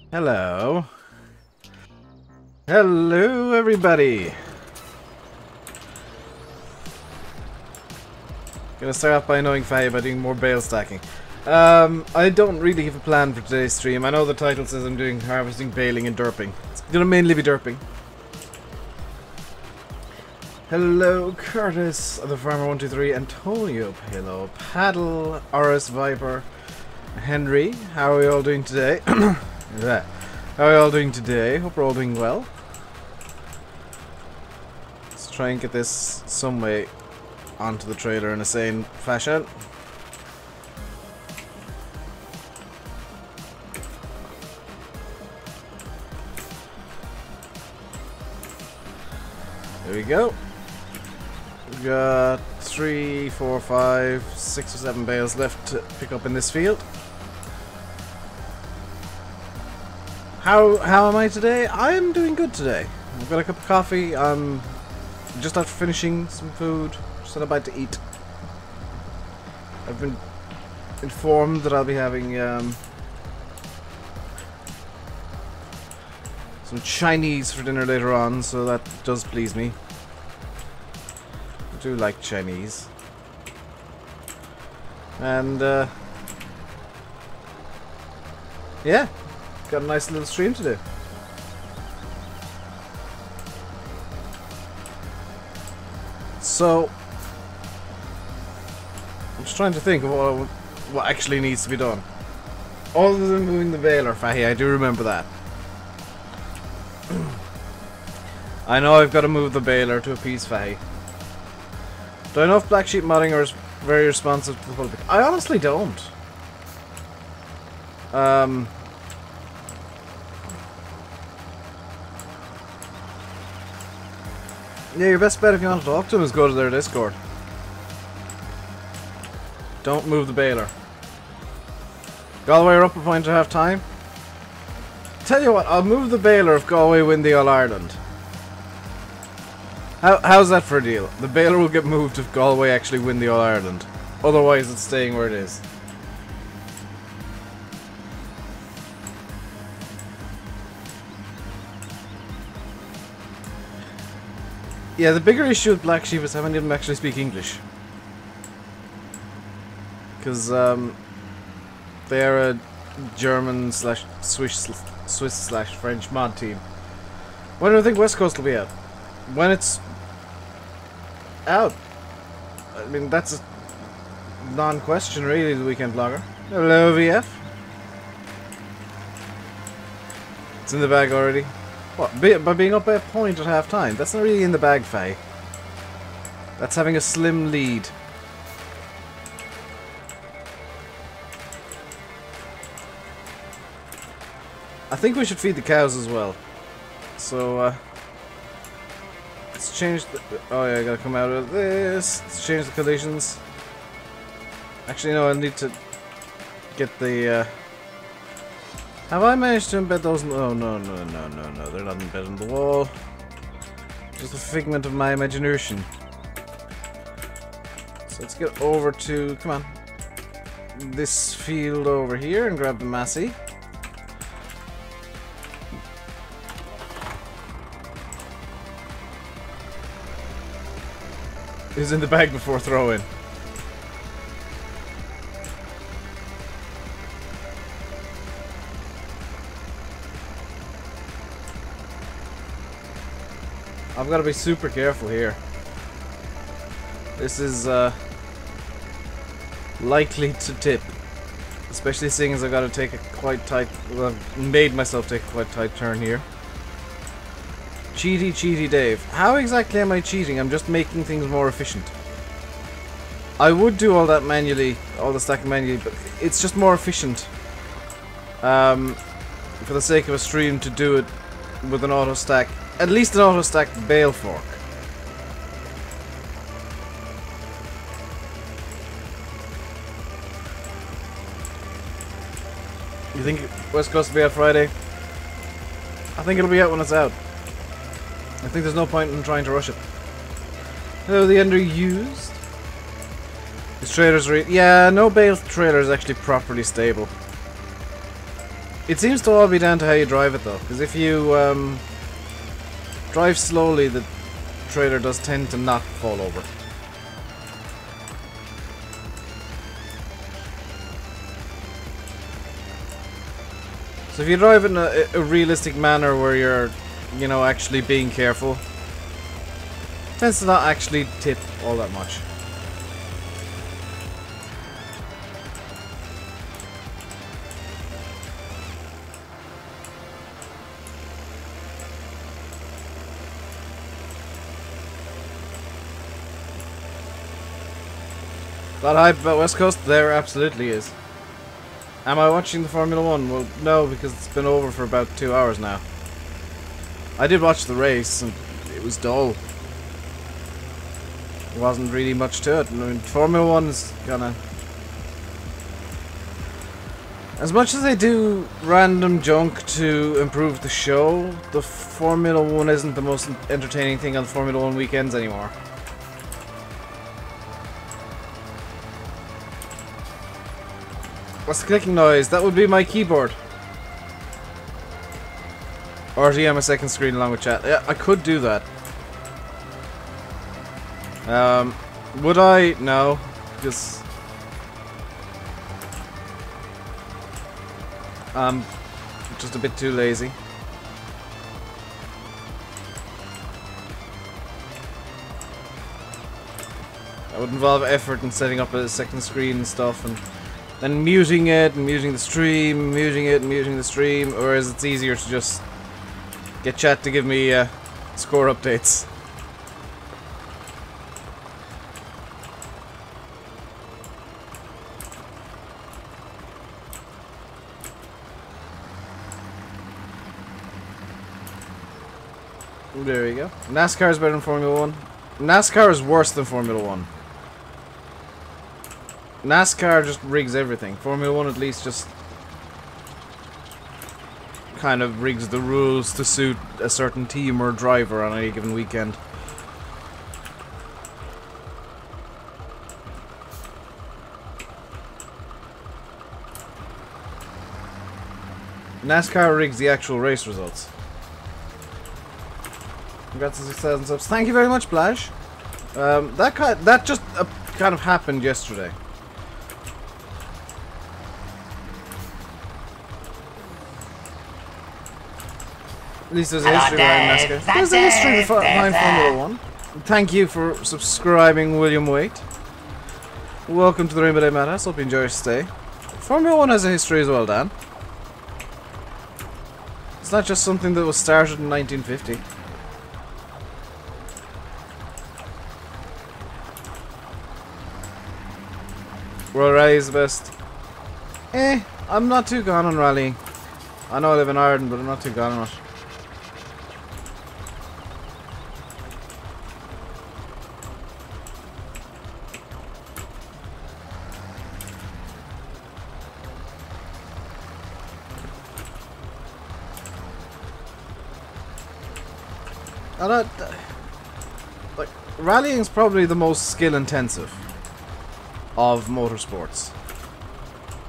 Hello. Hello, everybody. Gonna start off by annoying Faye by doing more bale stacking. I don't really have a plan for today's stream. I know the title says I'm doing harvesting, baling, and derping. It's gonna mainly be derping. Hello, Curtis, the Farmer123, Antonio, Hello, Paddle, RS Viper, Henry. How are we all doing today? How are we all doing today? Hope we're all doing well. Let's try and get this some way onto the trailer in a sane fashion. There we go. We've got 3, 4, 5, 6 or 7 bales left to pick up in this field. How am I today? I'm doing good today. I've got a cup of coffee. I'm just after finishing some food. Just about to eat. I've been informed that I'll be having some Chinese for dinner later on, so that does please me. I do like Chinese. And yeah, got a nice little stream to do. So I'm just trying to think of what actually needs to be done. Other than moving the baler, Fahy, I do remember that. I know I've got to move the baler to appease Fahy. Do I know if Black Sheep modding are very responsive to the public? I honestly don't. Yeah, your best bet if you want to talk to them is go to their Discord. Don't move the baler. Galway are up a point at half time. Tell you what, I'll move the baler if Galway win the All-Ireland. How's that for a deal? The baler will get moved if Galway actually win the All-Ireland. Otherwise it's staying where it is. Yeah, the bigger issue with Black Sheep is how many of them actually speak English. Because they are a German slash Swiss slash French mod team. When do I think West Coast will be out? When it's out. I mean, that's a non-question really, the weekend vlogger. Hello, VF. It's in the bag already. What? By being up by a point at half time? That's not really in the bag, Faye. That's having a slim lead. I think we should feed the cows as well. So, let's change the... Oh yeah, I gotta come out of this. Let's change the conditions. Actually, no, I need to get the... Have I managed to embed those? Oh, no. They're not embedded in the wall. Just a figment of my imagination. So let's get over to... Come on. This field over here and grab the Massey. Is in the bag before throw-in. I've got to be super careful here. This is likely to tip, especially seeing as I've got to take a quite tight. Well, I've made myself take a quite tight turn here. Cheaty Dave. How exactly am I cheating? I'm just making things more efficient. I would do all that manually, all the stacking manually, but it's just more efficient. For the sake of a stream, to do it with an auto stack. At least an auto stack bale fork. You think West Coast will be out Friday? I think it'll be out when it's out. I think there's no point in trying to rush it. Hello, the underused. This trailer's yeah, no bale trailer is actually properly stable. It seems to all be down to how you drive it though, because if you drive slowly, the trailer does tend to not fall over. So if you drive in a realistic manner where you're, you know, actually being careful, it tends to not actually tip all that much. That hype about West Coast? There absolutely is. Am I watching the Formula 1? Well, no, because it's been over for about 2 hours now. I did watch the race, and it was dull. There wasn't really much to it. I mean, Formula 1 is kinda... As much as they do random junk to improve the show, the Formula 1 isn't the most entertaining thing on Formula 1 weekends anymore. What's the clicking noise? That would be my keyboard. Or DM a second screen along with chat. Yeah, I could do that. Would I? No. Because I'm just a bit too lazy. That would involve effort in setting up a second screen and stuff, and then muting it, and muting the stream, muting it, and muting the stream, whereas it's easier to just get chat to give me score updates. There we go. NASCAR is better than Formula 1. NASCAR is worse than Formula 1. NASCAR just rigs everything. Formula 1 at least just kind of rigs the rules to suit a certain team or driver on any given weekend. NASCAR rigs the actual race results. Congrats to 6,000 subs. Thank you very much, Blash. That just kind of happened yesterday. At least there's a history behind NASCAR. There's a history behind Formula 1. Thank you for subscribing, William Waite. Welcome to the RainbowDave Madhouse. Hope you enjoy your stay. Formula 1 has a history as well, Dan. It's not just something that was started in 1950. World Rally is the best. I'm not too gone on rallying. I know I live in Ireland, but I'm not too gone on it. Like, rallying's probably the most skill intensive of motorsports.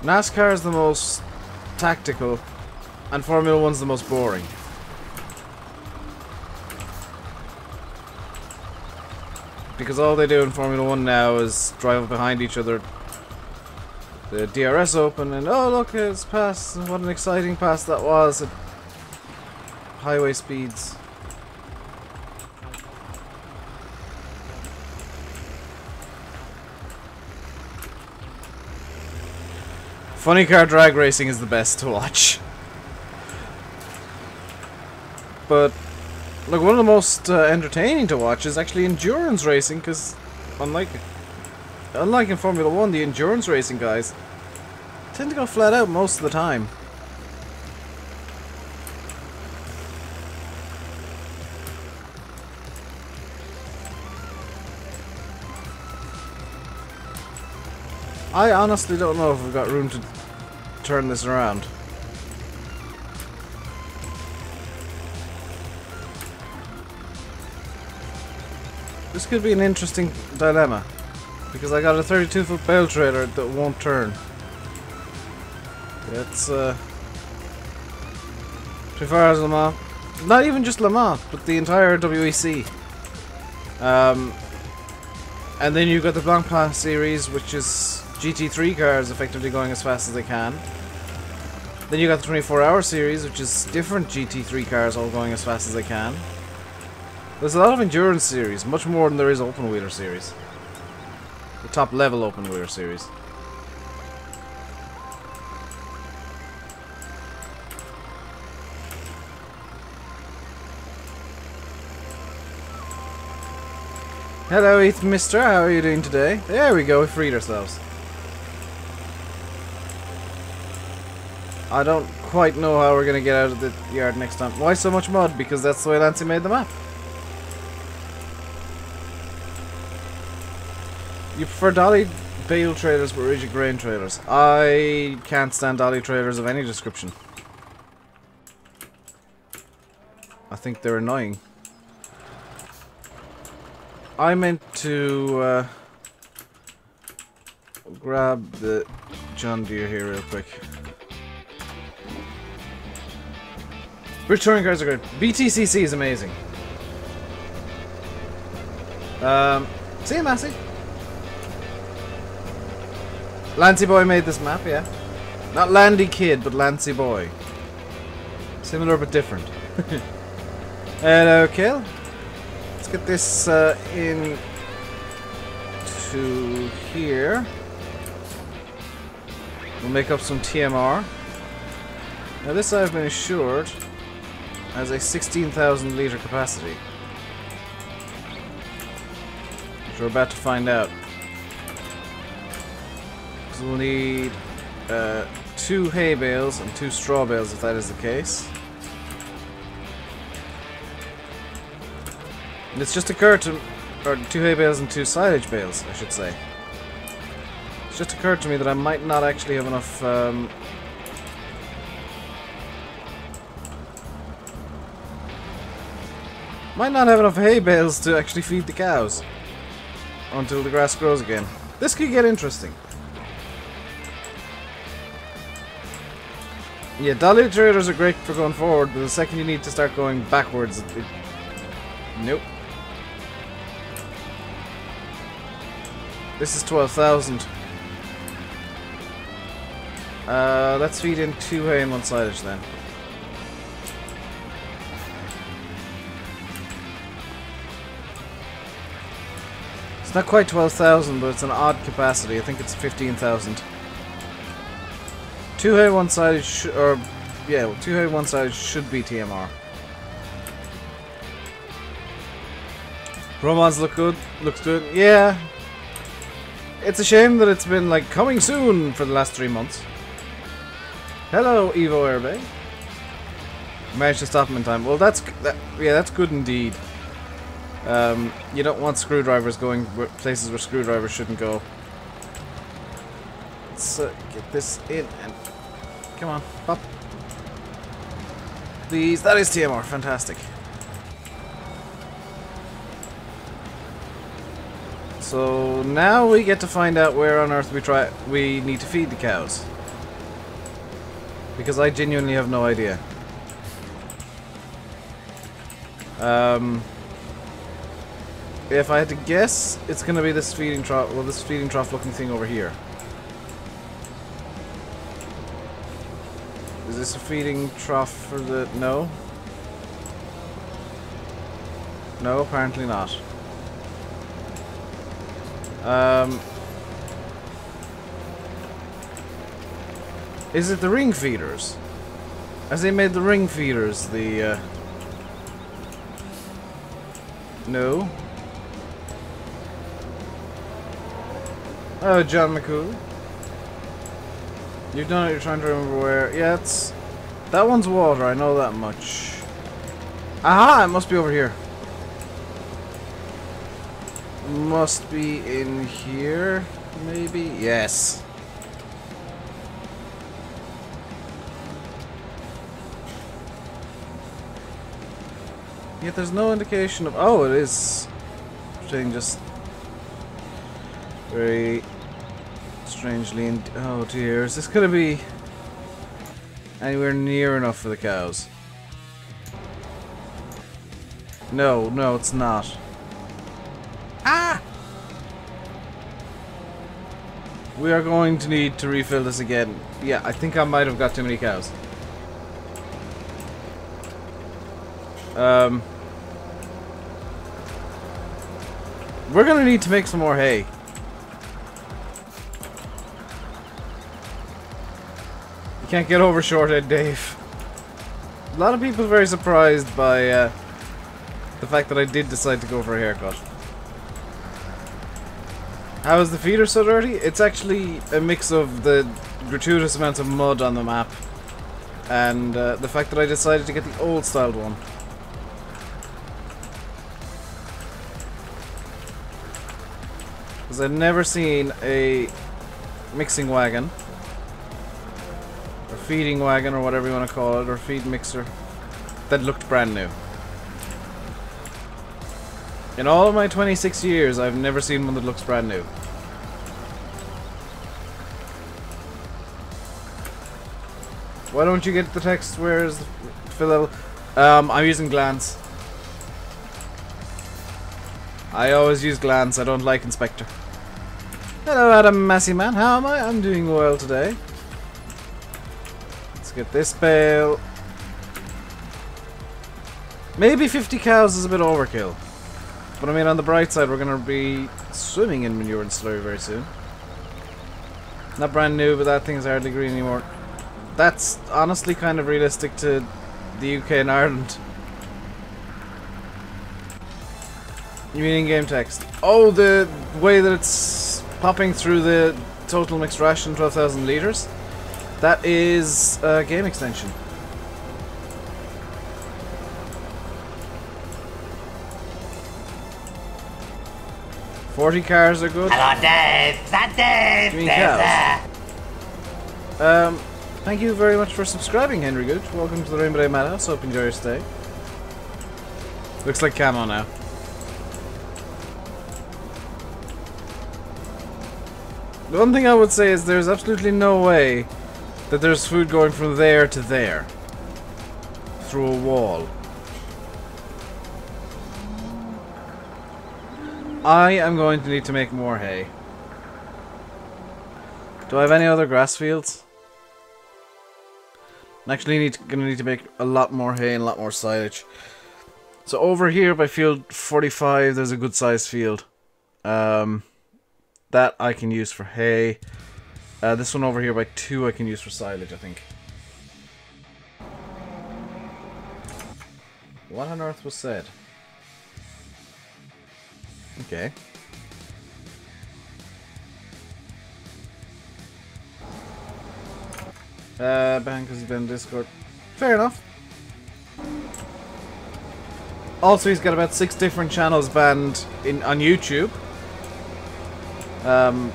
NASCAR is the most tactical, and Formula 1's the most boring. Because all they do in Formula 1 now is drive up behind each other. The DRS open, and oh look, it's passed. What an exciting pass that was at highway speeds. Funny car drag racing is the best to watch. But, look, one of the most entertaining to watch is actually endurance racing, because unlike in Formula 1, the endurance racing guys tend to go flat out most of the time. I honestly don't know if we've got room to turn this around. This could be an interesting dilemma, because I got a 32-foot bale trailer that won't turn. It's 24 hours Le Mans. Not even just Le Mans, but the entire WEC. And then you've got the Blancpain series, which is GT3 cars effectively going as fast as they can. Then you got the 24-hour series, which is different GT3 cars all going as fast as they can. There's a lot of endurance series, much more than there is open wheeler series. The top level open wheeler series. Hello, Ethan Mister. How are you doing today? There we go. We freed ourselves. I don't quite know how we're gonna get out of the yard next time. Why so much mud? Because that's the way Lancey made the map. You prefer dolly bale trailers but rigid grain trailers? I can't stand dolly trailers of any description. I think they're annoying. I meant to grab the John Deere here real quick. British touring cars are great. BTCC is amazing. See you, Massey. Lancyboi made this map, yeah. Not Landy Kid, but Lancyboi. Similar but different. Hello, Kill. Let's get this in to here. We'll make up some TMR. Now this I've been assured has a 16,000 litre capacity, which we're about to find out. So we'll need 2 hay bales and 2 straw bales if that is the case. And it's just occurred to, or 2 hay bales and 2 silage bales, I should say. It's just occurred to me that I might not actually have enough. Might not have enough hay bales to actually feed the cows until the grass grows again. This could get interesting. Yeah, dolly trailers are great for going forward, but the second you need to start going backwards, nope. This is 12,000. Let's feed in 2 hay and 1 silage then. It's not quite 12,000, but it's an odd capacity. I think it's 15,000. 2 hay, 1 silage, or yeah, 2 hay, 1 silage should be TMR. Romans look good. Looks good. Yeah. It's a shame that it's been like coming soon for the last 3 months. Hello, Evo Airbe. Managed to stop him in time. Well, that's good indeed. You don't want screwdrivers going places where screwdrivers shouldn't go. Let's get this in and come on, pop. Please, that is TMR. Fantastic. So now we get to find out where on earth we need to feed the cows. Because I genuinely have no idea. If I had to guess, it's gonna be this feeding trough, well, this feeding trough looking thing over here. Is this a feeding trough for the... no? No, apparently not. Is it the ring feeders? As they made the ring feeders, the, no. Oh, John McCool. You've done it, you're trying to remember where. Yeah, it's... that one's water, I know that much. Aha! It must be over here. Must be in here, maybe? Yes. Yet there's no indication of... oh, it is... just... very... strangely... oh dear, is this gonna be... anywhere near enough for the cows? No, no, it's not. Ah! We are going to need to refill this again. Yeah, I think I might have got too many cows. We're gonna need to make some more hay. You can't get over short-head Dave. A lot of people are very surprised by the fact that I did decide to go for a haircut. How is the feeder so dirty? It's actually a mix of the gratuitous amounts of mud on the map and the fact that I decided to get the old-styled one. Because I've never seen a mixing wagon, or feeding wagon, or whatever you want to call it, or feed mixer, that looked brand new. In all of my 26 years, I've never seen one that looks brand new. Why don't you get the text? Where's Phil? I'm using Glance. I always use Glance. I don't like Inspector. Hello, Adam Massey Man. How am I? I'm doing well today. Let's get this bale. Maybe 50 cows is a bit overkill. But I mean, on the bright side, we're going to be swimming in manure and slurry very soon. Not brand new, but that thing's hardly green anymore. That's honestly kind of realistic to the UK and Ireland. You mean in-game text? Oh, the way that it's popping through the total mixed ration, 12,000 litres? That is a game extension. $40 cars are good. Hello, Dave. That Dave. You mean cows? Thank you very much for subscribing, Henry Gooch. Welcome to the RainbowDave Madhouse. Hope you enjoy your stay. Looks like camo now. The one thing I would say is there's absolutely no way that there's food going from there to there. Through a wall. I am going to need to make more hay. Do I have any other grass fields? I'm actually gonna need to make a lot more hay and a lot more silage. So over here by field 45 there's a good sized field. That I can use for hay. This one over here by 2 I can use for silage, I think. What on earth was said? Okay. Banned because he's been in Discord. Fair enough. Also, he's got about 6 different channels banned on YouTube.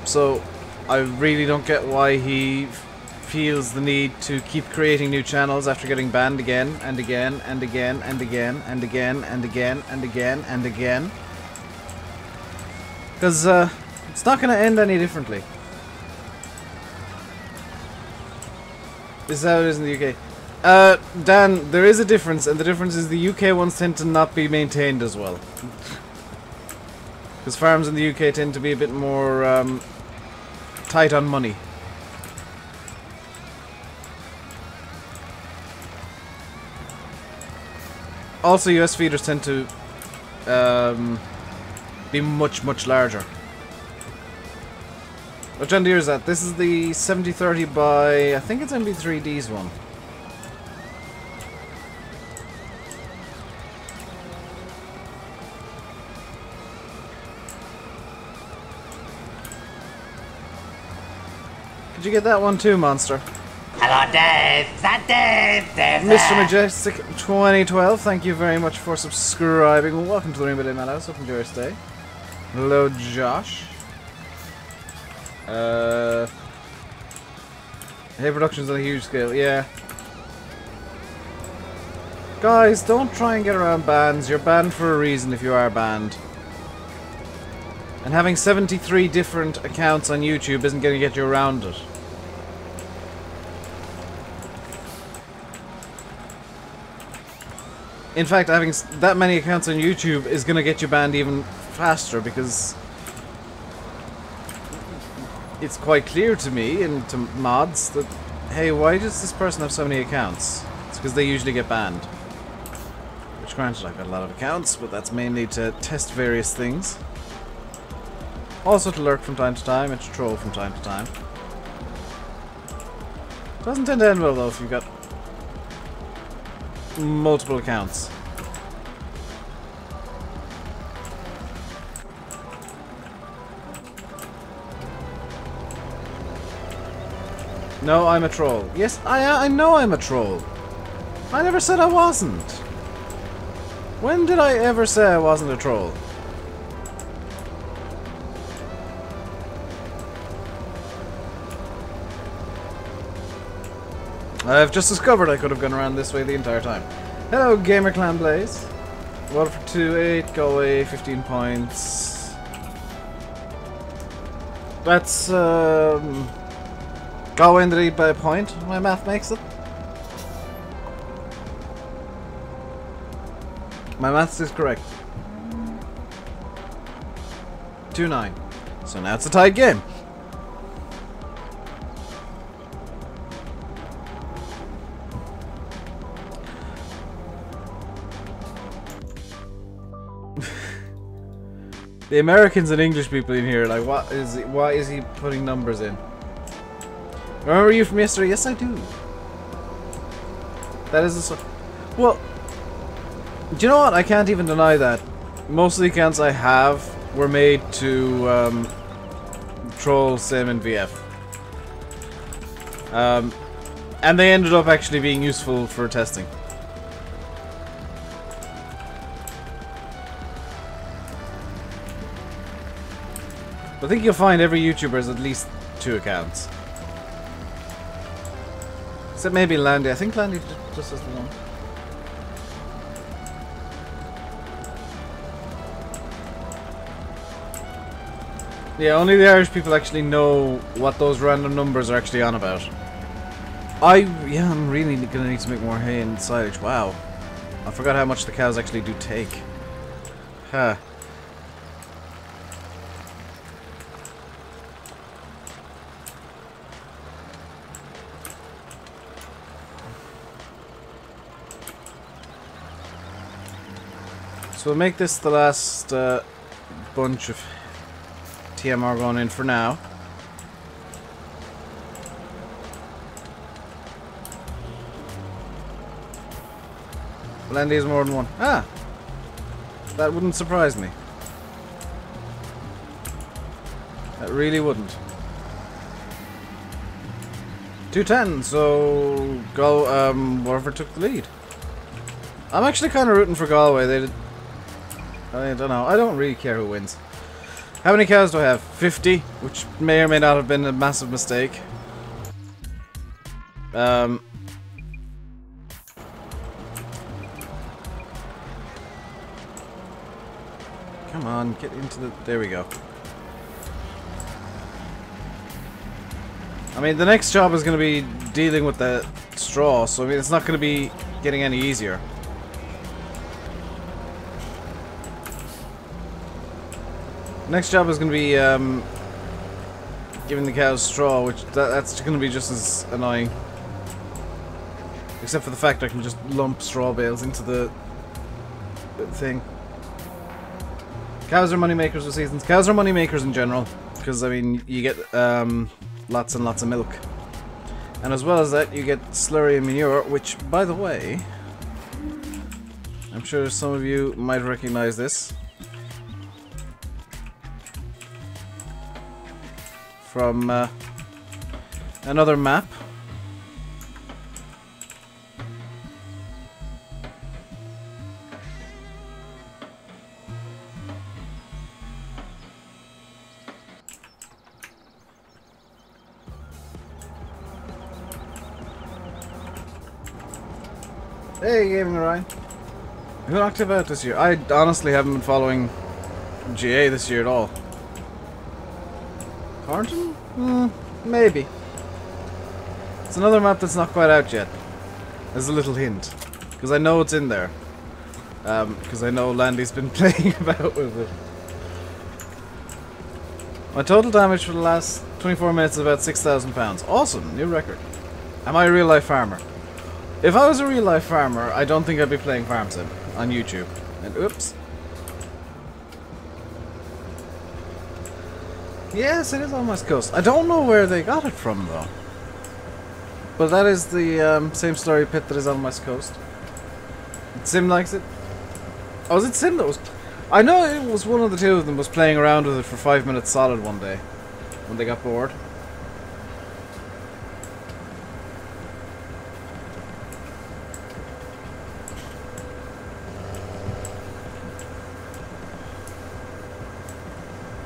So I really don't get why he feels the need to keep creating new channels after getting banned again and again and again and again and again and again and again and again. Because it's not going to end any differently. This is how it is in the UK. Dan, there is a difference, and the difference is the UK ones tend to not be maintained as well. Because farms in the UK tend to be a bit more tight on money. Also, US feeders tend to be much larger. What John Deere is that? This is the 7030 by, I think it's MB3D's one. Did you get that one too, Monster? Hello, Dave. That Dave. Mr. Majestic 2012, thank you very much for subscribing. Welcome to the RainbowDave Madhouse. Hope you enjoy your stay. Hello, Josh. Hay production's on a huge scale, yeah. Guys, don't try and get around bans. You're banned for a reason if you are banned. And having 73 different accounts on YouTube isn't going to get you around it. In fact, having that many accounts on YouTube is going to get you banned even faster, because it's quite clear to me and to mods that, hey, why does this person have so many accounts? It's because they usually get banned. Which, granted, I've got a lot of accounts, but that's mainly to test various things. Also to lurk from time to time, and to troll from time to time. Doesn't tend to end well, though, if you've got multiple accounts. No, I'm a troll. Yes, I know I'm a troll. I never said I wasn't. When did I ever say I wasn't a troll? I've just discovered I could have gone around this way the entire time. Hello, Gamer Clan Blaze. Water for 2-8, go away, 15 points. That's, go away in the lead by a point, my math makes it. My maths is correct. 2-9. So now it's a tied game. The Americans and English people in here, like, what is it? Why is he putting numbers in? Remember you from yesterday? Yes, I do. That is a... Well, do you know what? I can't even deny that. Most of the accounts I have were made to troll Sim and VF. And they ended up actually being useful for testing. I think you'll find every YouTuber has at least 2 accounts. Except maybe Landy. I think Landy just has the one. Yeah, only the Irish people actually know what those random numbers are actually on about. Yeah, I'm really gonna need to make more hay and silage. Wow. I forgot how much the cows actually do take. Huh. So we'll make this the last bunch of TMR going in for now. Landy is more than one. Ah! That wouldn't surprise me. That really wouldn't. 210, so whatever took the lead. I'm actually kind of rooting for Galway. They did. I don't know. I don't really care who wins. How many cows do I have? 50, which may or may not have been a massive mistake. Come on, get into the... There we go. I mean, the next job is going to be dealing with the straw, so I mean, it's not going to be getting any easier. Next job is going to be giving the cows straw, which that's going to be just as annoying. Except for the fact I can just lump straw bales into the thing. Cows are money makers with seasons. Cows are money makers in general, because I mean you get lots and lots of milk, and as well as that you get slurry and manure, which, by the way, I'm sure some of you might recognize this from another map. Hey, Gaming Ryan. Who knocked him out this year? I honestly haven't been following GA this year at all. Thornton? Maybe. It's another map that's not quite out yet. As a little hint. Because I know it's in there. because I know Landy's been playing about with it. My total damage for the last 24 minutes is about £6,000. Awesome, new record. Am I a real life farmer? If I was a real life farmer, I don't think I'd be playing Farm Sim on YouTube. And oops. Yes, it is on West Coast. I don't know where they got it from though. But that is the same story pit that is on West Coast. Sim likes it. Oh, was it Sim that was... I know it was one of the two of them was playing around with it for 5 minutes solid one day. When they got bored.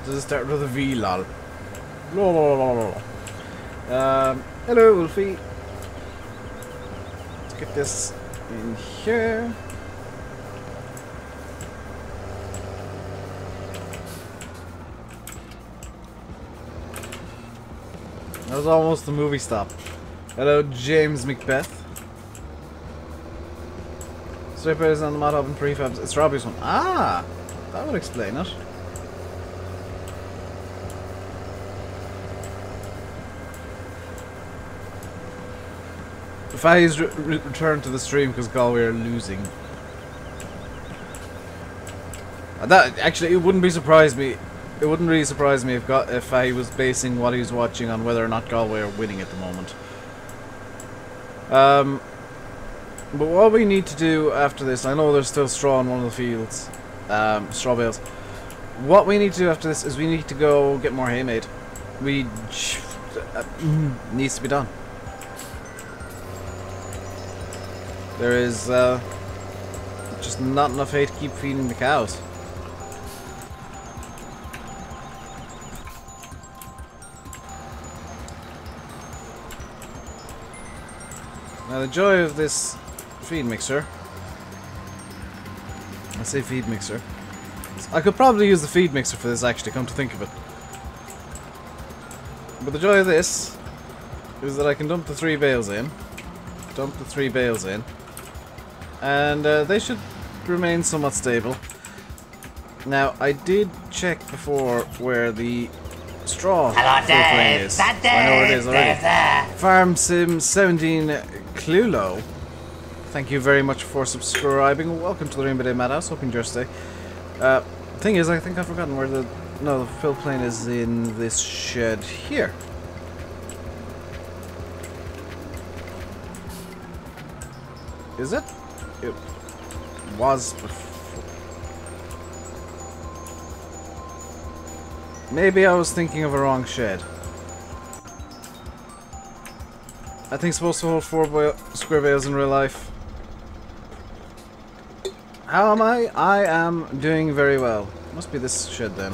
Does it start with a V, lol? Hello, Wolfie. Let's get this in here. That was almost the movie stop. Hello, James Macbeth. Straight is on the mod hub and prefabs. It's Robbie's one. Ah! That would explain it. Faye's returned to the stream because Galway are losing. That actually, it wouldn't be surprised me. It wouldn't really surprise me if Faye was basing what he was watching on whether or not Galway are winning at the moment. But what we need to do after this, I know there's still straw in one of the fields, straw bales. What we need to do after this is we need to go get more hay made. Needs to be done. There is just not enough hay to keep feeding the cows. Now the joy of this feed mixer, I say feed mixer, I could probably use the feed mixer for this actually, come to think of it. But the joy of this is that I can dump the 3 bales in, and they should remain somewhat stable. Now I did check before where the straw filtering is. I know where it is already. Farm Sim 17 Clulo. Thank you very much for subscribing. Welcome to the RainbowDave Madhouse. Hope you enjoy your stay. Thing is, I think I've forgotten where the fill plane is in this shed here. Is it? It was before. Maybe I was thinking of a wrong shed. I think it's supposed to hold 4 square bales in real life. How am I? I am doing very well. Must be this shed then.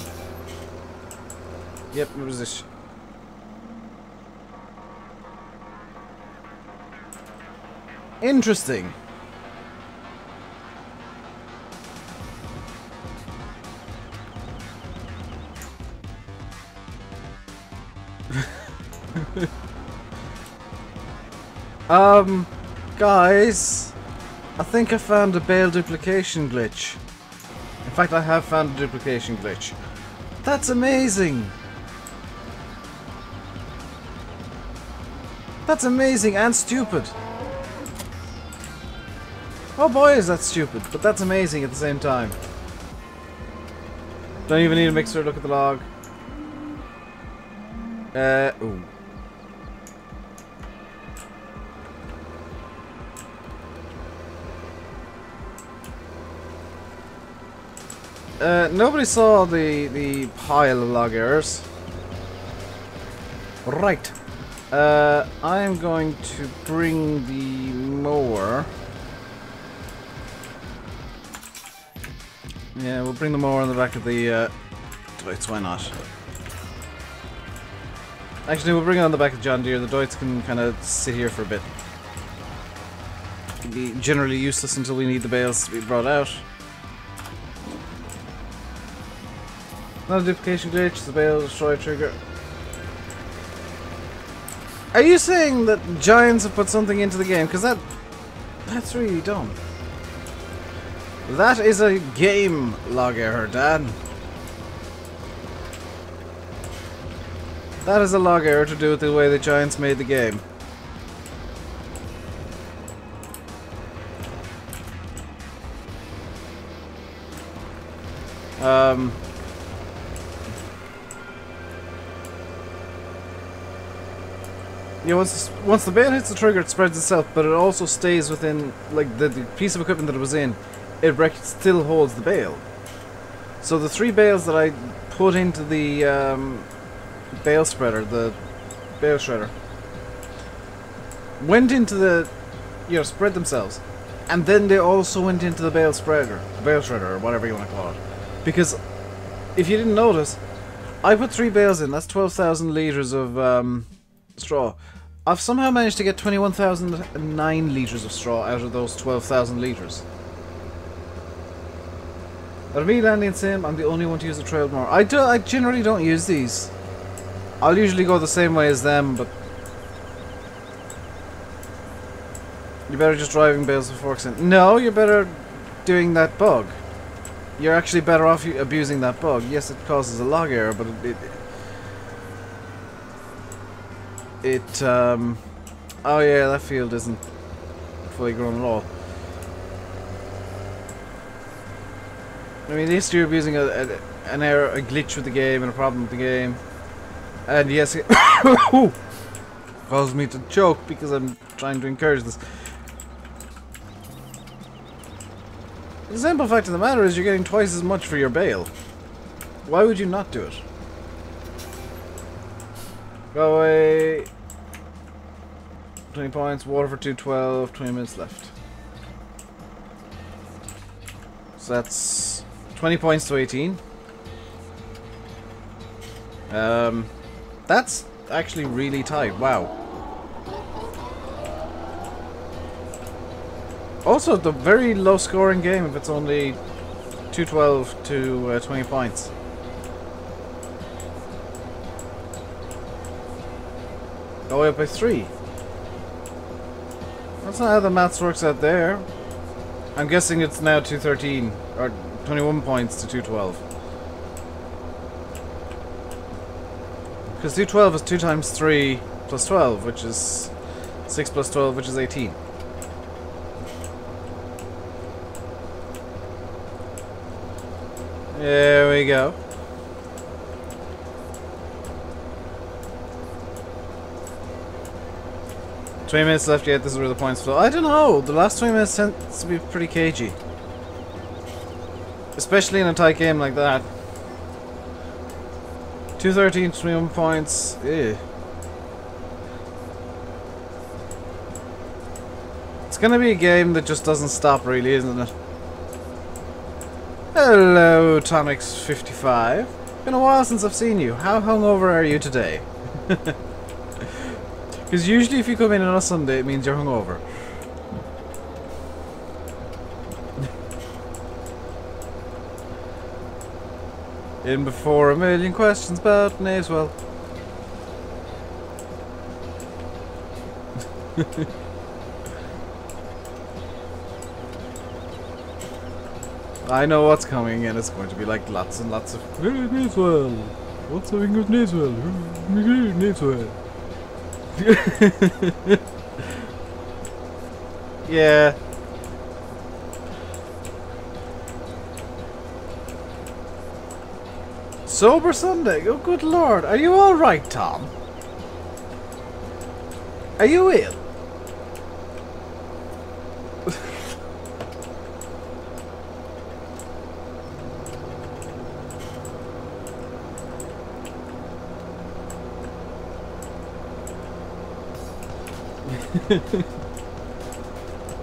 Yep, it was this. Interesting. Guys, I think I found a bale duplication glitch. In fact, I have found a duplication glitch. That's amazing! That's amazing and stupid. Oh boy, is that stupid, but that's amazing at the same time. Don't even need a mixer, look at the log. Ooh. Nobody saw the pile of log errors. Right. I'm going to bring the mower. Yeah, we'll bring the mower on the back of the Deutz, why not? Actually, we'll bring it on the back of John Deere. The Deutz can kind of sit here for a bit. It'll be generally useless until we need the bales to be brought out. Not a duplication glitch, the bale destroy trigger. Are you saying that Giants have put something into the game? Because that's really dumb. That is a game log error, Dan. That is a log error to do with the way the Giants made the game. Yeah, once the bale hits the trigger, it spreads itself, but it also stays within, like, the piece of equipment that it was in. It still holds the bale. So the 3 bales that I put into the bale spreader, the bale shredder, went into the, spread themselves, and then they also went into the bale shredder, or whatever you want to call it. Because if you didn't notice, I put 3 bales in. That's 12,000 liters of straw. I've somehow managed to get 21,009 liters of straw out of those 12,000 liters. Out of me, Landy, and Sim, I'm the only one to use the trail mower. I generally don't use these. I'll usually go the same way as them, but you're better just driving bales with forks in. No, you're better doing that bug. You're actually better off abusing that bug. Yes, it causes a log error, but oh yeah, that field isn't fully grown at all. I mean, at least you're abusing an error, a glitch with the game, and a problem with the game. And yes, it caused me to choke because I'm trying to encourage this. The simple fact of the matter is you're getting twice as much for your bale. Why would you not do it? Go away. 20 points, water for 212, 20 minutes left. So that's 20 points to 18. That's actually really tight. Wow. Also, the very low scoring game if it's only 212 to 20 points. Oh, way up by 3. That's not how the maths works out there. I'm guessing it's now 213 or 21 points to 212. Because 212 is 2 times 3 plus 12, which is 6 plus 12, which is 18. There we go. "20 minutes left yet, this is where the points flow." I don't know, the last 20 minutes tends to be pretty cagey. Especially in a tight game like that. 213, 21 points. Ew. It's gonna be a game that just doesn't stop, really, isn't it? Hello, Tonix55. Been a while since I've seen you. How hungover are you today? Because usually if you come in on a Sunday, it means you're hungover. In before a million questions about Nasewell. I know what's coming, and it's going to be like lots and lots of "Hey, Nasewell! What's happening with Nasewell? Nasewell!" Yeah. Sober Sunday? Oh, good lord. Are you alright, Tom? Are you ill?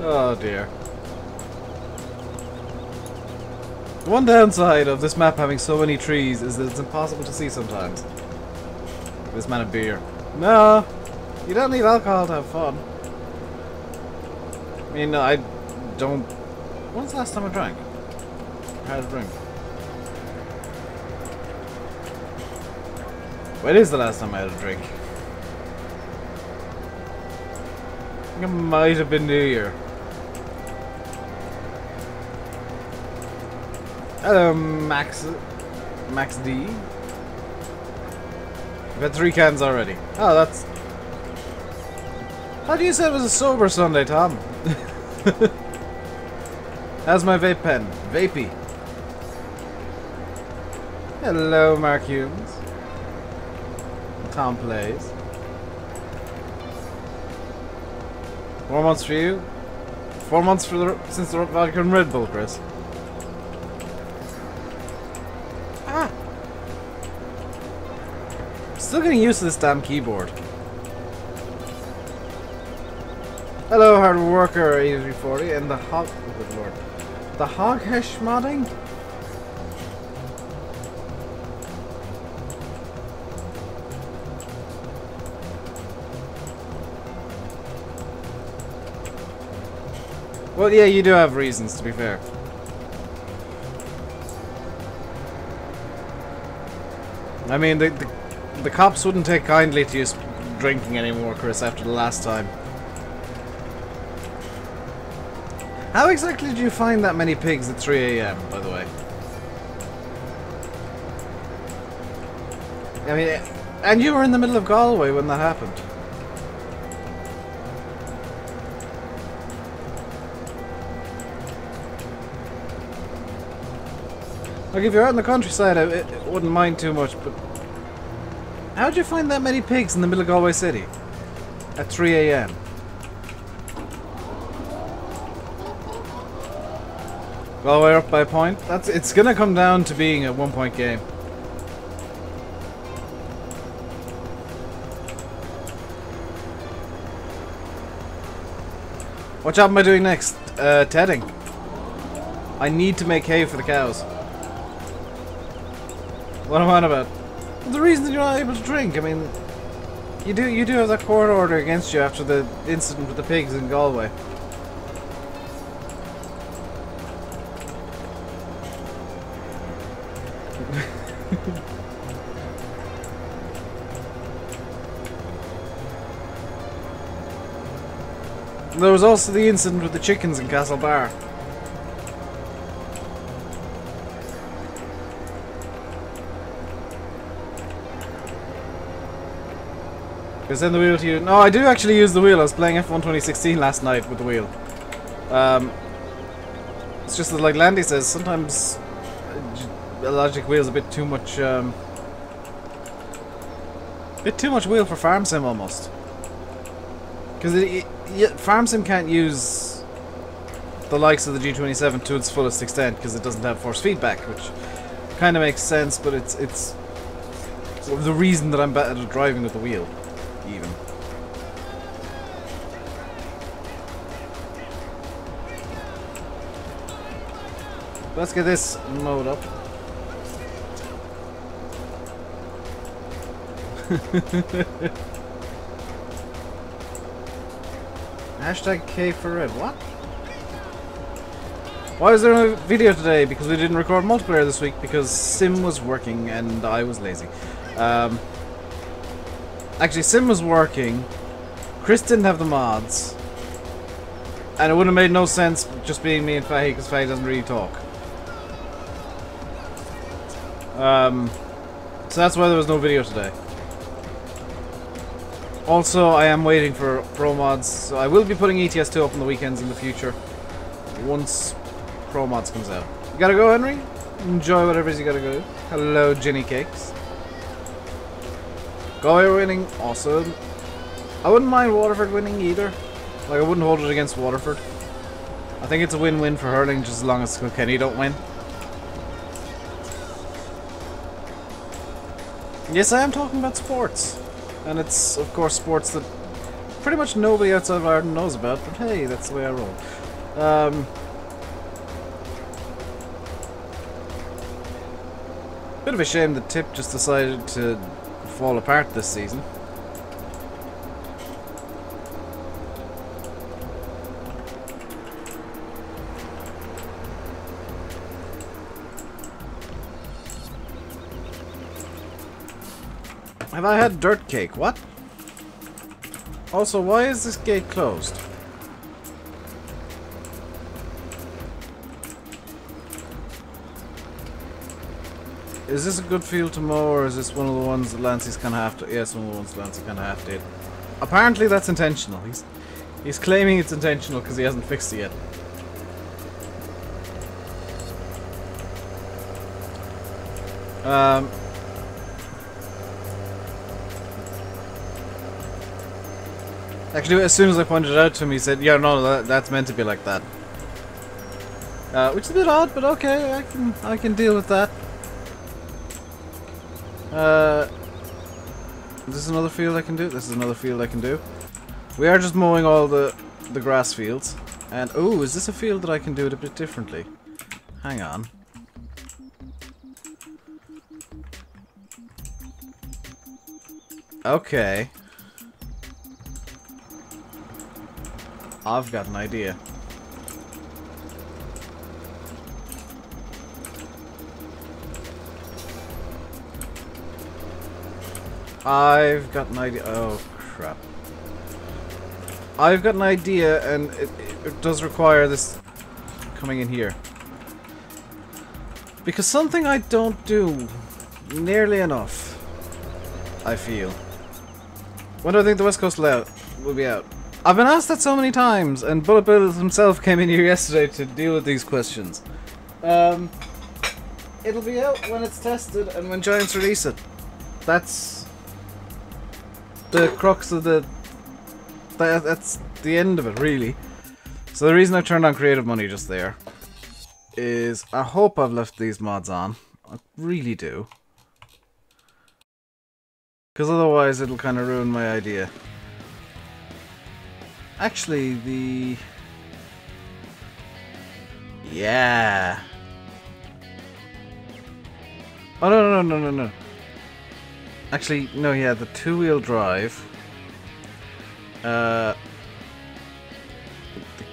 Oh dear. The one downside of this map having so many trees is that it's impossible to see sometimes. This man of beer. No! You don't need alcohol to have fun. I mean, I don't... When's the last time I drank? I had a drink. When is the last time I had a drink? I think it might have been New Year. Hello, Max D. We've had 3 cans already. Oh, that's... How do you say it was a sober Sunday, Tom? How's my vape pen? Vapey. Hello, Mark Humes. Tom plays. 4 months for you. 4 months since the vodka and Red Bull, Chris. Ah! Still getting used to this damn keyboard. Hello, hard worker 8340 and the hog. Oh, good lord. The hoghesh modding? Well, yeah, you do have reasons, to be fair. I mean, the cops wouldn't take kindly to you drinking anymore, Chris, after the last time. How exactly did you find that many pigs at 3 AM, by the way? I mean, and you were in the middle of Galway when that happened. Like, if you're out in the countryside, I wouldn't mind too much, but... How'd you find that many pigs in the middle of Galway City? At 3 AM? Galway up by a point? It's gonna come down to being a 1-point game. What job am I doing next? Tedding. I need to make hay for the cows. What am I on about? Well, the reason that you're not able to drink, I mean... You do have that court order against you after the incident with the pigs in Galway. There was also the incident with the chickens in Castlebar. Can I send the wheel to you? No, I do actually use the wheel. I was playing F1 2016 last night with the wheel. It's just that, like Landy says, sometimes a logic wheel is a bit too much wheel for Farm Sim almost. Because Farm Sim can't use the likes of the G27 to its fullest extent because it doesn't have force feedback, which kind of makes sense, but it's the reason that I'm better at driving with the wheel, even. Let's get this mode up. Hashtag K for red. What? Why was there no video today? Because we didn't record multiplayer this week because Sim was working and I was lazy. Actually, Sim was working. Chris didn't have the mods. And it would have made no sense just being me and Fahy because Fahy doesn't really talk. So that's why there was no video today. Also, I am waiting for Pro Mods, so I will be putting ETS2 up on the weekends in the future. Once Pro Mods comes out. You gotta go, Henry? Enjoy whatever it is you gotta go. Hello, Jenny Cakes. Galway winning, awesome. I wouldn't mind Waterford winning either. Like, I wouldn't hold it against Waterford. I think it's a win-win for hurling just as long as Kilkenny don't win. Yes, I am talking about sports. And it's, of course, sports that pretty much nobody outside of Ireland knows about, but hey, that's the way I roll. Bit of a shame that Tip just decided to fall apart this season. Have I had dirt cake? What? Also, why is this gate closed? Is this a good field to mow, or is this one of the ones that Lancey's kind of have to... Yes, one of the ones Lancey kind of have to... Apparently that's intentional. He's claiming it's intentional because he hasn't fixed it yet. Actually, as soon as I pointed it out to him, he said, "Yeah, no, that's meant to be like that." Which is a bit odd, but okay, I can deal with that. Is this another field I can do? This is another field I can do. We are just mowing all the grass fields. And, oh, is this a field that I can do it a bit differently? Hang on. Okay. I've got an idea. I've got an idea. Oh, crap. I've got an idea, and it does require this coming in here. Because something I don't do nearly enough, I feel. When do I think the West Coast will be out? I've been asked that so many times, and Bullet Bill himself came in here yesterday to deal with these questions. It'll be out when it's tested and when Giants release it. That's the crux of that's the end of it, really. So the reason I turned on creative money just there is I hope I've left these mods on. I really do. Because otherwise it'll kind of ruin my idea. Actually, yeah. Oh, no. Actually, no, yeah, the two-wheel drive. The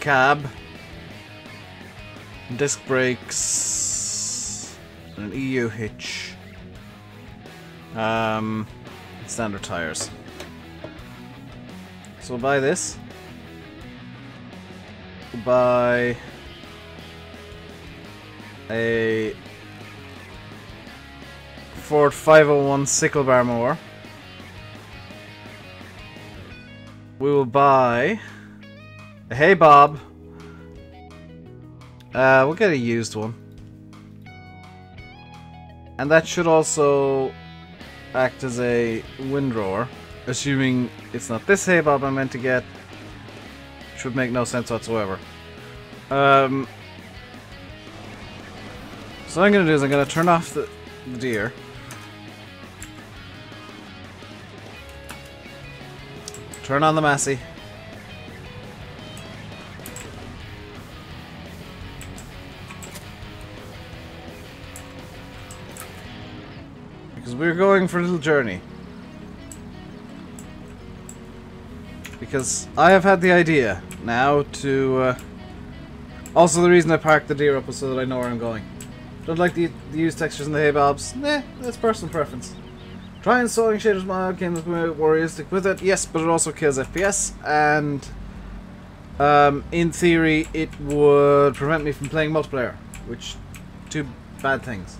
cab. Disc brakes. An EU hitch. Standard tires. So we'll buy this. We'll buy a Ford 501 sickle bar mower. We will buy a hay bob. We'll get a used one. And that should also act as a windrower, assuming it's not this hay bob I meant to get. Which would make no sense whatsoever. So what I'm going to do is I'm going to turn off the deer. Turn on the Massey. Because we're going for a little journey. Because I have had the idea now to... also the reason I parked the deer up was so that I know where I'm going. Don't like the used textures in the hay bobs. Nah, that's personal preference. Trying sawing shaders mod came with Warriors with it, yes, but it also kills FPS, and in theory it would prevent me from playing multiplayer, which, two bad things.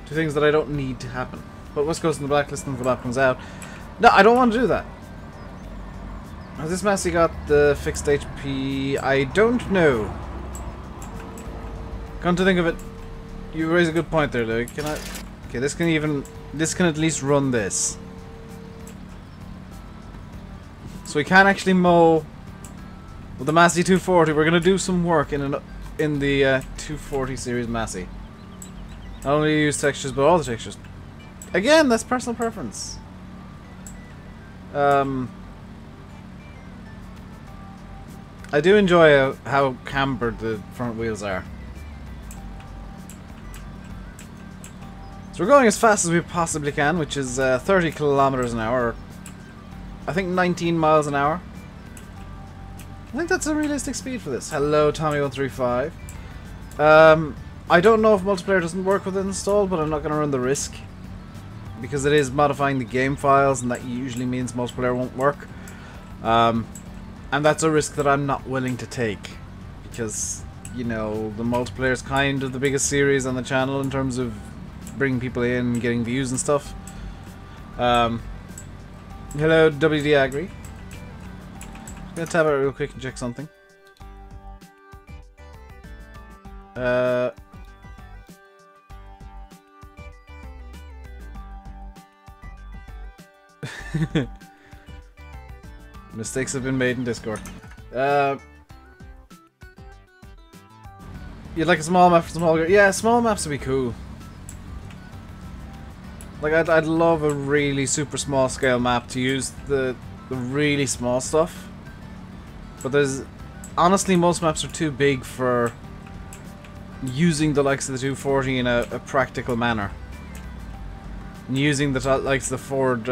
Two things that I don't need to happen. But West Coast in the blacklist and the map comes out. No, I don't want to do that. Has this Massey got the fixed HP? I don't know. Come to think of it, you raise a good point there, though. Can I... Okay, this can at least run this. So we can actually mow with the Massey 240. We're gonna do some work in the 240 series Massey. Not only use textures, but all the textures. Again, that's personal preference. I do enjoy how cambered the front wheels are. So we're going as fast as we possibly can, which is 30 kilometers an hour. Or I think 19 miles an hour. I think that's a realistic speed for this. Hello, Tommy135. I don't know if multiplayer doesn't work with it installed, but I'm not going to run the risk. Because it is modifying the game files, and that usually means multiplayer won't work. And that's a risk that I'm not willing to take. Because you know, the multiplayer is kind of the biggest series on the channel in terms of bringing people in, getting views and stuff. Hello, WD Agri. Gonna tab out real quick and check something. Mistakes have been made in Discord. You'd like a small map for small... Yeah, small maps would be cool. Like, I'd love a really super small scale map to use the really small stuff. But there's... Honestly, most maps are too big for using the likes of the 240 in a practical manner. And using the likes of the Ford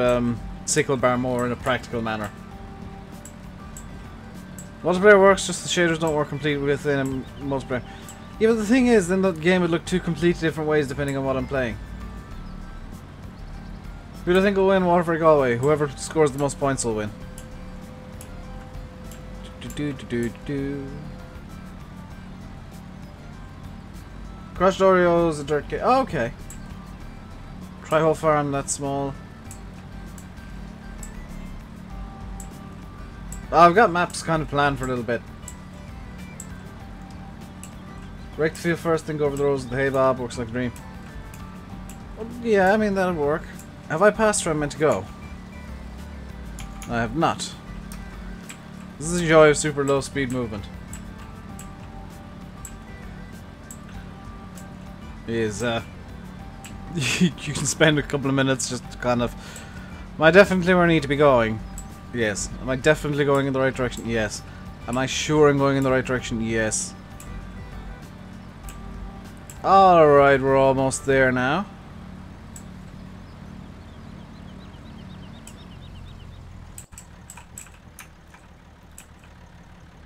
sickle bar more in a practical manner. Multiplayer works, just the shaders don't work completely within a multiplayer. Yeah, but the thing is, then the game would look two completely different ways depending on what I'm playing. Who do I think will win Waterford Galway? Whoever scores the most points will win. Crushed Oreos, a dirt cake. Oh, okay. Try whole farm, that's small. Oh, I've got maps kind of planned for a little bit. Wreck the field first, then go over the rows of the hay bob. Works like a dream. Well, yeah, I mean, that'll work. Have I passed where I'm meant to go? I have not. This is the joy of super low speed movement. You can spend a couple of minutes just kind of... Am I definitely where I need to be going? Yes. Am I definitely going in the right direction? Yes. Am I sure I'm going in the right direction? Yes. Alright, we're almost there now.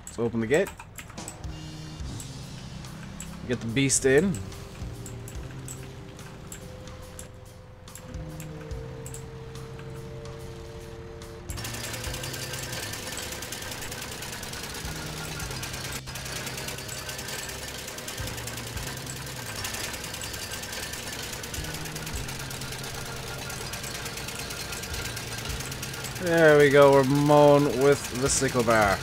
Let's open the gate. Get the beast in. There we go, we're mowing with the sickle bar.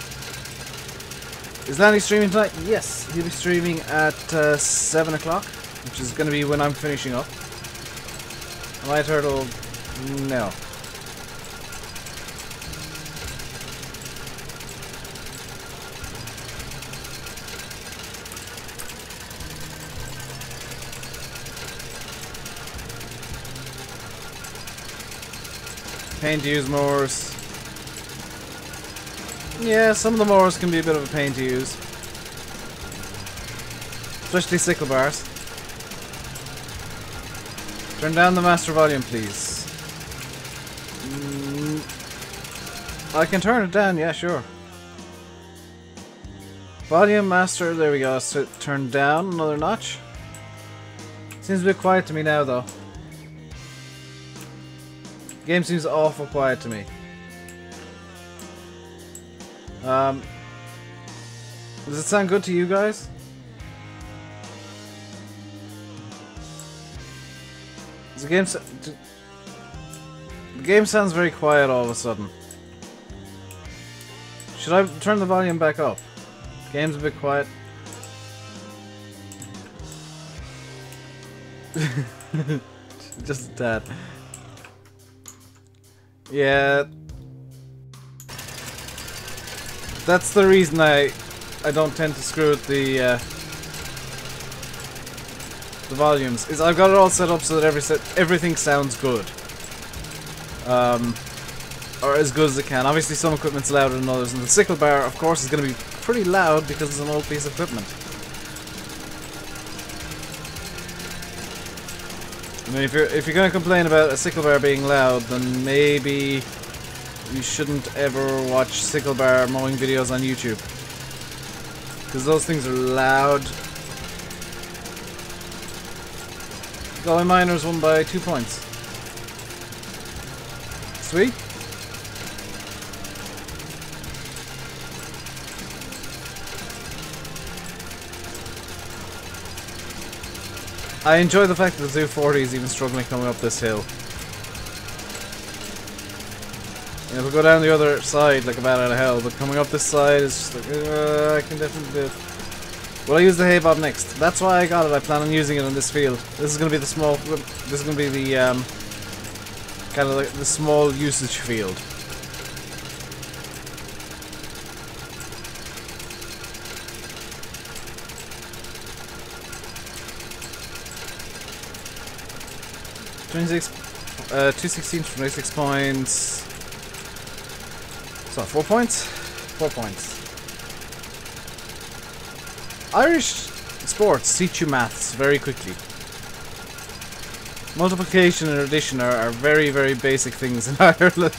Is Lanny streaming tonight? Yes, he'll be streaming at 7 o'clock, which is going to be when I'm finishing up. Am I a turtle? No. Pain to use mowers. Yeah, some of the mowers can be a bit of a pain to use. Especially sickle bars. Turn down the master volume, please. I can turn it down, yeah, sure. Volume master, there we go. So turn down another notch. Seems a bit quiet to me now, though. Game seems awful quiet to me. Does it sound good to you guys? The game sounds very quiet all of a sudden. Should I turn the volume back up? Game's a bit quiet. Just a tad. Yeah. That's the reason I don't tend to screw with the volumes. Is I've got it all set up so that everything sounds good. Or as good as it can. Obviously some equipment's louder than others, and the sickle bar of course is going to be pretty loud because it's an old piece of equipment. I mean, if you're going to complain about a sickle bar being loud, then maybe you shouldn't ever watch sickle bar mowing videos on YouTube, because those things are loud. Galway Miners won by 2 points. Sweet. I enjoy the fact that the Zoo 40 is even struggling coming up this hill. You know, if we go down the other side like a bat out of hell, but coming up this side is just like, I can definitely do it. Will I use the hay bob next? That's why I got it. I plan on using it in this field. This is going to be the small. This is going to be the kind of like the small usage field. $216 for 96 points. So 4 points. 4 points. Irish sports teach you maths very quickly. Multiplication and addition are very, very basic things in Ireland.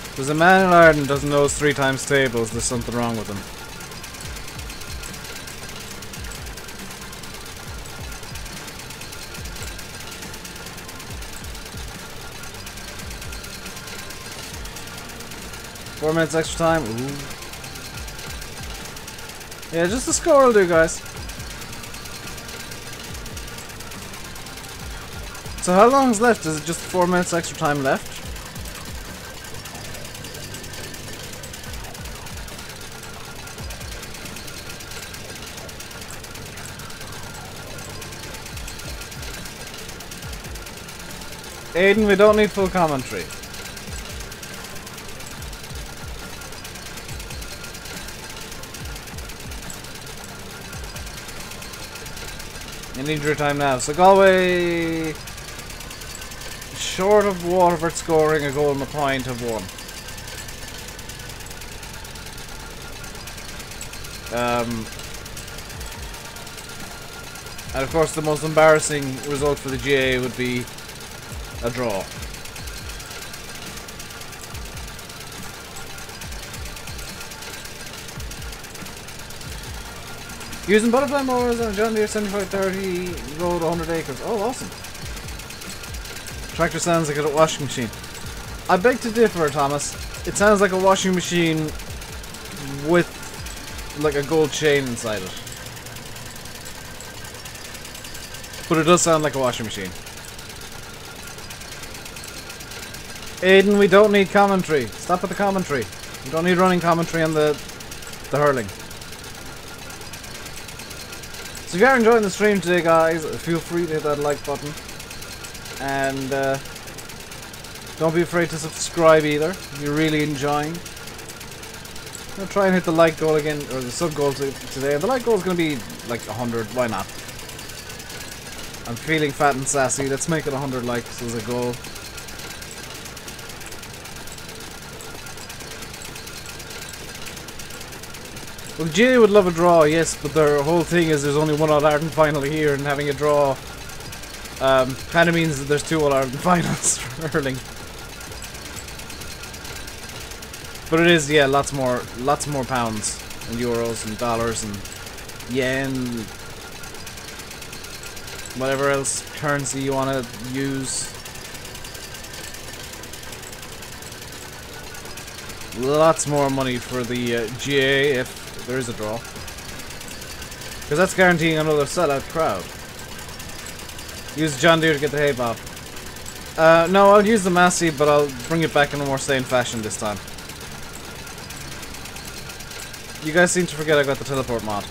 If there's a man in Ireland who doesn't know his 3 times tables, there's something wrong with him. Four minutes extra time. Ooh. Yeah, just the score will do, guys. So how long is left? Is it just 4 minutes extra time left? Aiden, we don't need full commentary. You need your time now. So Galway, short of Waterford scoring a goal and a point, have won. And of course the most embarrassing result for the GA would be a draw. Using butterfly mowers on a John Deere 7530 road 100 acres. Oh, awesome. Tractor sounds like a washing machine. I beg to differ, Thomas. It sounds like a washing machine with like a gold chain inside it. But it does sound like a washing machine. Aiden, we don't need commentary. Stop with the commentary. We don't need running commentary on the hurling. So if you are enjoying the stream today, guys, feel free to hit that like button. And don't be afraid to subscribe either, if you're really enjoying. I'll try and hit the like goal again, or the sub goal today. And the like goal is going to be like 100, why not? I'm feeling fat and sassy, let's make it 100 likes as a goal. Well, GA would love a draw, yes, but their whole thing is there's only one All-Ireland final here, and having a draw kind of means that there's 2 All-Ireland finals for hurling. But it is, yeah, lots more pounds and euros and dollars and yen, whatever else currency you want to use. Lots more money for the GA if there is a draw. Because that's guaranteeing another sellout crowd. Use John Deere to get the hay bob. No, I'll use the Massey, but I'll bring it back in a more sane fashion this time. You guys seem to forget I got the teleport mod.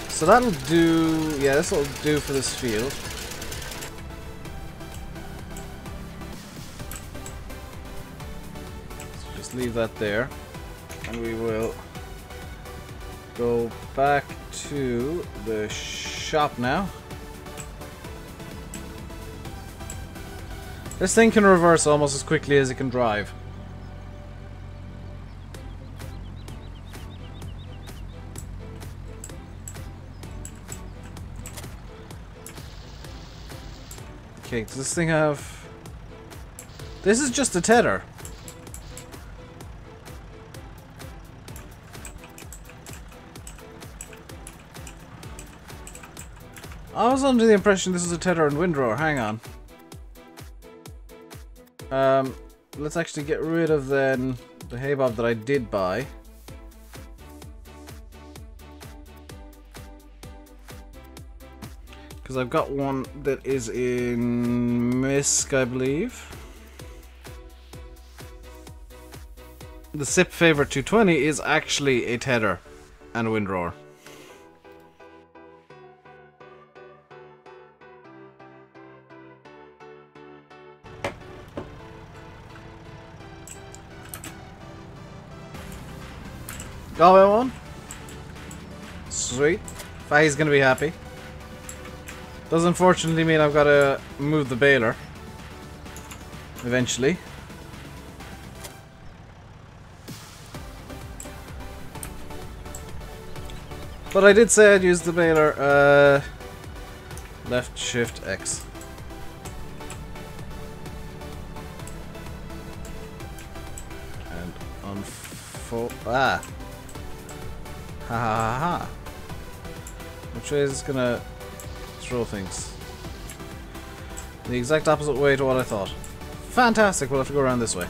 So that'll do... yeah, this'll do for this field. So just leave that there. And we will go back to the shop now. This thing can reverse almost as quickly as it can drive. Okay, does this thing have... this is just a tether. I was under the impression this was a tether and windrower. Hang on. Let's actually get rid of then the hay bob that I did buy. Because I've got one that is in Misk, I believe. The SIP Favorite 220 is actually a tether and a windrower. Got that one? Sweet. Fahi's gonna be happy. Does unfortunately mean I've got to move the baler. Eventually. But I did say I'd use the baler, left shift X. And unfold, ha ha ha ha. Which way is this gonna throw things? The exact opposite way to what I thought. Fantastic, we'll have to go around this way.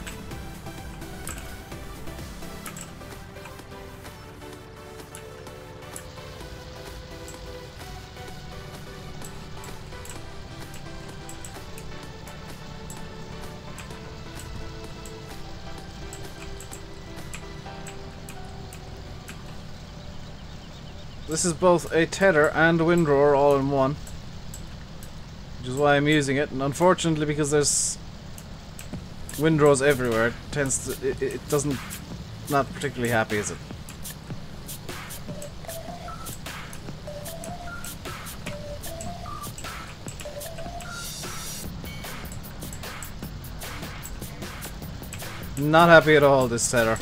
This is both a tether and a windrower all in one, which is why I'm using it. And unfortunately, because there's windrows everywhere, it tends to it doesn't not particularly happy, is it? Not happy at all, this tether.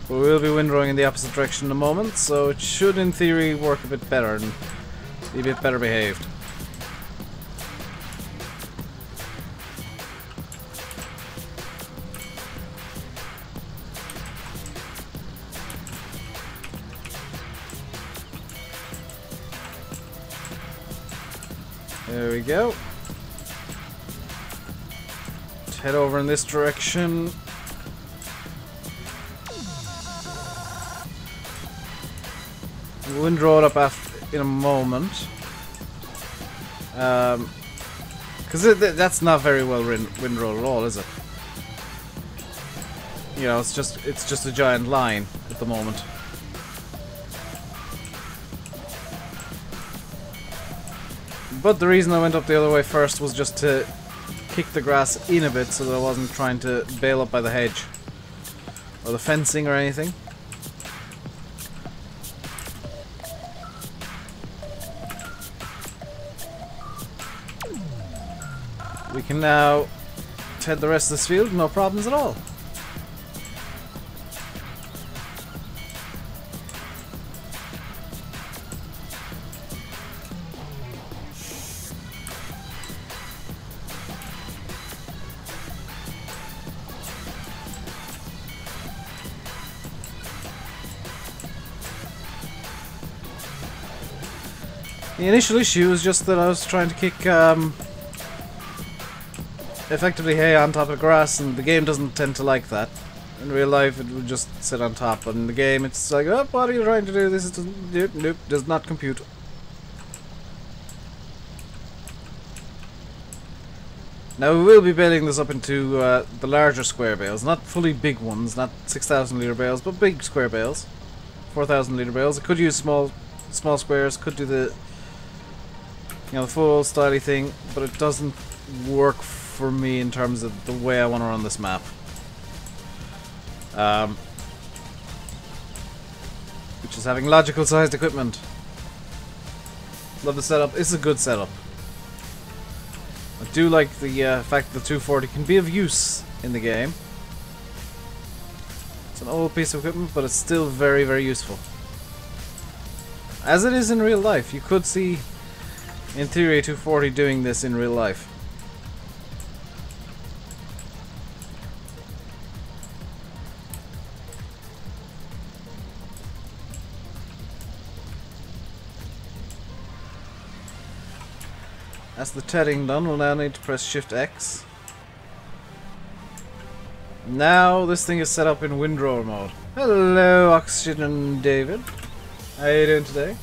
But we'll be windrowing in the opposite direction in a moment, so it should in theory work a bit better and be a bit better behaved. There we go. Let's head over in this direction. Windrow it up in a moment, because that's not very well windrowed at all, is it? You know, it's just a giant line at the moment. But the reason I went up the other way first was just to kick the grass in a bit so that I wasn't trying to bail up by the hedge or the fencing or anything. We can now head the rest of this field, no problems at all. The initial issue was just that I was trying to kick effectively hay on top of grass, and the game doesn't tend to like that. In real life it would just sit on top, but in the game it's like, oh, what are you trying to do? This is nope, does not compute. Now we will be baling this up into the larger square bales, not fully big ones, not 6,000 litre bales, but big square bales, 4,000 litre bales. It could use small squares, could do the, you know, the full styly thing, but it doesn't work for me in terms of the way I want to run this map. Which is having logical sized equipment. Love the setup. It's a good setup. I do like the fact that the 240 can be of use in the game. It's an old piece of equipment, but it's still very, very useful. As it is in real life. You could see, in theory, 240 doing this in real life. That's the tedding done. We'll now need to press Shift X. Now this thing is set up in windrower mode. Hello, Oxygen David. How are you doing today?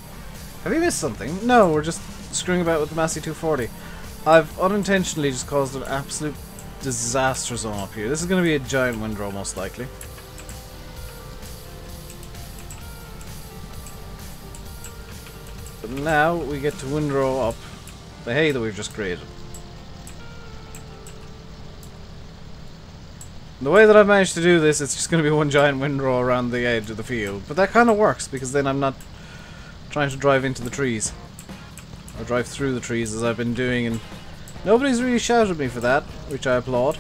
Have you missed something? No, we're just screwing about with the Massey 240. I've unintentionally just caused an absolute disaster zone up here. This is going to be a giant windrow, most likely. But now we get to windrow up the hay that we've just created. The way that I've managed to do this, it's just going to be one giant windrow around the edge of the field. But that kind of works, because then I'm not trying to drive into the trees. Or drive through the trees, as I've been doing, and nobody's really shouted at me for that, which I applaud.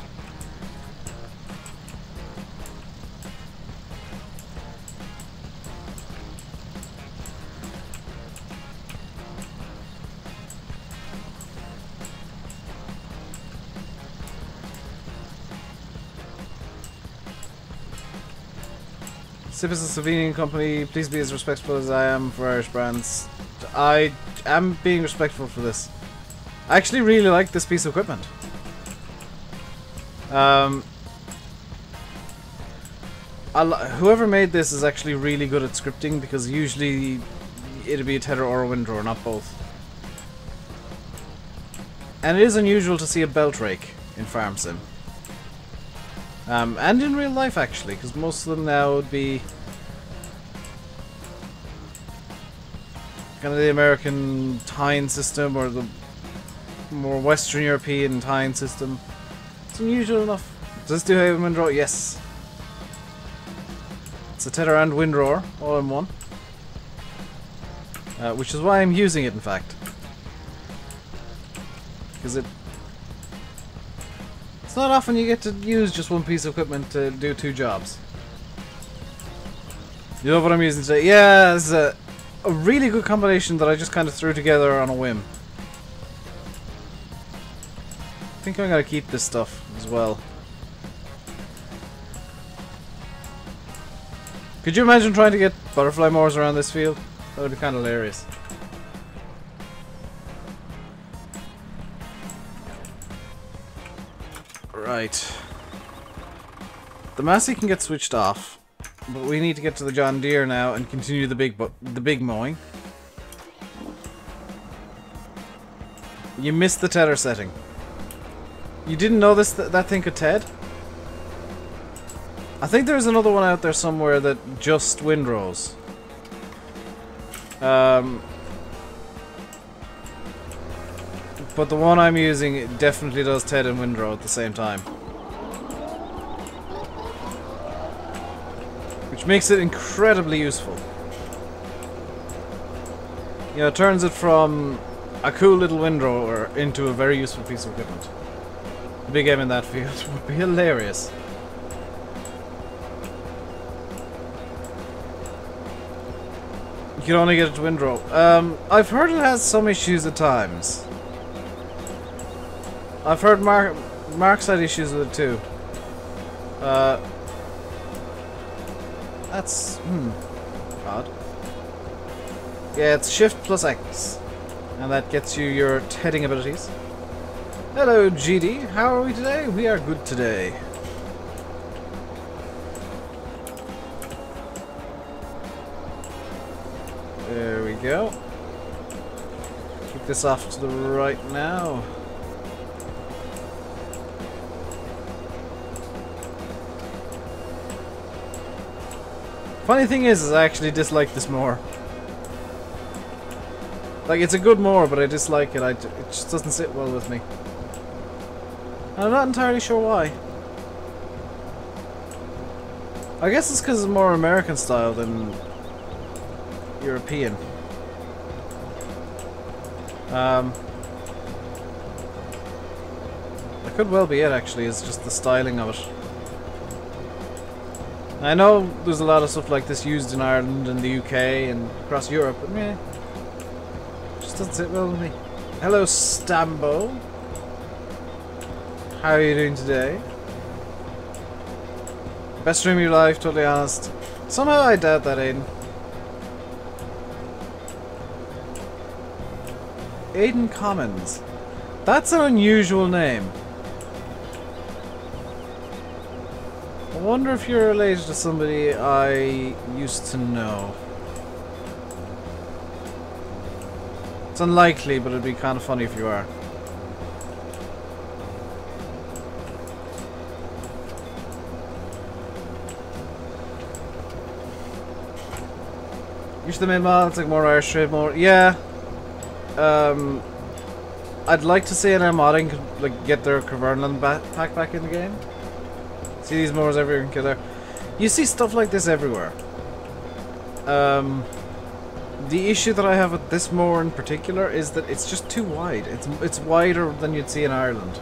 Sip is a Slovenian company. Please be as respectful as I am for Irish brands. I am being respectful for this. I actually really like this piece of equipment. Whoever made this is actually really good at scripting, because usually it'll be a tedder or a windrower, not both. And it is unusual to see a belt rake in Farm Sim. And in real life, actually, because most of them now would be kind of the American tying system, or the more Western European tying system. It's unusual enough. Does this do hay and windrower? Yes. It's a tedder and windrower, all in one. Which is why I'm using it, in fact. Because it's not often you get to use just one piece of equipment to do two jobs. You know what I'm using today? Yeah, it's a really good combination that I just kind of threw together on a whim. I think I'm going to keep this stuff as well. Could you imagine trying to get butterfly mowers around this field? That would be kind of hilarious. Right. The Massey can get switched off, but we need to get to the John Deere now and continue the big mowing. You missed the tedder setting. You didn't know that thing could ted? I think there's another one out there somewhere that just windrows. But the one I'm using definitely does ted and windrow at the same time. Which makes it incredibly useful. You know, it turns it from a cool little windrower into a very useful piece of equipment. The big M in that field would be hilarious. You can only get it to windrow. I've heard it has some issues at times. I've heard Mark's had issues with it too. That's odd. Yeah, it's Shift plus X, and that gets you your tedding abilities. Hello, GD. How are we today? We are good today. There we go. Keep this off to the right now. Funny thing is I actually dislike this more. Like, it's a good mower, but I dislike it. It just doesn't sit well with me. And I'm not entirely sure why. I guess it's because it's more American style than European. That could well be it, actually. It's just the styling of it. I know there's a lot of stuff like this used in Ireland and the UK and across Europe, but meh, just doesn't sit well with me. Hello, Stambo. How are you doing today? Best stream of your life, totally honest. Somehow I doubt that, Aiden. Aiden Commons. That's an unusual name. I wonder if you're related to somebody I used to know. It's unlikely, but it'd be kind of funny if you are. Use the main mod, it's like more Irish trade, more. Yeah. I'd like to see an modding could like get their Cavernan pack back in the game. See these mowers everywhere in Kildare. You see stuff like this everywhere. The issue that I have with this mower in particular is that it's just too wide. It's wider than you'd see in Ireland.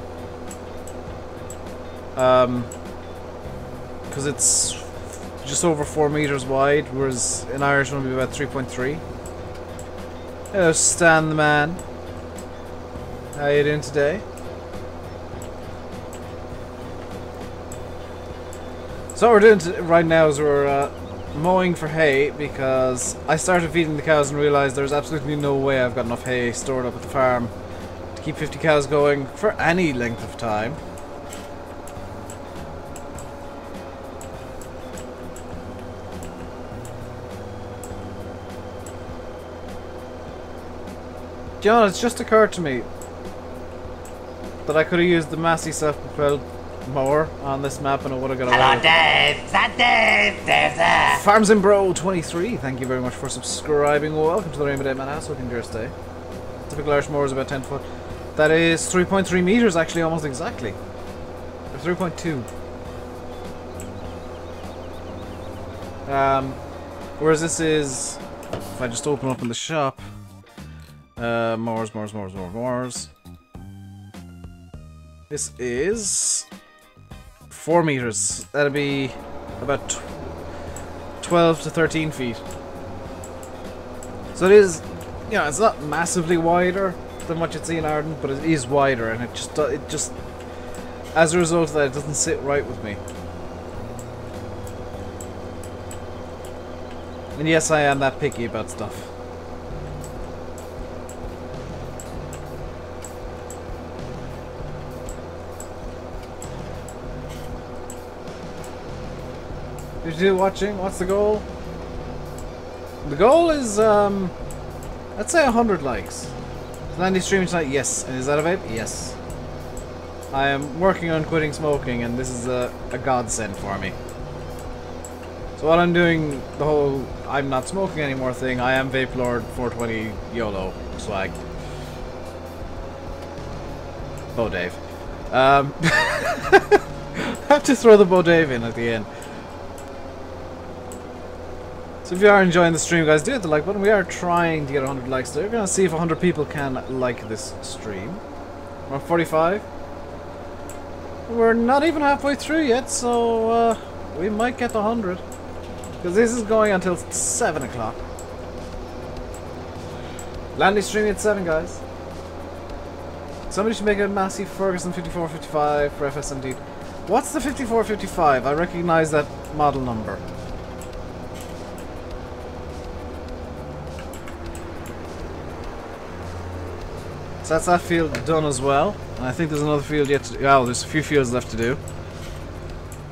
Because it's just over 4 meters wide, whereas in Irish it would be about 3.3. Hello, Stan the man. How you doing today? So what we're doing right now is we're mowing for hay, because I started feeding the cows and realised there's absolutely no way I've got enough hay stored up at the farm to keep 50 cows going for any length of time. John, it's just occurred to me that I could have used the Massey self-propelled mower on this map and I would have got away. Hello, Dave. Is that Dave? Dave there. Farms in Bro 23, thank you very much for subscribing. Welcome to the RainbowDave Man House. Hope you enjoy your stay. Typical Irish mower is about 10 foot. That is 3.3 meters, actually, almost exactly. Or 3.2. Whereas this is, if I just open up in the shop, mowers. This is 4 meters. That'll be about 12 to 13 feet. So it is, you know, it's not massively wider than what you'd see in Ireland, but it is wider, and it just, as a result of that, it doesn't sit right with me. And yes, I am that picky about stuff. Did you watching? What's the goal? The goal is, let's say 100 likes. Is Landy streaming tonight? Yes. And is that a vape? Yes. I am working on quitting smoking, and this is a godsend for me. So while I'm doing the whole I'm not smoking anymore thing, I am Vape Lord 420 YOLO swag. BoDave. I have to throw the BoDave in at the end. So if you are enjoying the stream, guys, do hit the like button. We are trying to get 100 likes. So we're going to see if 100 people can like this stream. We're at 45. We're not even halfway through yet, so we might get to 100. Because this is going until 7 o'clock. Landy streaming at 7, guys. Somebody should make a Massey Ferguson 5455 for FS17. What's the 5455? I recognize that model number. So that's that field done as well. And I think there's another field yet to do. Oh, there's a few fields left to do.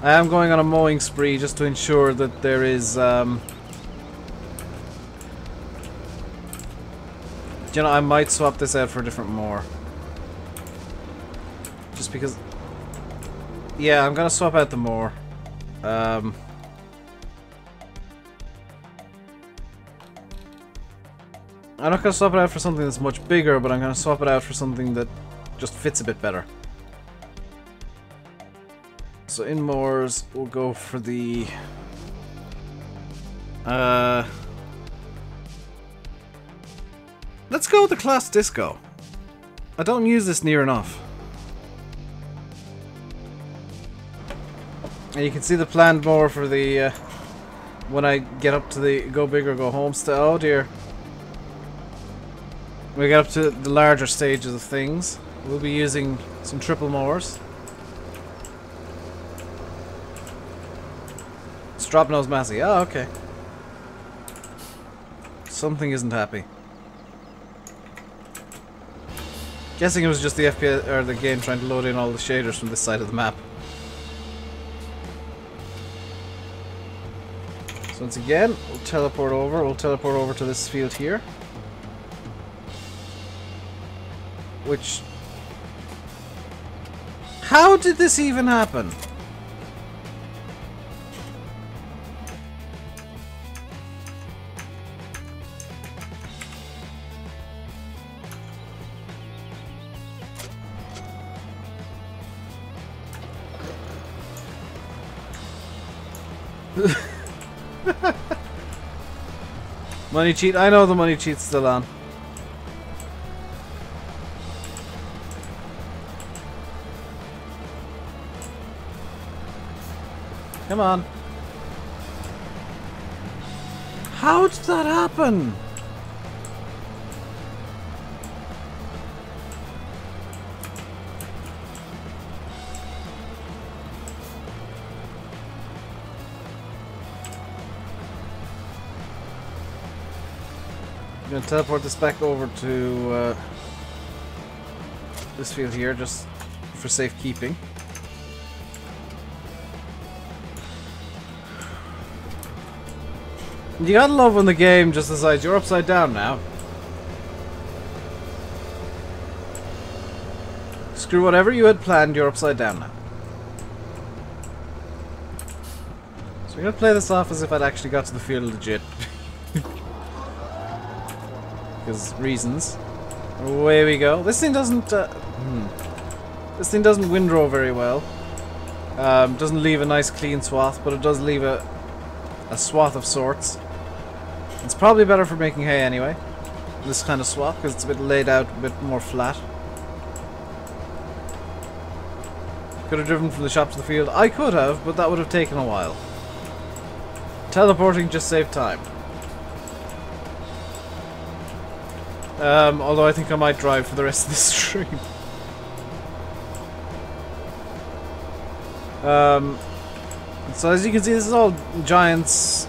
I am going on a mowing spree just to ensure that there is, you know, I might swap this out for a different mower. Just because... Yeah, I'm gonna swap out the mower. I'm not going to swap it out for something that's much bigger, but I'm going to swap it out for something that just fits a bit better. So in mowers, we'll go for the... let's go with the Class Disco. I don't use this near enough. And you can see the planned mower for the... when I get up to the go big or go home style. Oh dear. When we get up to the larger stages of things, we'll be using some triple mowers. Strop nose Massey. Oh, okay. Something isn't happy. Guessing it was just the FPS or the game trying to load in all the shaders from this side of the map. So once again, we'll teleport over. We'll teleport over to this field here. Which... How did this even happen? Money cheat. I know the money cheat's still on. Come on. How did that happen? I'm gonna teleport this back over to this field here, just for safekeeping. You gotta love when the game just decides you're upside down now. Screw whatever you had planned, you're upside down now. So we're gonna play this off as if I'd actually got to the field legit. Because reasons. Away we go. This thing doesn't this thing doesn't windrow very well. Doesn't leave a nice clean swath, but it does leave a swath of sorts. It's probably better for making hay anyway, this kind of swath, because it's a bit laid out, a bit more flat. Could have driven from the shop to the field. I could have, but that would have taken a while. Teleporting just saved time. Although I think I might drive for the rest of this stream. So as you can see, this is all giants,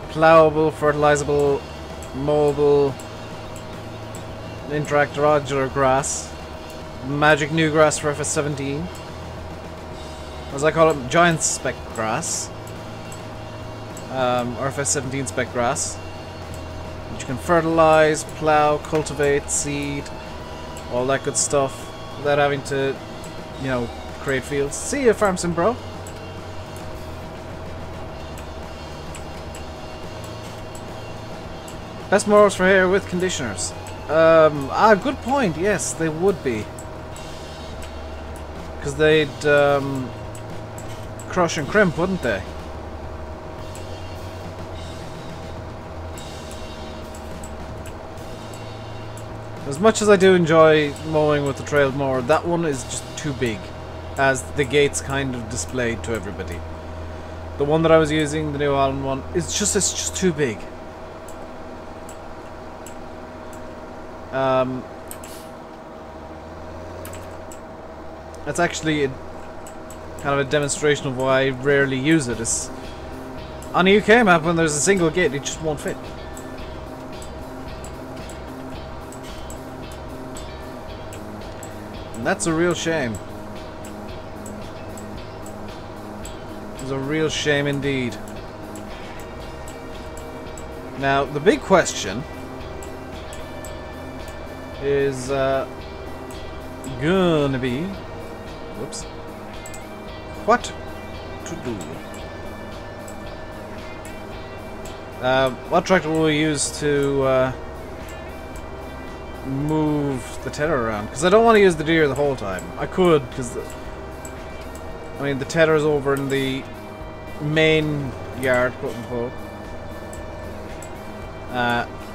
plowable, fertilizable, mowable, interactorodular grass. Magic new grass for FS17. As I call it, giant spec grass. Or FS17 spec grass. Which you can fertilize, plow, cultivate, seed, all that good stuff, without having to, you know, create fields. See ya, Farm Sim Bro. Best mowers for hair with conditioners. Good point. Yes, they would be. Because they'd crush and crimp, wouldn't they? As much as I do enjoy mowing with the trailed mower, that one is just too big, as the gates kind of displayed to everybody. The one that I was using, the New Holland one, it's just too big. That's actually kind of a demonstration of why I rarely use it. It's on a UK map, when there's a single gate, it just won't fit. And that's a real shame. It's a real shame indeed. Now, the big question is gonna be, whoops, what to do? What tractor will we use to move the tether around? Because I don't want to use the deer the whole time. I could, because I mean the tether is over in the main yard, quote unquote,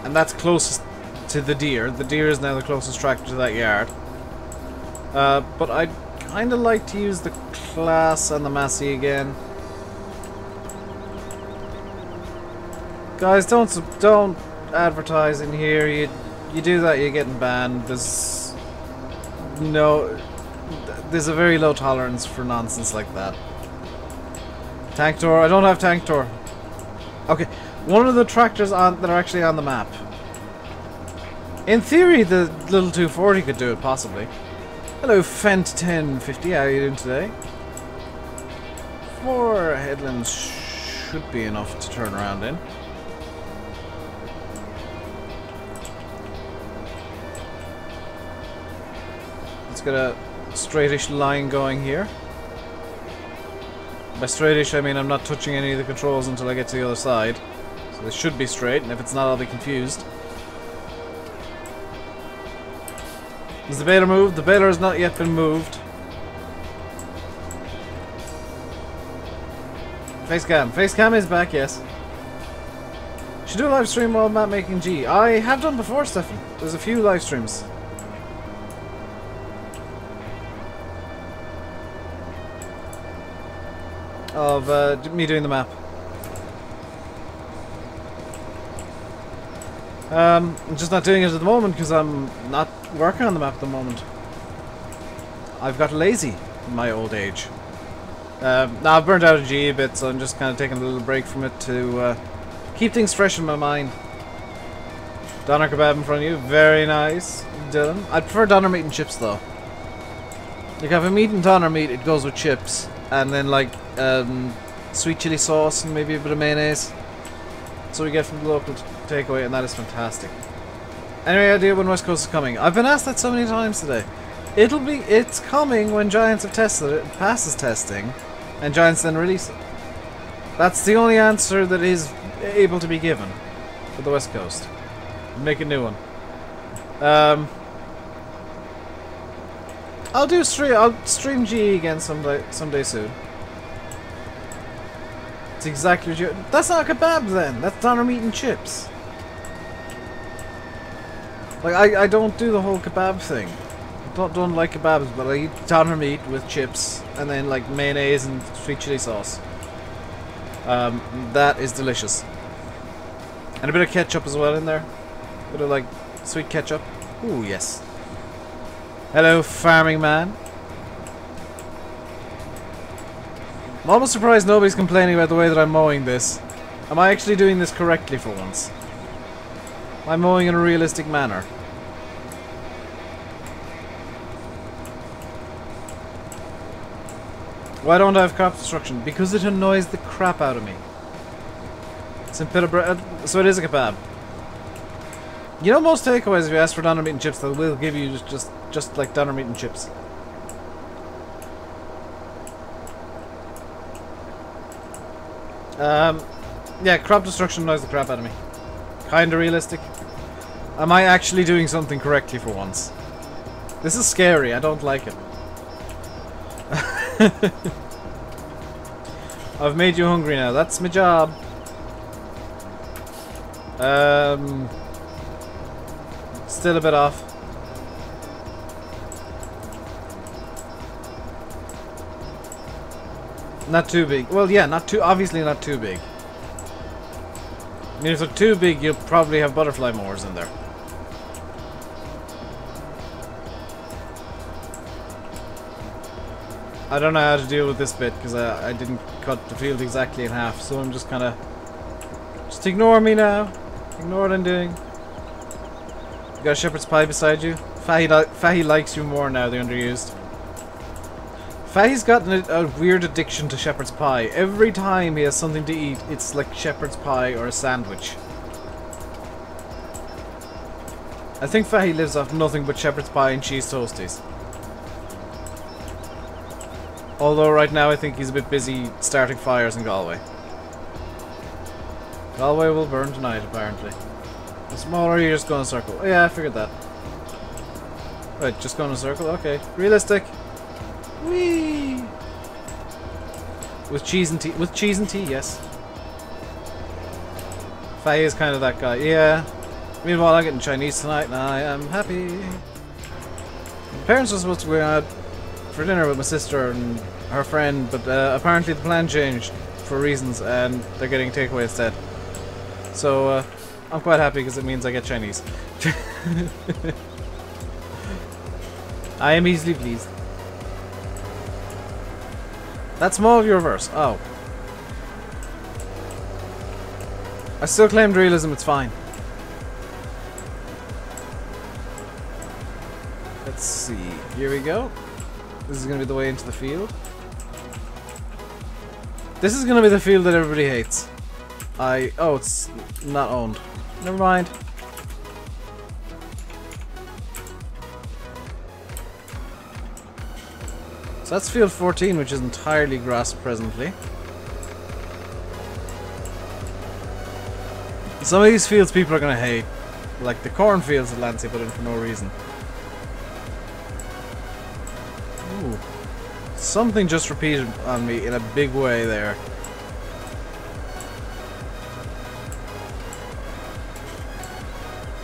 and that's closest to the deer. The deer is now the closest tractor to that yard. But I'd kind of like to use the Class and the Massey again. Guys, don't advertise in here. You do that, you're getting banned. There's a very low tolerance for nonsense like that. Tank tour. I don't have tank tour. Okay, one of the tractors that are actually on the map. In theory, the little 240 could do it, possibly. Hello, Fent1050, how are you doing today? 4 headlands should be enough to turn around in. Let's get a straightish line going here. By straightish, I mean I'm not touching any of the controls until I get to the other side. So they should be straight, and if it's not, I'll be confused. Is the baler moved? The baler has not yet been moved. Facecam. Facecam is back, yes. Should do a live stream while map making G. I have done before, Stefan. There's a few live streams. Of me doing the map. I'm just not doing it at the moment because I'm not working on the map at the moment. I've got lazy in my old age. Now I've burnt out a G a bit, so I'm just kind of taking a little break from it to keep things fresh in my mind. Doner kebab in front of you, very nice, Dylan. I prefer doner meat and chips though. Like if I'm eating doner meat, it goes with chips, and then like sweet chili sauce and maybe a bit of mayonnaise. So we get from the local takeaway, and that is fantastic. Any idea when West Coast is coming? I've been asked that so many times today. It's coming when Giants have tested it, passes testing, and Giants then release it. That's the only answer that is able to be given for the West Coast. Make a new one. I'll stream G again someday soon. It's exactly what you... That's not a kebab then! That's doner meat and chips. Like, I don't do the whole kebab thing. I don't like kebabs, but I eat doner meat with chips, and then like mayonnaise and sweet chili sauce. That is delicious. And a bit of ketchup as well in there. A bit of like sweet ketchup. Ooh, yes. Hello, farming man. I'm almost surprised nobody's complaining about the way that I'm mowing this. Am I actually doing this correctly for once? Am I mowing in a realistic manner? Why don't I have crop destruction? Because it annoys the crap out of me. So it is a kebab. You know, most takeaways, if you ask for doner meat and chips, they will give you just like doner meat and chips. Yeah, crop destruction annoys the crap out of me. Kinda realistic. Am I actually doing something correctly for once? This is scary, I don't like it. I've made you hungry now, that's my job. Still a bit off. Not too big. Well, yeah, obviously not too big. I mean, if they're too big, you'll probably have butterfly mowers in there. I don't know how to deal with this bit because I didn't cut the field exactly in half, so I'm just kind of... Just ignore me now. Ignore what I'm doing. You got a shepherd's pie beside you? Fahy likes you more now, they're underused. Fahy's gotten a weird addiction to shepherd's pie. Every time he has something to eat, it's like shepherd's pie or a sandwich. I think Fahy lives off nothing but shepherd's pie and cheese toasties. Although right now I think he's a bit busy starting fires in Galway. Galway will burn tonight, apparently. The smaller you just go in a circle. Oh, yeah, I figured that. Wait, just go in a circle? Okay. Realistic. Whee! With cheese and tea. With cheese and tea, yes. Faye is kind of that guy. Yeah. Meanwhile, I'm getting Chinese tonight, and I am happy. My parents were supposed to go out for dinner with my sister and her friend, but apparently the plan changed for reasons, and they're getting takeaway instead. So I'm quite happy because it means I get Chinese. I am easily pleased. That's more of your verse. Oh. I still claimed realism, it's fine. let's see. Here we go. This is going to be the way into the field. This is going to be the field that everybody hates. Oh, it's not owned. Never mind. So that's field 14, which is entirely grass presently. Some of these fields people are going to hate. Like the cornfields that Lancey put in for no reason. Ooh. Something just repeated on me in a big way there.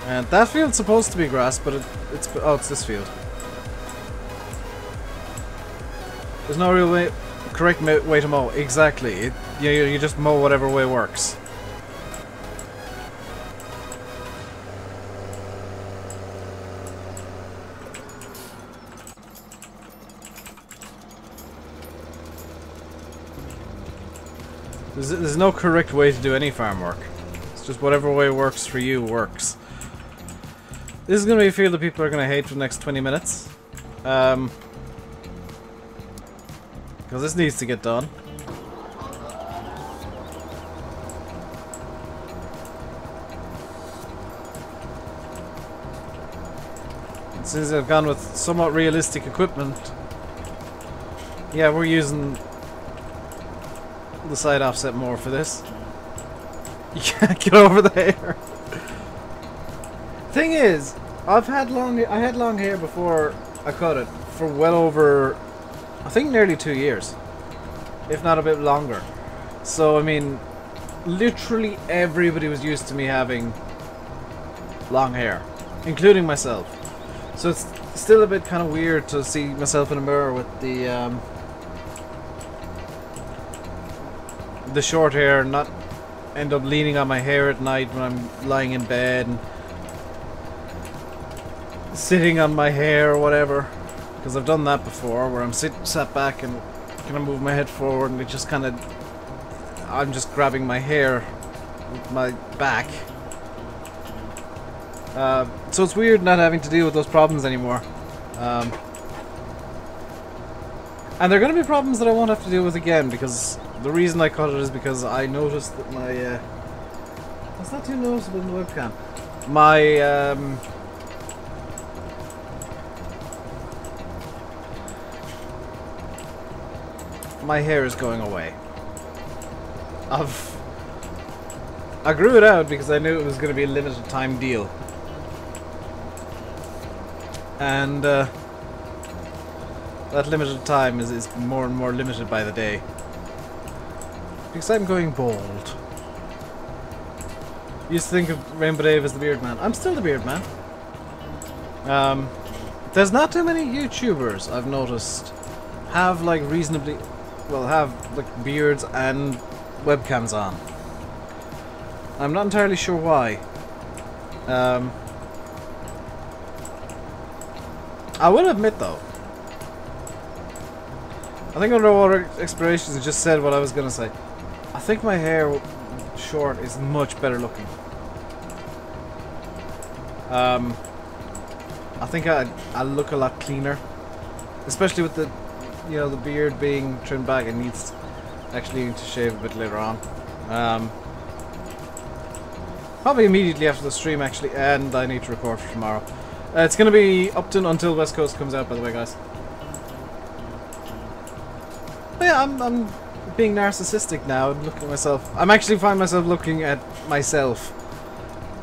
And that field's supposed to be grass, but it's this field. There's no real way, correct way to mow. Exactly. You just mow whatever way works. There's no correct way to do any farm work. It's just whatever way works for you works. This is going to be a field that people are going to hate for the next 20 minutes. Because this needs to get done. And since I've gone with somewhat realistic equipment, yeah, we're using the side offset more for this. You can't get over the hair. Thing is, I had long hair before I cut it for well over, I think, nearly 2 years, if not a bit longer. So I mean, literally everybody was used to me having long hair, including myself. So it's still a bit kind of weird to see myself in a mirror with the short hair and not end up leaning on my hair at night when I'm lying in bed and sitting on my hair or whatever, because I've done that before where I'm sat back and kind of move my head forward and it just kind of, I'm just grabbing my hair with my back. So it's weird not having to deal with those problems anymore. And they're going to be problems that I won't have to deal with again, because the reason I cut it is because I noticed that my that's not too noticeable in the webcam. My hair is going away. I grew it out because I knew it was going to be a limited time deal. And that limited time is more and more limited by the day. Because I'm going bald. Used to think of RainbowDave as the beard man. I'm still the beard man. There's not too many YouTubers I've noticed have like reasonably, well, have like beards and webcams on. I'm not entirely sure why. I will admit though, I think Underwater Explorations just said what I was gonna say. I think my hair short is much better looking. I think I look a lot cleaner, especially with the, you know, the beard being trimmed back. It needs actually to shave a bit later on. Probably immediately after the stream actually, and I need to record for tomorrow. It's gonna be Upton until West Coast comes out, by the way, guys. But yeah, I'm being narcissistic now and looking at myself. I'm actually finding myself looking at myself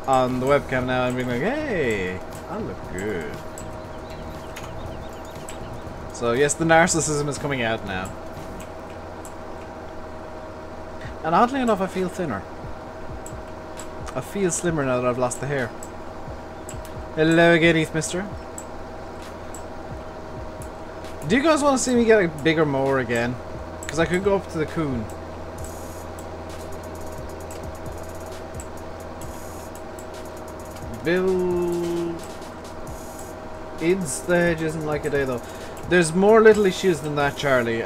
on the webcam now and being like, hey, I look good. So yes, the narcissism is coming out now. And oddly enough, I feel thinner. I feel slimmer now that I've lost the hair. Hello again, Heath Mister. Do you guys want to see me get a bigger mower again? Because I could go up to the coon. Bill... Id's the hedge isn't like a day though. There's more little issues than that, Charlie.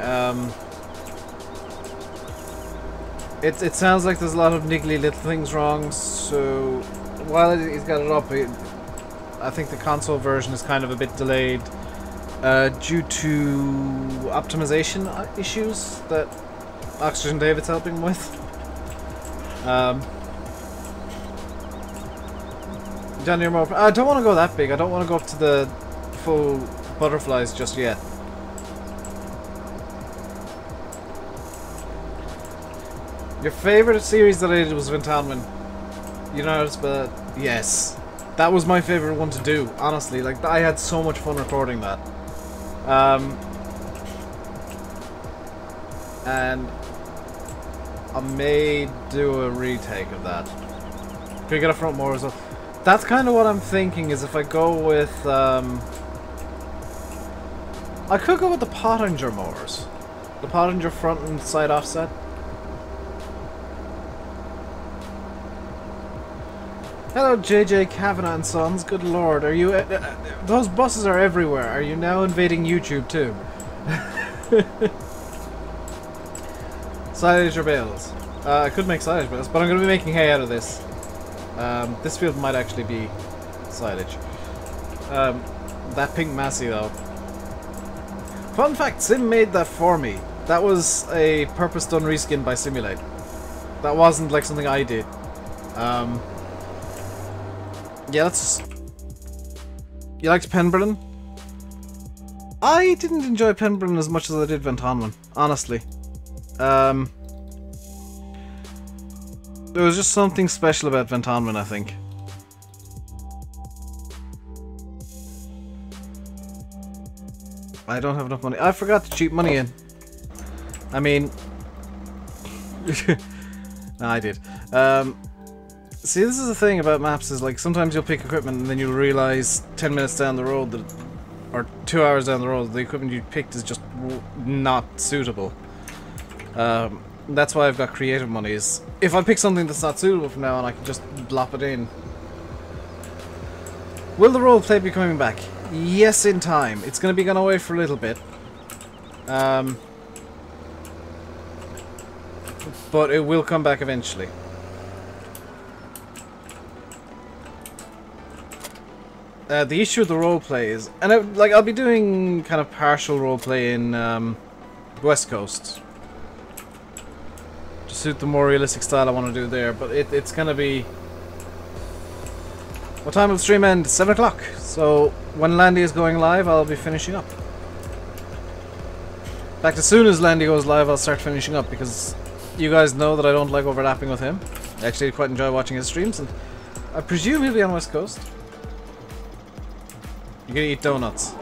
It sounds like there's a lot of niggly little things wrong, so while he's got it up, I think the console version is kind of a bit delayed. due to optimization issues that Oxygen David's helping with. Down near more. I don't want to go that big. I don't want to go up to the full butterflies just yet. Your favorite series that I did was Ventanman. You know, but yes, that was my favorite one to do. Honestly, like I had so much fun recording that. And I may do a retake of that. Can we get a front mower as well? That's kind of what I'm thinking. Is if I go with, I could go with the Pottinger mowers, the Pottinger front and side offset. Hello, JJ Kavanagh and Sons. Good lord, are you? Those buses are everywhere. Are you now invading YouTube too? Silage or bales? I could make silage bales, but I'm going to be making hay out of this. This field might actually be silage. That pink Massey though. Fun fact: Sim made that for me. That was a purpose-done reskin by Simulate. That wasn't like something I did. Yeah, that's... You liked Penbrillen? I didn't enjoy Penbrillen as much as I did Ventanman, honestly. There was just something special about Ventanman, I think. I don't have enough money. I forgot to cheat money in. I mean... no, I did. See, this is the thing about maps, is like sometimes you'll pick equipment and then you'll realize 10 minutes down the road that, or 2 hours down the road, the equipment you picked is just not suitable. That's why I've got creative money, is if I pick something that's not suitable from now on, I can just blop it in. Will the roleplay be coming back? Yes, in time. It's going to be gone away for a little bit. But it will come back eventually. The issue with the roleplay is, and I'll be doing kind of partial roleplay in West Coast to suit the more realistic style I want to do there. But it's gonna be. What time will the stream end? 7 o'clock. So when Landy is going live, I'll be finishing up. In fact, as soon as Landy goes live, I'll start finishing up, because you guys know that I don't like overlapping with him. I actually quite enjoy watching his streams, and I presume he'll be on West Coast. You're gonna eat donuts.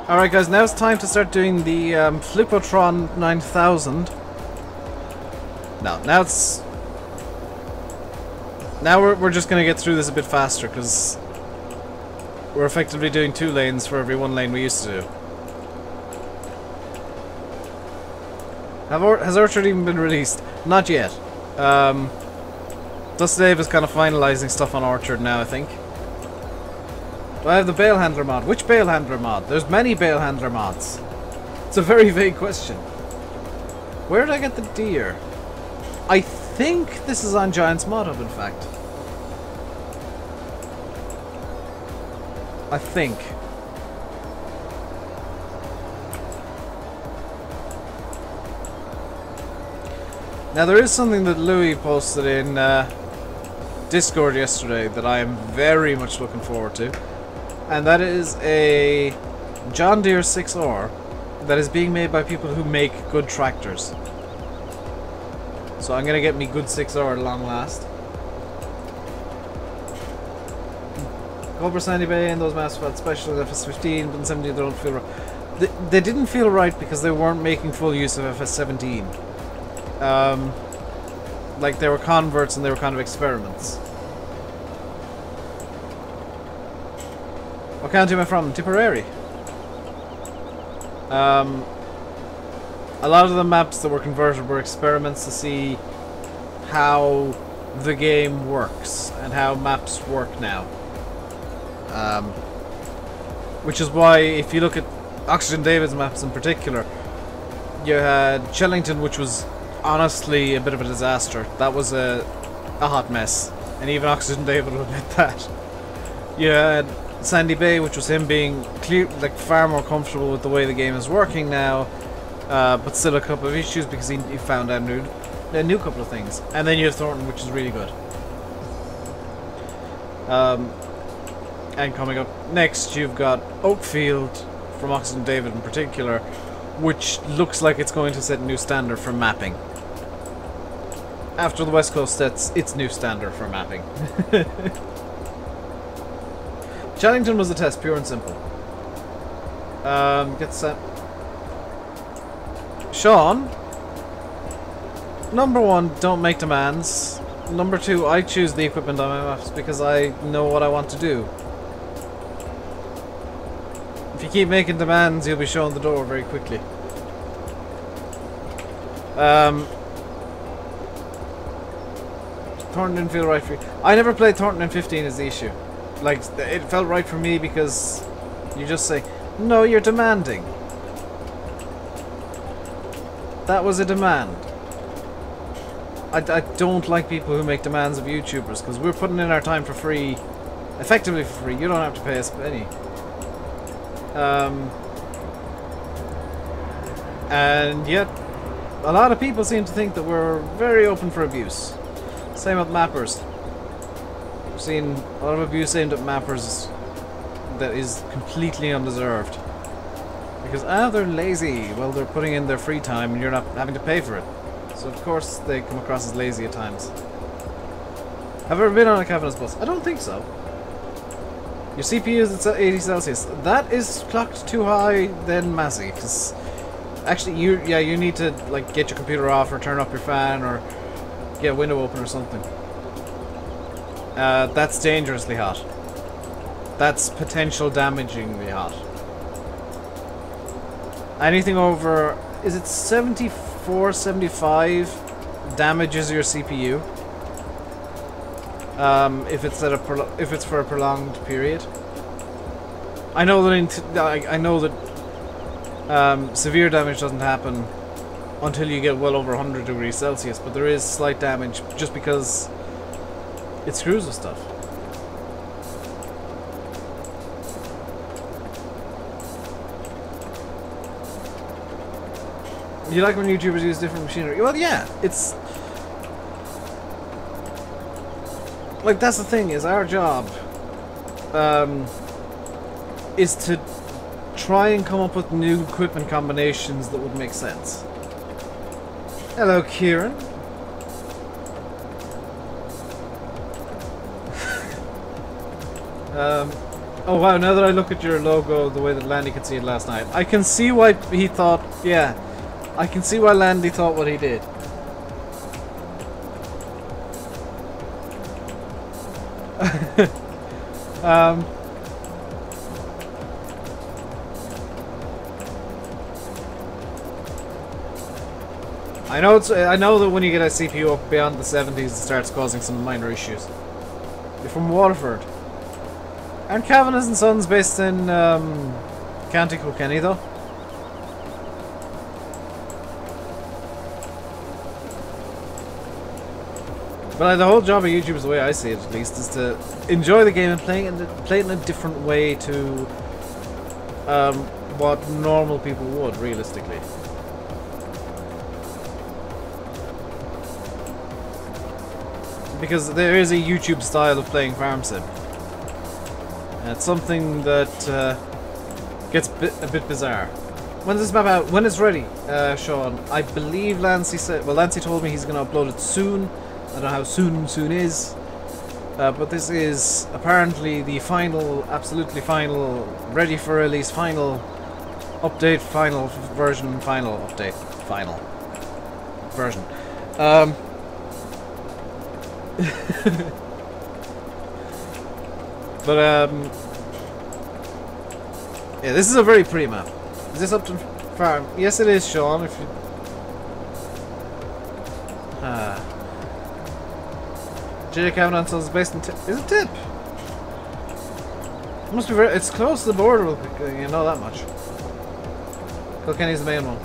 Alright guys, now it's time to start doing the Flipotron 9000. Now it's... Now we're just gonna get through this a bit faster, because we're effectively doing 2 lanes for every 1 lane we used to do. Has Orchard even been released? Not yet. Dust Dave is kind of finalizing stuff on Orchard now, I think. Do I have the Bale Handler mod? Which Bale Handler mod? There's many Bale Handler mods. It's a very vague question. Where did I get the deer? I think this is on Giant's Mod Hub, in fact. I think. Now there is something that Louis posted in Discord yesterday that I am very much looking forward to. And that is a John Deere 6R that is being made by people who make good tractors. So I'm gonna get me good 6R at long last. Cobra Sandy Bay and those maps felt special in FS15, but in 17 they don't feel right. They didn't feel right because they weren't making full use of FS17. Like they were converts and they were kind of experiments. What county am I from? Tipperary. A lot of the maps that were converted were experiments to see how the game works and how maps work now. Which is why, if you look at Oxygen David's maps in particular, you had Shellington, which was honestly a bit of a disaster. That was a hot mess, and even Oxygen David would admit that. You had Sandy Bay, which was him being clear, like far more comfortable with the way the game is working now, but still a couple of issues because he found out a new couple of things. And then you have Thornton, which is really good. And coming up next, you've got Oakfield from Oxford David in particular, which looks like it's going to set a new standard for mapping. After the West Coast sets its new standard for mapping. Challengton was a test, pure and simple. Get set. Sean, number one, don't make demands. Number two, I choose the equipment on my maps because I know what I want to do. If you keep making demands, you'll be shown the door very quickly. Thornton didn't feel right for you. I never played Thornton in 15 is the issue. Like, it felt right for me because you just say, no, you're demanding. That was a demand. I don't like people who make demands of YouTubers because we're putting in our time for free, effectively for free. You don't have to pay us a penny. And yet, a lot of people seem to think that we're very open for abuse. Same with mappers. I've seen a lot of abuse aimed at mappers that is completely undeserved. Because, they're lazy. Well, they're putting in their free time and you're not having to pay for it. So, of course, they come across as lazy at times. Have you ever been on a Cavanaugh's bus? I don't think so. Your CPU is at 80 Celsius. That is clocked too high, then Massey. Because, actually, you need to, like, get your computer off or turn up your fan or get a window open or something. That's dangerously hot. That's potential damagingly hot. Anything over, is it 74, 75 damages your CPU? If it's for a prolonged period. I know that severe damage doesn't happen until you get well over 100 degrees Celsius, but there is slight damage just because it screws with stuff. You like when YouTubers use different machinery? Well, yeah, it's like that's the thing is our job is to try and come up with new equipment combinations that would make sense. Hello, Kieran. Oh wow, now that I look at your logo the way that Landy could see it last night, I can see why he thought, yeah, I can see why Landy thought what he did. I know that when you get a CPU up beyond the 70s, it starts causing some minor issues. You're from Waterford. Aren't Kavanagh's and Sons based in County Kilkenny though? But the whole job of YouTubers, the way I see it at least, is to enjoy the game and play it in a different way to what normal people would, realistically. Because there is a YouTube style of playing Farm Sim. And it's something that gets a bit bizarre. When's this map out? When it's ready, Sean? I believe Lancy said... Well, Lancy told me he's going to upload it soon. I don't know how soon is. But this is apparently the final, absolutely final, ready for release, final update, final version, final update, final version. But yeah, this is a very pretty map. Is this Upton Farm? Yes, it is, Sean. If you J. Cavanagh is based in is it Tip? It must be very. It's close to the border. You know that much. Kilkenny's the main one.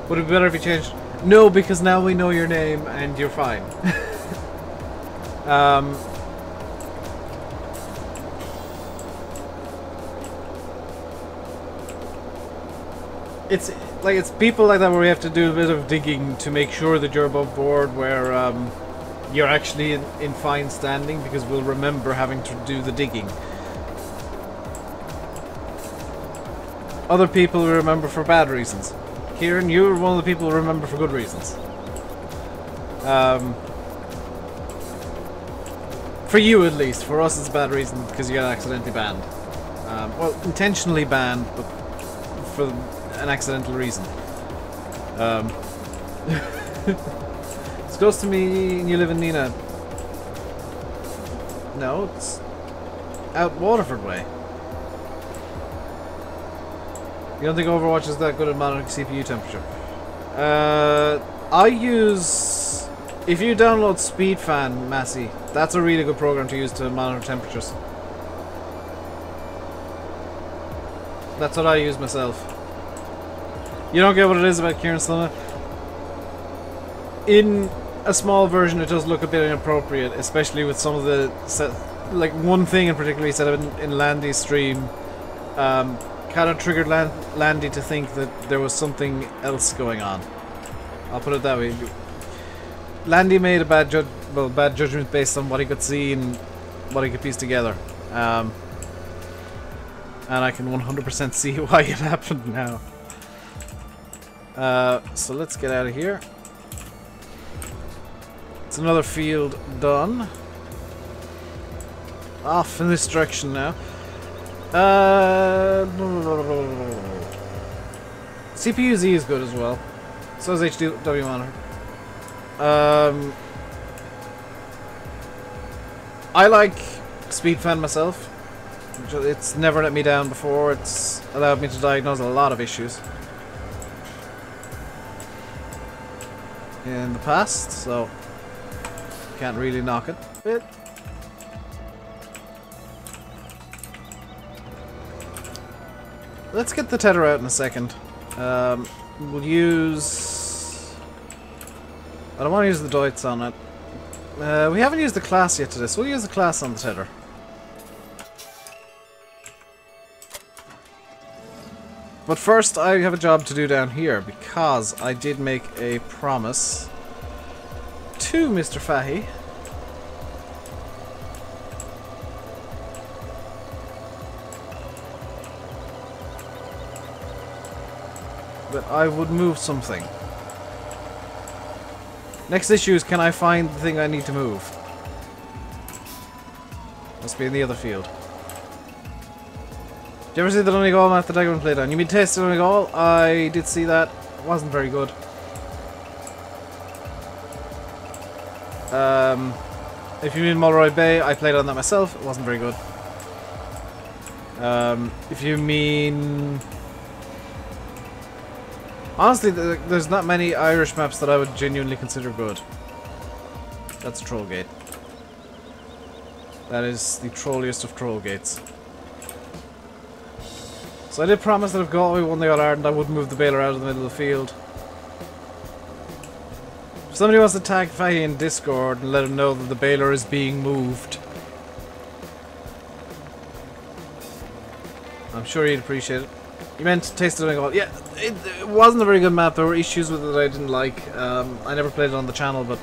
Would it be better if you changed? No, because now we know your name and you're fine. It's like, it's people like that where we have to do a bit of digging to make sure that you're above board, where you're actually in fine standing, because we'll remember having to do the digging. Other people we remember for bad reasons. Kieran, you're one of the people who remember for good reasons. For you at least. For us it's a bad reason because you got accidentally banned. Well, intentionally banned, but for an accidental reason. It's close to me and you live in Nina. No, it's out Waterford way. You don't think Overwatch is that good at monitoring CPU temperature? I use... If you download SpeedFan, Massey, that's a really good program to use to monitor temperatures. That's what I use myself. You don't get what it is about Kieran Slummer? In a small version it does look a bit inappropriate, especially with some of the... like one thing in particular he said in Landy's stream. Kind of triggered Landy to think that there was something else going on. I'll put it that way. Landy made a bad judgment based on what he could see and what he could piece together. And I can 100% see why it happened now. So let's get out of here. It's another field done. Off in this direction now. CPU Z is good as well. So is HDW monitor. I like SpeedFan myself. It's never let me down before. It's allowed me to diagnose a lot of issues in the past, so can't really knock it. Let's get the tether out in a second. We'll use... I don't want to use the Deutz on it. We haven't used the class yet today, so we'll use the class on the tether. But first, I have a job to do down here, because I did make a promise to Mr. Fahey. That I would move something. Next issue is, can I find the thing I need to move? Must be in the other field. Did you ever see the Donegal map that Daggerman played on? You mean Taste of Donegal? I did see that. It wasn't very good. If you mean Mulroy Bay, I played on that myself. It wasn't very good. If you mean... Honestly, there's not many Irish maps that I would genuinely consider good. That's Trollgate. That is the trolliest of Trollgates. So I did promise that if Galway won the All-Ireland, I would move the baler out of the middle of the field. If somebody wants to tag Fahey in Discord and let him know that the baler is being moved, I'm sure he'd appreciate it. You meant Taste of Donegal. Yeah, it wasn't a very good map. There were issues with it that I didn't like. I never played it on the channel, but...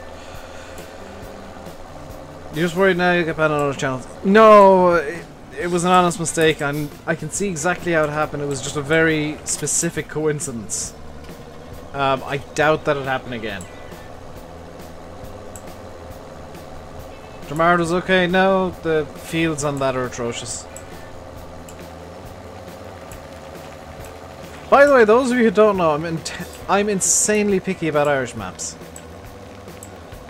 You're just worried now you get banned on other channels. No, it was an honest mistake. I can see exactly how it happened. It was just a very specific coincidence. I doubt that it'd happen again. Dramard was okay. No, the fields on that are atrocious. By the way, those of you who don't know, I'm insanely picky about Irish maps.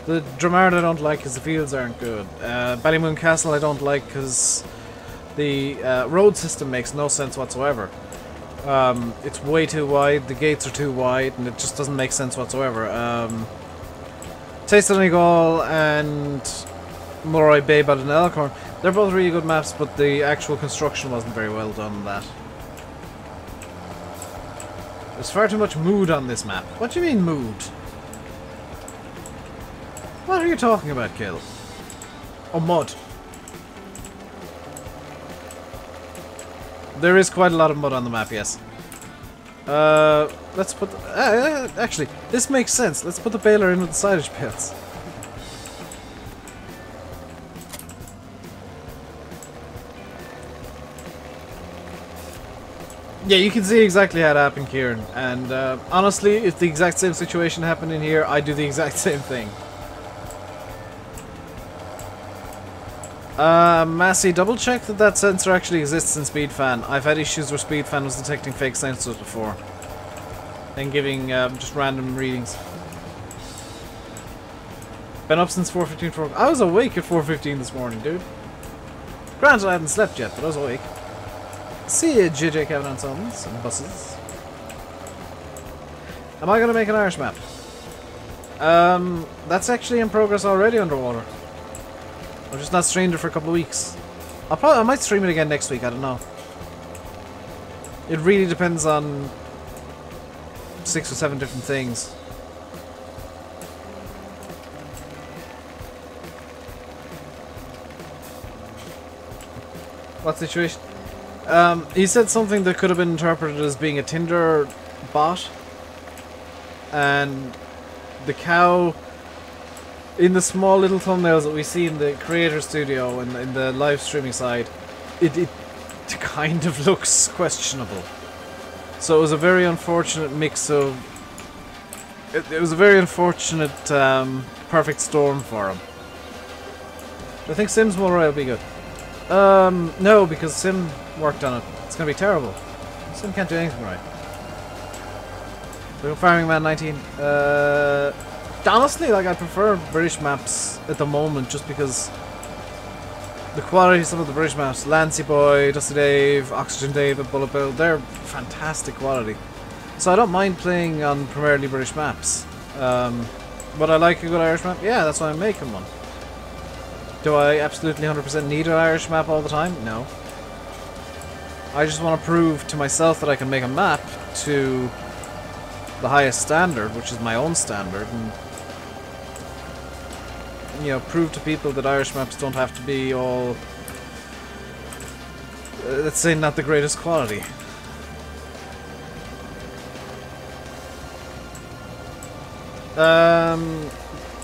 The Dramard I don't like because the fields aren't good. Ballymoon Castle I don't like because the road system makes no sense whatsoever. It's way too wide, the gates are too wide, and it just doesn't make sense whatsoever. Taste of Donegal and Mulroy Bay by the Elkhorn, they're both really good maps, but the actual construction wasn't very well done on that. There's far too much mood on this map. What do you mean mood? What are you talking about, Kill? Oh, mud. There is quite a lot of mud on the map, yes. Let's put... actually, this makes sense. Let's put the baler in with the silage bales. Yeah, you can see exactly how it happened, Kieran. And honestly, if the exact same situation happened in here, I'd do the exact same thing. Massey, double check that that sensor actually exists in SpeedFan. I've had issues where SpeedFan was detecting fake sensors before. And giving just random readings. Been up since 4:15. I was awake at 4:15 this morning, dude. Granted, I hadn't slept yet, but I was awake. See you, JJ Kevin on Sons and buses. Am I gonna make an Irish map? That's actually in progress already underwater. I've just not streamed it for a couple of weeks. I might stream it again next week, I don't know. It really depends on 6 or 7 different things. What situation? He said something that could have been interpreted as being a Tinder bot. And the cow... in the small little thumbnails that we see in the creator studio and in the live streaming side, it kind of looks questionable. So it was a very unfortunate mix of... It was a very unfortunate perfect storm for him. I think Sims Mulroy will be good. No, because Sim worked on it. It's gonna be terrible. Sim can't do anything right. So Farming Man 19. Honestly, like, I prefer British maps at the moment just because the quality of some of the British maps, Lancyboi, Dusty Dave, Oxygen Dave, and Bullet Bill, they're fantastic quality. So I don't mind playing on primarily British maps. Would I like a good Irish map? Yeah, that's why I'm making one. Do I absolutely 100% need an Irish map all the time? No. I just want to prove to myself that I can make a map to the highest standard, which is my own standard, and you know, prove to people that Irish maps don't have to be all, let's say, not the greatest quality.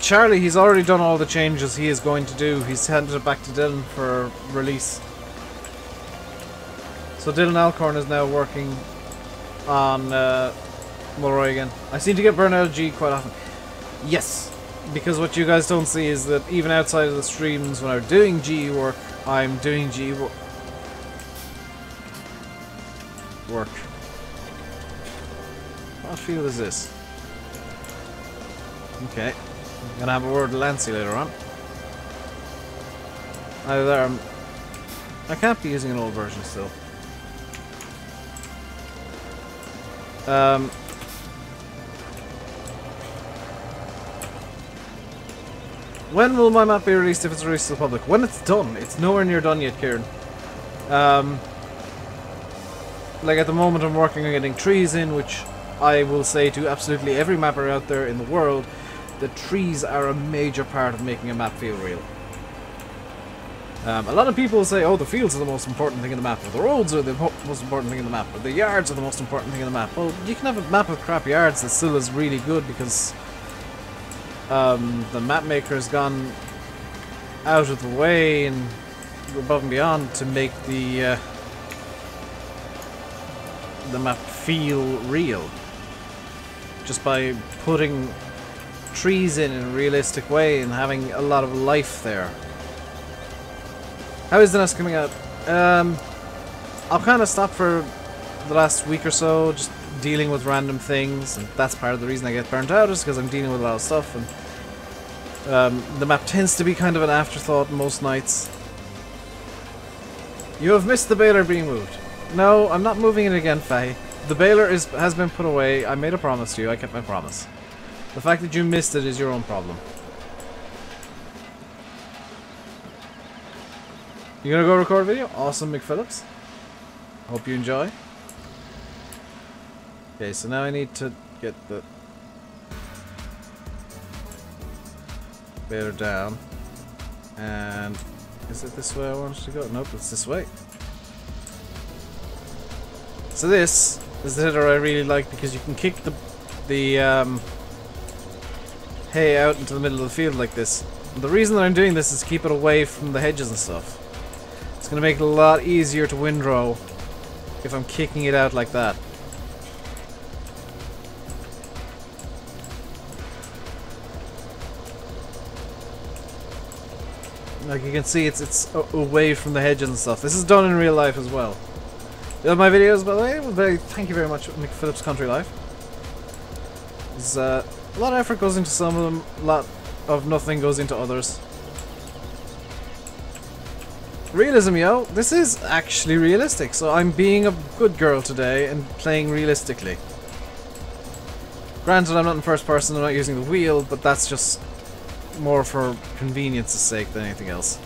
Charlie, he's already done all the changes he is going to do. He's handed it back to Dylan for release. So Dylan Alcorn is now working on Mulroy again. I seem to get burnt out of G quite often. Yes, because what you guys don't see is that even outside of the streams when I'm doing G work, I'm doing G work. What field is this? Okay. I'm gonna have a word with Lancy later on. Either there, I can't be using an old version still. When will my map be released if it's released to the public? When it's done. It's nowhere near done yet, Kieran. Like at the moment I'm working on getting trees in, which I will say to absolutely every mapper out there in the world, the trees are a major part of making a map feel real. A lot of people say, oh, the fields are the most important thing in the map, or the roads are the most important thing in the map, or the yards are the most important thing in the map. Well, you can have a map with crap yards that still is really good because the map maker has gone out of the way and above and beyond to make the map feel real. Just by putting trees in a realistic way and having a lot of life there. How is the nest coming out? I'll kind of stop for the last week or so, just dealing with random things, and that's part of the reason I get burnt out, is because I'm dealing with a lot of stuff, and the map tends to be kind of an afterthought most nights. You have missed the baler being moved. No, I'm not moving it again, Faye. The baler has been put away. I made a promise to you. I kept my promise. The fact that you missed it is your own problem. You gonna go record a video? Awesome, McPhillips. Hope you enjoy. Okay, so now I need to get the... baler down. And is it this way I want it to go? Nope, it's this way. So this is the tether I really like because you can kick the hay out into the middle of the field like this. And the reason that I'm doing this is to keep it away from the hedges and stuff. It's going to make it a lot easier to windrow if I'm kicking it out like that. Like you can see, it's away from the hedges and stuff. This is done in real life as well. You love my videos, by the way? Well, thank you very much, Nick Phillips Country Life. There's a lot of effort goes into some of them, a lot of nothing goes into others. Realism, yo. This is actually realistic, so I'm being a good girl today and playing realistically. Granted, I'm not in first person, I'm not using the wheel, but that's just more for convenience's sake than anything else.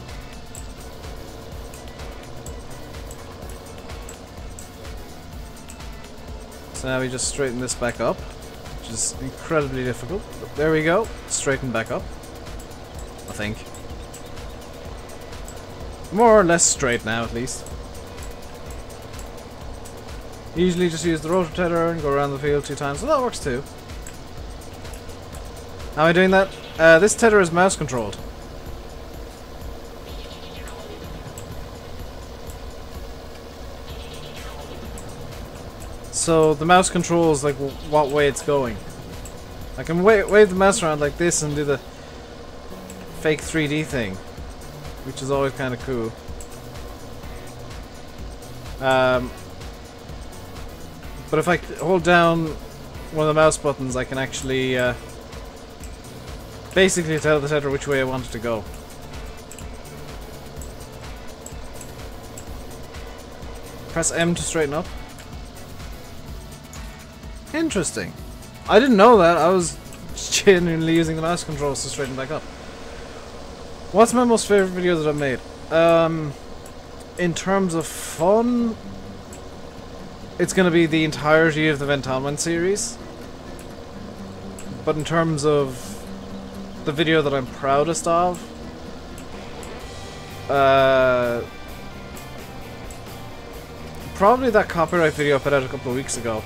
So now we just straighten this back up, which is incredibly difficult. But there we go, straighten back up, I think. More or less straight now, at least. Usually just use the rotor tether and go around the field 2 times, so that works too. How am I doing that? This tether is mouse controlled. So the mouse controls like what way it's going. I can wave the mouse around like this and do the fake 3D thing, which is always kind of cool. But if I hold down one of the mouse buttons, I can actually basically tell the tether which way I want it to go. Press M to straighten up. Interesting. I didn't know that. I was genuinely using the mouse controls to straighten back up. What's my most favorite video that I've made? In terms of fun, it's going to be the entirety of the Ventalman series. But in terms of the video that I'm proudest of, probably that copyright video I put out a couple of weeks ago.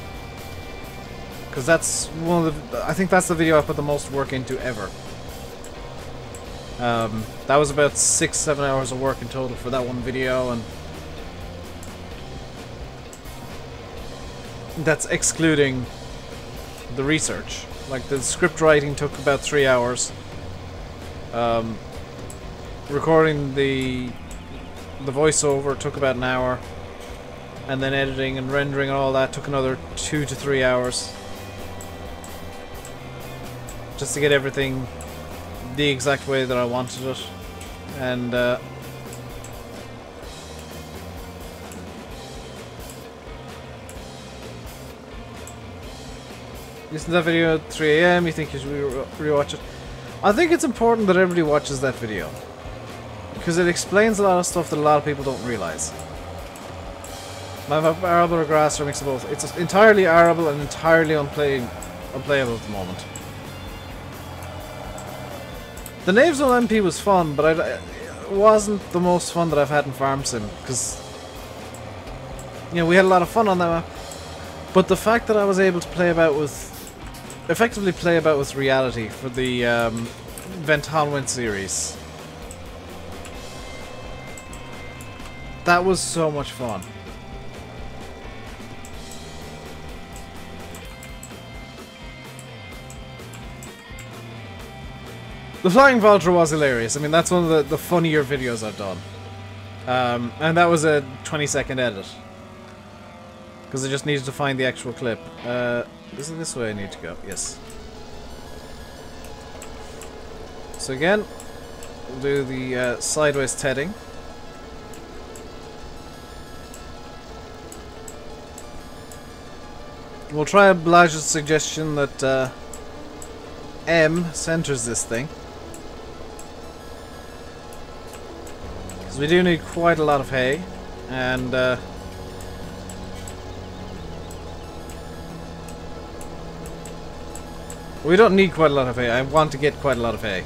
Because that's one of the... I think that's the video I put the most work into ever. That was about 6-7 hours of work in total for that one video, and that's excluding the research. Like, the script writing took about 3 hours. Recording the voiceover took about an hour, and then editing and rendering and all that took another 2 to 3 hours. Just to get everything the exact way that I wanted it. And listen to that video at 3 AM, you think you should rewatch it? I think it's important that everybody watches that video, because it explains a lot of stuff that a lot of people don't realise. My arable or grass, or a mix of both. It's entirely arable and entirely unplayable at the moment. The Knavesville MP was fun, but it wasn't the most fun that I've had in Farm Sim, because, you know, we had a lot of fun on that map. But the fact that I was able to effectively play about with reality for the Ventalman series, that was so much fun. The Flying Vulture was hilarious. I mean, that's one of the funnier videos I've done. And that was a 20-second edit. Because I just needed to find the actual clip. Is it this way I need to go? Yes. So again, we'll do the sideways tedding. We'll try Blage's suggestion that M centers this thing. We do need quite a lot of hay, and we don't need quite a lot of hay. I want to get quite a lot of hay.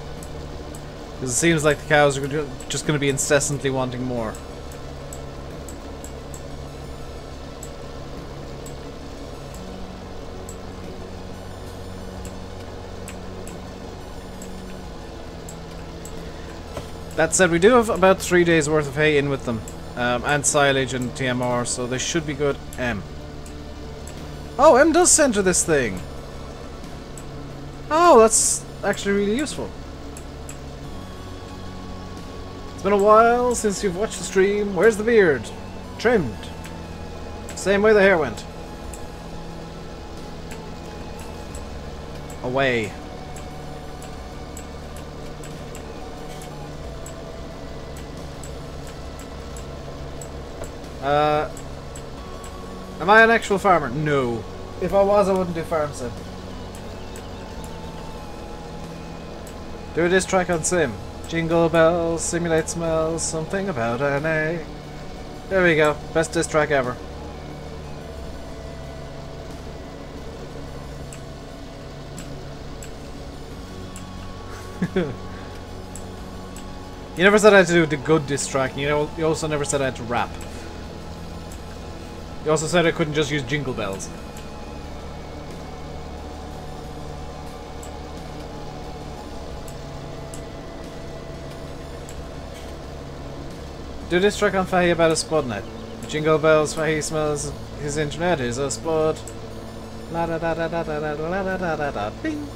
Because it seems like the cows are just going to be incessantly wanting more. That said, we do have about 3 days worth of hay in with them. And silage and TMR, so they should be good. Oh, M does center this thing! Oh, that's actually really useful. It's been a while since you've watched the stream. Where's the beard? Trimmed. Same way the hair went. Away. Am I an actual farmer? No. If I was, I wouldn't do farm sim. Do a diss track on sim. Jingle bells, simulate smells, something about an A. There we go. Best diss track ever. You never said I had to do the good diss track. You also never said I had to rap. You also said I couldn't just use jingle bells. Do this track on Fahy about a spudnet. Jingle bells, Fahy smells his internet is a spud. La da da da da da da da da da da da bing.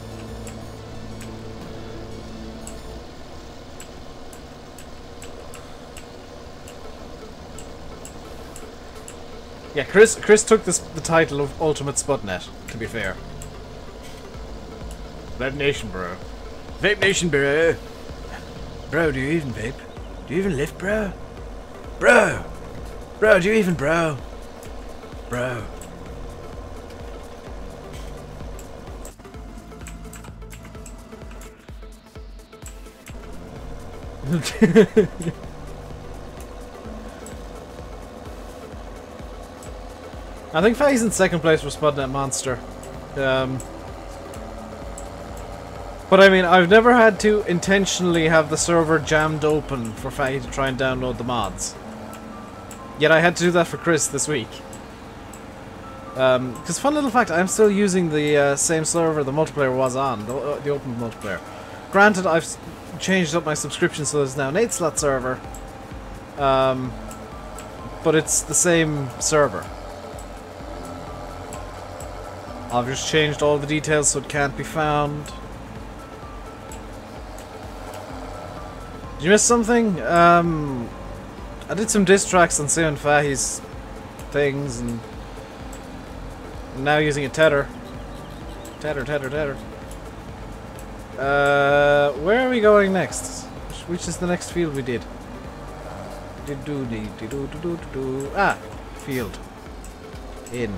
Yeah, Chris took the title of Ultimate Spudnet, to be fair. Vape Nation, bro. Vape Nation, bro. Bro, do you even vape? Do you even lift, bro? Bro! Bro, do you even bro? Bro. I think Faye's in second place for Spudnet Monster. But I mean, I've never had to intentionally have the server jammed open for Faye to try and download the mods. Yet I had to do that for Chris this week. Because fun little fact, I'm still using the same server the multiplayer was on, the open multiplayer. Granted, I've changed up my subscription so there's now an 8-slot server. But it's the same server. I've just changed all the details so it can't be found. Did you miss something? I did some diss tracks on Sim and Fahy's things, and I'm now using a tether. Tether. Where are we going next? Which is the next field we did? Ah, field. In.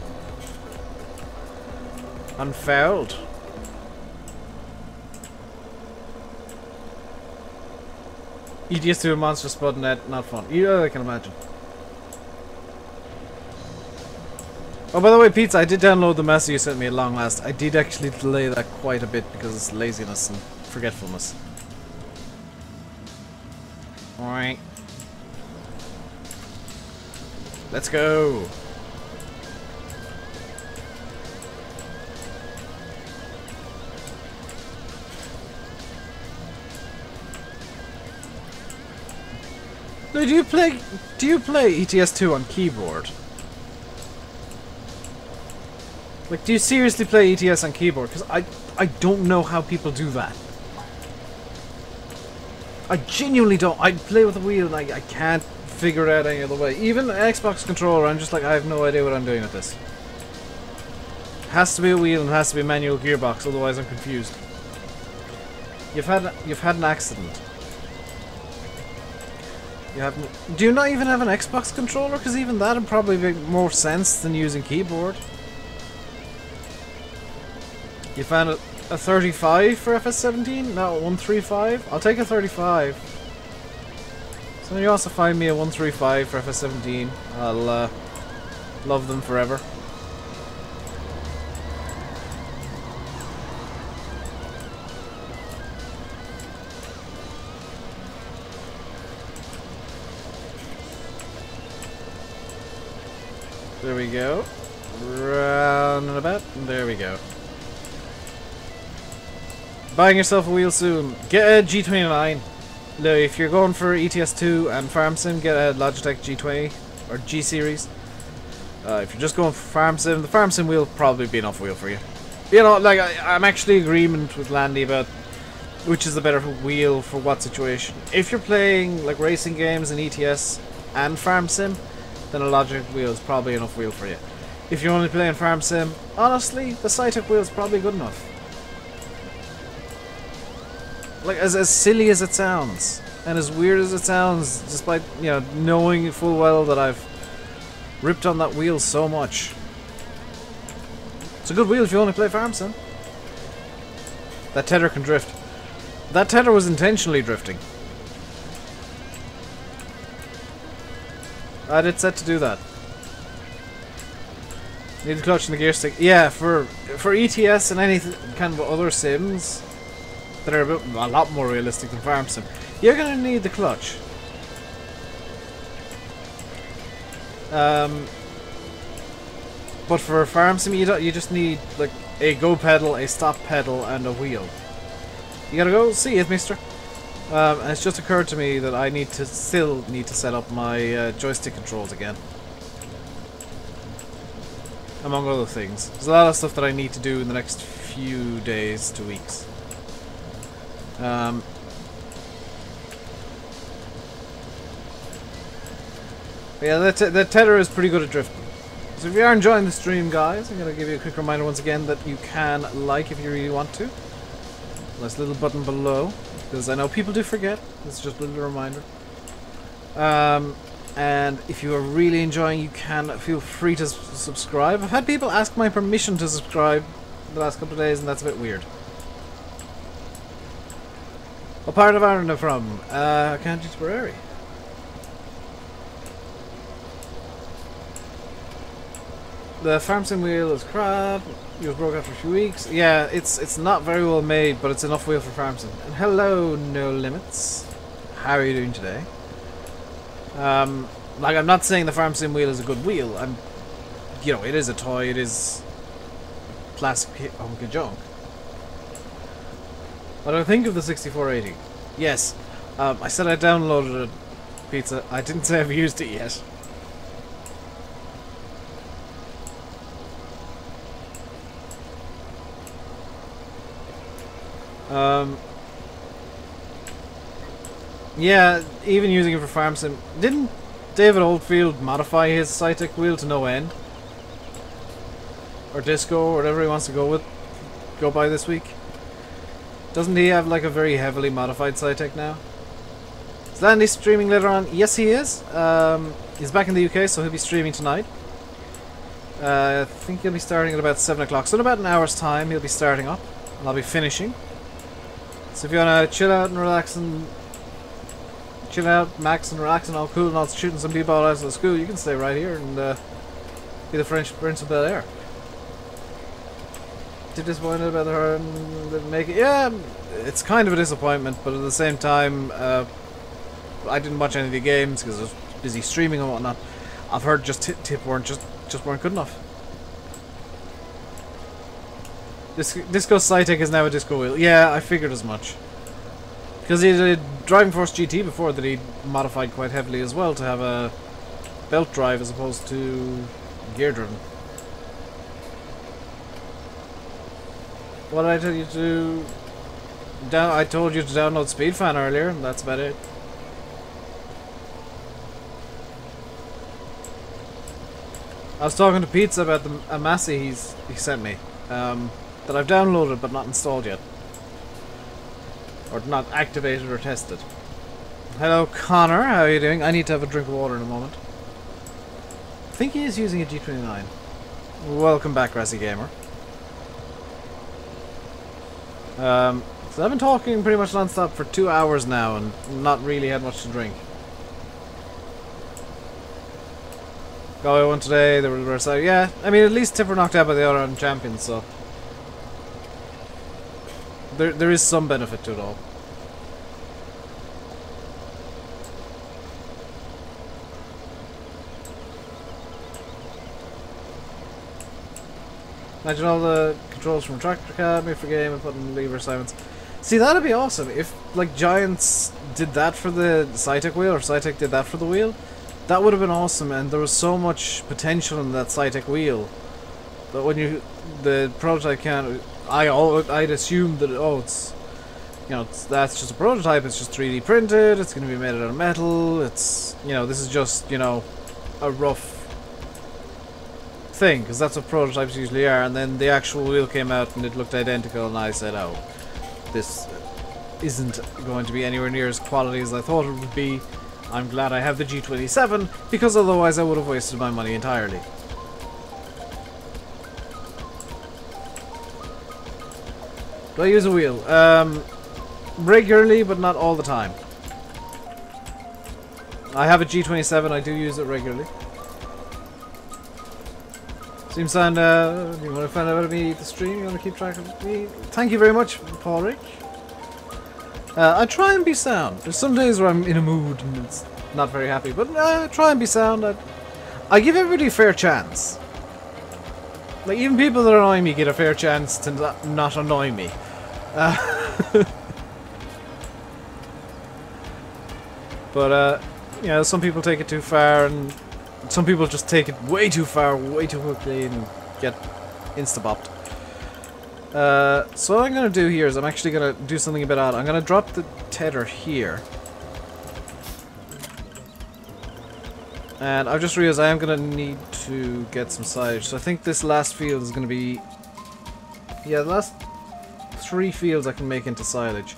Unfouled. ETS to a monster spudnet, not fun. Yeah, I can imagine. Oh, by the way, Pizza, I did download the message you sent me at long last. I did actually delay that quite a bit because of laziness and forgetfulness. Alright. Let's go! No, do you play ETS2 on keyboard? Like, do you seriously play ETS on keyboard? Because I don't know how people do that. I genuinely don't. I play with a wheel and I can't figure it out any other way. Even an Xbox controller, I'm just like, I have no idea what I'm doing with this. It has to be a wheel and it has to be a manual gearbox, otherwise I'm confused. You've had an accident. Do you not even have an Xbox controller? Because even that would probably make more sense than using keyboard. You found a 35 for FS17? No, 135? I'll take a 35. So you also find me a 135 for FS17. I'll love them forever. There we go. Round and about. There we go. Buying yourself a wheel soon. Get a G29. No, if you're going for ETS2 and Farm Sim, get a Logitech G20 or G Series. If you're just going for Farm Sim, the Farm Sim wheel will probably be enough wheel for you. You know, like, I'm actually in agreement with Landy about which is the better wheel for what situation. If you're playing, like, racing games in ETS and Farm Sim, then a Logitech wheel is probably enough wheel for you. If you're only playing Farm Sim, honestly, the Cytec wheel is probably good enough. Like, as silly as it sounds, and as weird as it sounds, despite, you know, knowing full well that I've ripped on that wheel so much. It's a good wheel if you only play Farm Sim. That tether can drift. That tether was intentionally drifting. I did set to do that. Need the clutch and the gear stick. Yeah, for ETS and any kind of other sims that are a lot more realistic than Farm Sim, you're gonna need the clutch. But for Farm Sim, you just need like a go pedal, a stop pedal, and a wheel. You gotta go see it, mister. And it's just occurred to me that I still need to set up my joystick controls again. Among other things. There's a lot of stuff that I need to do in the next few days to weeks. Yeah, the tether is pretty good at drifting. So if you are enjoying the stream, guys, I'm going to give you a quick reminder once again that you can like if you really want to. There's a little button below, because I know people do forget. It's just a little reminder. And if you are really enjoying, you can feel free to subscribe. I've had people ask my permission to subscribe the last couple of days, and that's a bit weird. What part of Ireland are you from? County Tipperary. The Farm Sim wheel is crap. It was broke after a few weeks. Yeah, it's not very well made, but it's enough wheel for Farm Sim. And hello, No Limits. How are you doing today? Like, I'm not saying the Farm Sim wheel is a good wheel. You know, it is a toy. It is plastic hunk of junk. What do I think of the 6480? Yes, I said I downloaded a pizza. I didn't say I've used it yet. Yeah, even using it for Farm Sim. Didn't David Oldfield modify his Cytec wheel to no end? Or Disco, or whatever he wants to go by this week? Doesn't he have like a very heavily modified Cytec now? Is Landy streaming later on? Yes, he is. He's back in the UK, so he'll be streaming tonight. I think he'll be starting at about 7 o'clock. So in about an hour's time, he'll be starting up, and I'll be finishing. So if you want to chill out and relax and max and relax and all cool and all shooting some people out of the school, you can stay right here and be the French Prince of Bel Air. Too disappointed about her didn't make it. Yeah, it's kind of a disappointment, but at the same time, I didn't watch any of the games because I was busy streaming and whatnot. I've heard just tip weren't good enough. Disco Cytec is now a disco wheel. Yeah, I figured as much. Because he did Driving Force GT before that he modified quite heavily as well to have a belt drive as opposed to gear driven. What did I tell you to do? I told you to download Speedfan earlier, and that's about it. I was talking to Pizza about the Amasi he sent me, that I've downloaded but not installed yet. Or not activated or tested. Hello Connor, how are you doing? I need to have a drink of water in a moment. I think he is using a G29. Welcome back, Grassy Gamer. So I've been talking pretty much non-stop for 2 hours now and not really had much to drink. Galway won today, the reverse side. Yeah, I mean, at least Tipper knocked out by the other champions, so there is some benefit to it all. Imagine all the controls from a tractor cab, made for game, and putting lever assignments. See, that'd be awesome if, like, Giants did that for the Cytec wheel, or Cytec did that for the wheel. That would have been awesome, and there was so much potential in that Cytec wheel that when the prototype can't, I'd assume that it's, you know, that's just a prototype. It's just 3D printed. It's going to be made out of metal. It's, you know, this is just, you know, a rough thing, because that's what prototypes usually are. And then the actual wheel came out and it looked identical, and I said, oh, this isn't going to be anywhere near as quality as I thought it would be. I'm glad I have the G27, because otherwise I would have wasted my money entirely. Do I use a wheel? Regularly, but not all the time. I have a G27, I do use it regularly. Seems sound, you want to find out about me the stream? You want to keep track of me? Thank you very much, Paul Rich. I try and be sound. There's some days where I'm in a mood and it's not very happy, but I try and be sound. I give everybody a fair chance. Like, even people that annoy me get a fair chance to not annoy me. But, you know, some people take it too far, and some people just take it way too far, way too quickly, and get insta-bopped. So what I'm going to do here is I'm actually going to do something a bit odd. I'm going to drop the tether here. And I've just realized I am going to need to get some silage. So I think this last field is going to be... Yeah, the last 3 fields I can make into silage.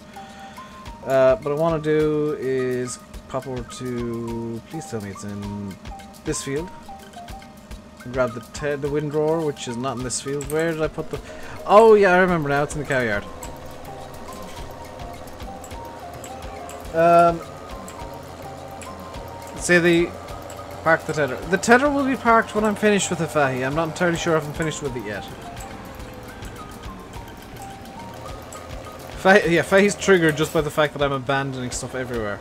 What I want to do is pop over to... Please tell me it's in this field. Grab the windrower, which is not in this field. Where did I put the... Oh yeah, I remember now. It's in the cow yard. Say park the tether. The tether will be parked when I'm finished with the fahi. I'm not entirely sure if I'm finished with it yet. Yeah, fahi's triggered just by the fact that I'm abandoning stuff everywhere.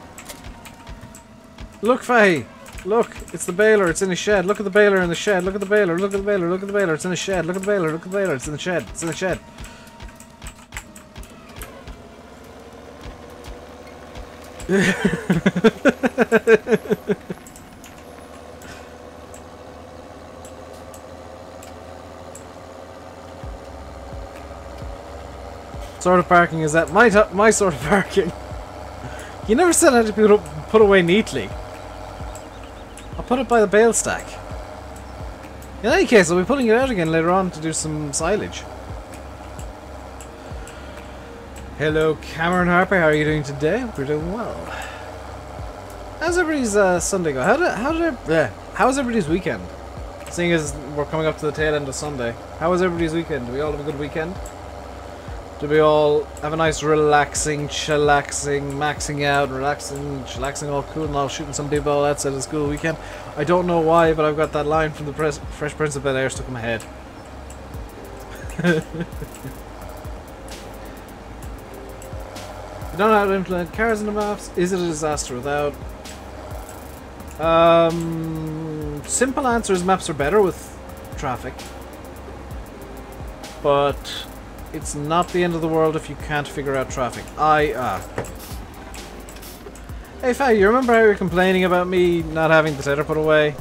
Look, fahi! Look, it's the baler, it's in a shed. Look at the baler in the shed. Look at the baler, look at the baler, look at the baler, it's in a shed. Look at the baler, look at the baler, it's in the shed. It's in the shed. Sort of parking is that my sort of parking? You never said I had to put away neatly. I'll put it by the bale stack. In any case, I'll be putting it out again later on to do some silage. Hello, Cameron Harper. How are you doing today? We're doing well. How's everybody's Sunday go? How's everybody's weekend? Seeing as we're coming up to the tail end of Sunday, how was everybody's weekend? Do we all have a good weekend? Did we all have a nice relaxing, chillaxing, maxing out, relaxing, chillaxing, all cool and all, shooting some people outside of the school weekend? I don't know why, but I've got that line from the Fresh Prince of Bel-Air stuck in my head. You don't know how to implement cars in the maps. Is it a disaster without? Simple answer is maps are better with traffic. But it's not the end of the world if you can't figure out traffic. Hey, Faye, you remember how you were complaining about me not having the tether put away?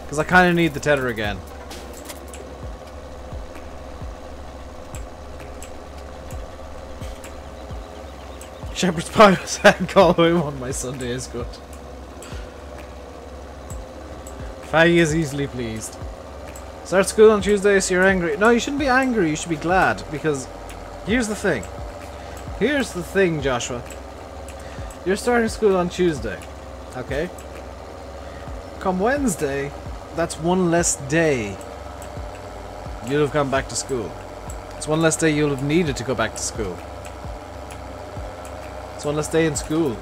Because I kind of need the tether again. Shepherd's Pie was had Galway won. My Sunday is good. Faye is easily pleased. Start school on Tuesday, so you're angry. No, you shouldn't be angry, you should be glad, because here's the thing. Here's the thing, Joshua. You're starting school on Tuesday, okay? Come Wednesday, that's one less day you'll have gone back to school. It's one less day you'll have needed to go back to school. It's one less day in school.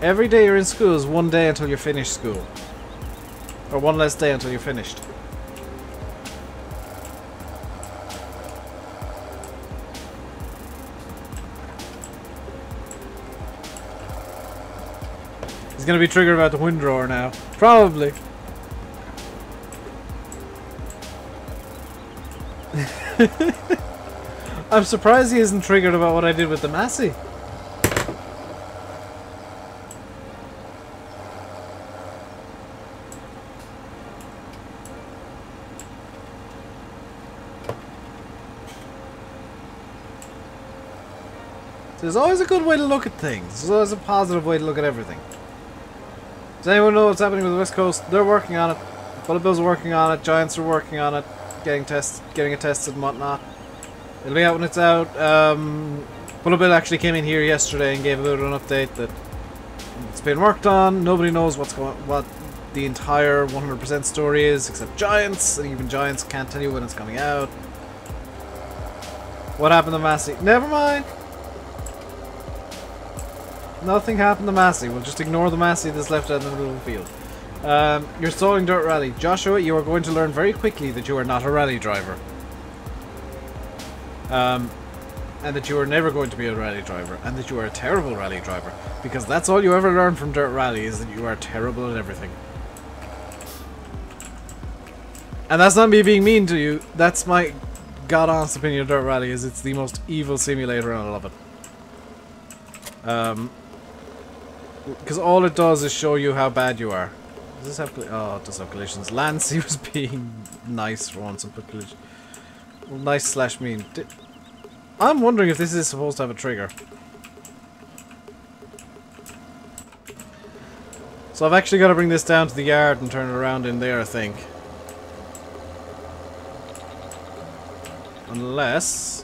Every day you're in school is one day until you're finished school. Or one less day until you're finished. He's gonna be triggered about the windrower now. Probably. I'm surprised he isn't triggered about what I did with the Massey. There's always a good way to look at things. There's always a positive way to look at everything. Does anyone know what's happening with the West Coast? They're working on it. Bullet Bills are working on it. Giants are working on it. Getting it tested and whatnot. It'll be out when it's out. Bullet Bill actually came in here yesterday and gave a bit of an update that it's been worked on. Nobody knows what the entire 100% story is except Giants, and even Giants can't tell you when it's coming out. What happened to Massey? Never mind. Nothing happened to Massey. We'll just ignore the Massey that's left out in the middle of the field. You're stalling Dirt Rally. Joshua, you are going to learn very quickly that you are not a rally driver. And that you are never going to be a rally driver. And that you are a terrible rally driver. Because that's all you ever learn from Dirt Rally, is that you are terrible at everything. And that's not me being mean to you. That's my god-honest opinion of Dirt Rally, is it's the most evil simulator and I love it. Because all it does is show you how bad you are. Does this have oh, it does have collisions. Lancey was being nice for once and put collision. Well, nice slash mean. I'm wondering if this is supposed to have a trigger. So I've actually got to bring this down to the yard and turn it around in there, I think. Unless...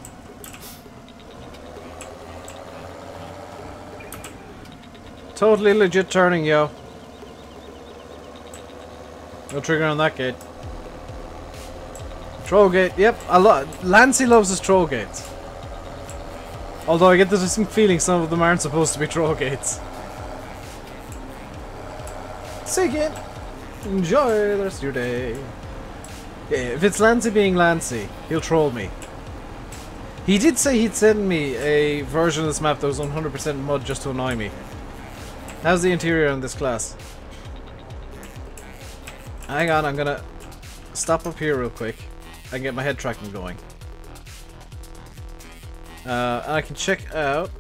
Totally legit turning, yo. No trigger on that gate. Troll gate, yep. Lancey loves his troll gates. Although I get the distinct feeling some of them aren't supposed to be troll gates. Sig it. Enjoy the rest of your day. Yeah, if it's Lancey being Lancey, he'll troll me. He did say he'd send me a version of this map that was 100% mud just to annoy me. How's the interior in this class? Hang on, I'm gonna stop up here real quick and get my head tracking going. And I can check out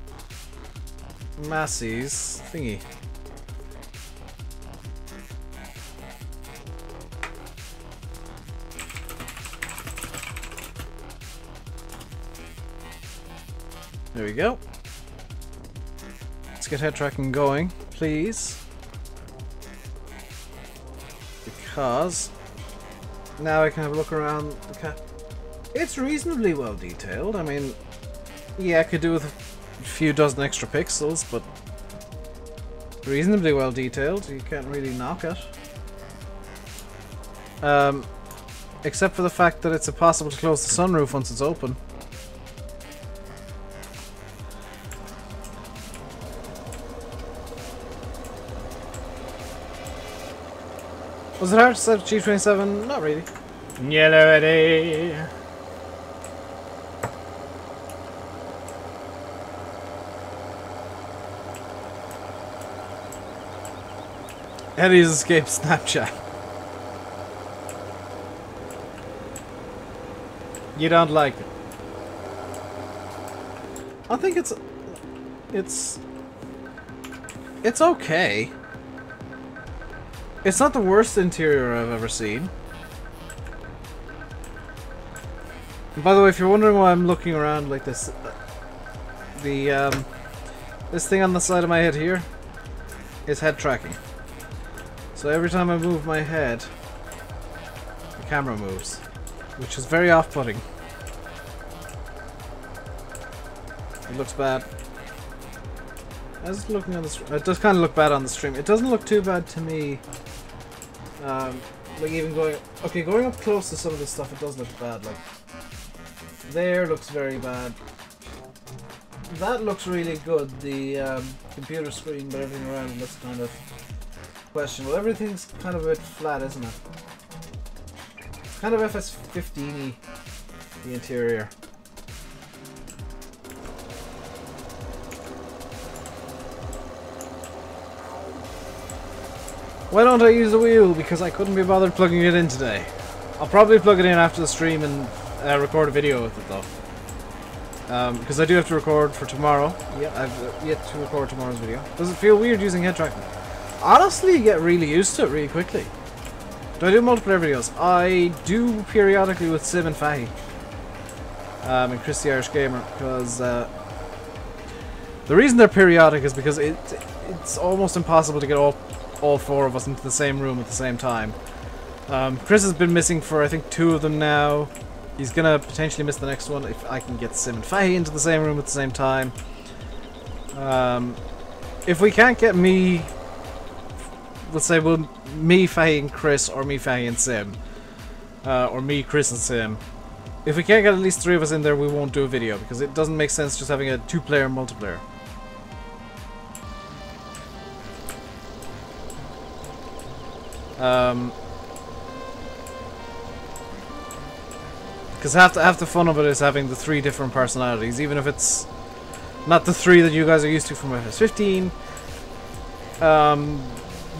Massey's thingy. There we go. Let's get head tracking going, please. Because now I can have a look around the cat. It's reasonably well detailed. I mean, yeah, I could do with a few dozen extra pixels, but reasonably well detailed. You can't really knock it. Except for the fact that it's impossible to close the sunroof once it's open. Was it hard to set up G27? Not really. Yellow Eddie. Eddie's escaped Snapchat. You don't like it. I think it's okay. It's not the worst interior I've ever seen. And by the way, if you're wondering why I'm looking around like this, this thing on the side of my head here is head tracking. So every time I move my head, the camera moves, which is very off-putting. It looks bad. As looking on the stream, it does kind of look bad on the stream. It doesn't look too bad to me. Like even going up close to some of this stuff, it does look bad. Like there looks very bad. That looks really good. The computer screen, but everything around it looks kind of questionable. Everything's kind of a bit flat, isn't it? It's kind of FS15-y, the interior. Why don't I use the wheel? Because I couldn't be bothered plugging it in today. I'll probably plug it in after the stream and record a video with it though. Because I do have to record for tomorrow. Yeah, I've yet to record tomorrow's video. Does it feel weird using head tracking? Honestly, you get really used to it really quickly. Do I do multiplayer videos? I do periodically with Sim and Fahy. And Chris the Irish Gamer, because the reason they're periodic is because it's almost impossible to get all four of us into the same room at the same time. Chris has been missing for I think 2 of them now. He's gonna potentially miss the next one if I can get Sim and Fahy into the same room at the same time. If we can't get me, let's say me, Fahy and Chris, or me, Fahy and Sim, or me, Chris and Sim. If we can't get at least 3 of us in there, we won't do a video because it doesn't make sense just having a 2-player multiplayer. Because half the fun of it is having the 3 different personalities, even if it's not the 3 that you guys are used to from FS15.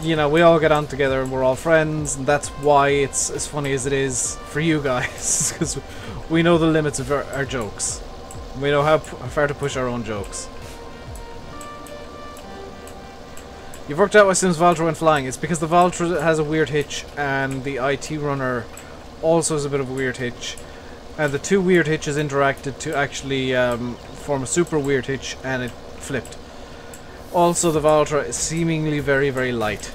You know, we all get on together and we're all friends, and that's why it's as funny as it is for you guys, because we know the limits of our jokes. We know how far to push our own jokes. You've worked out why Sim's Valtra went flying. It's because the Valtra has a weird hitch, and the IT runner also has a bit of a weird hitch. And the 2 weird hitches interacted to actually form a super weird hitch, and it flipped. Also, the Valtra is seemingly very, very light.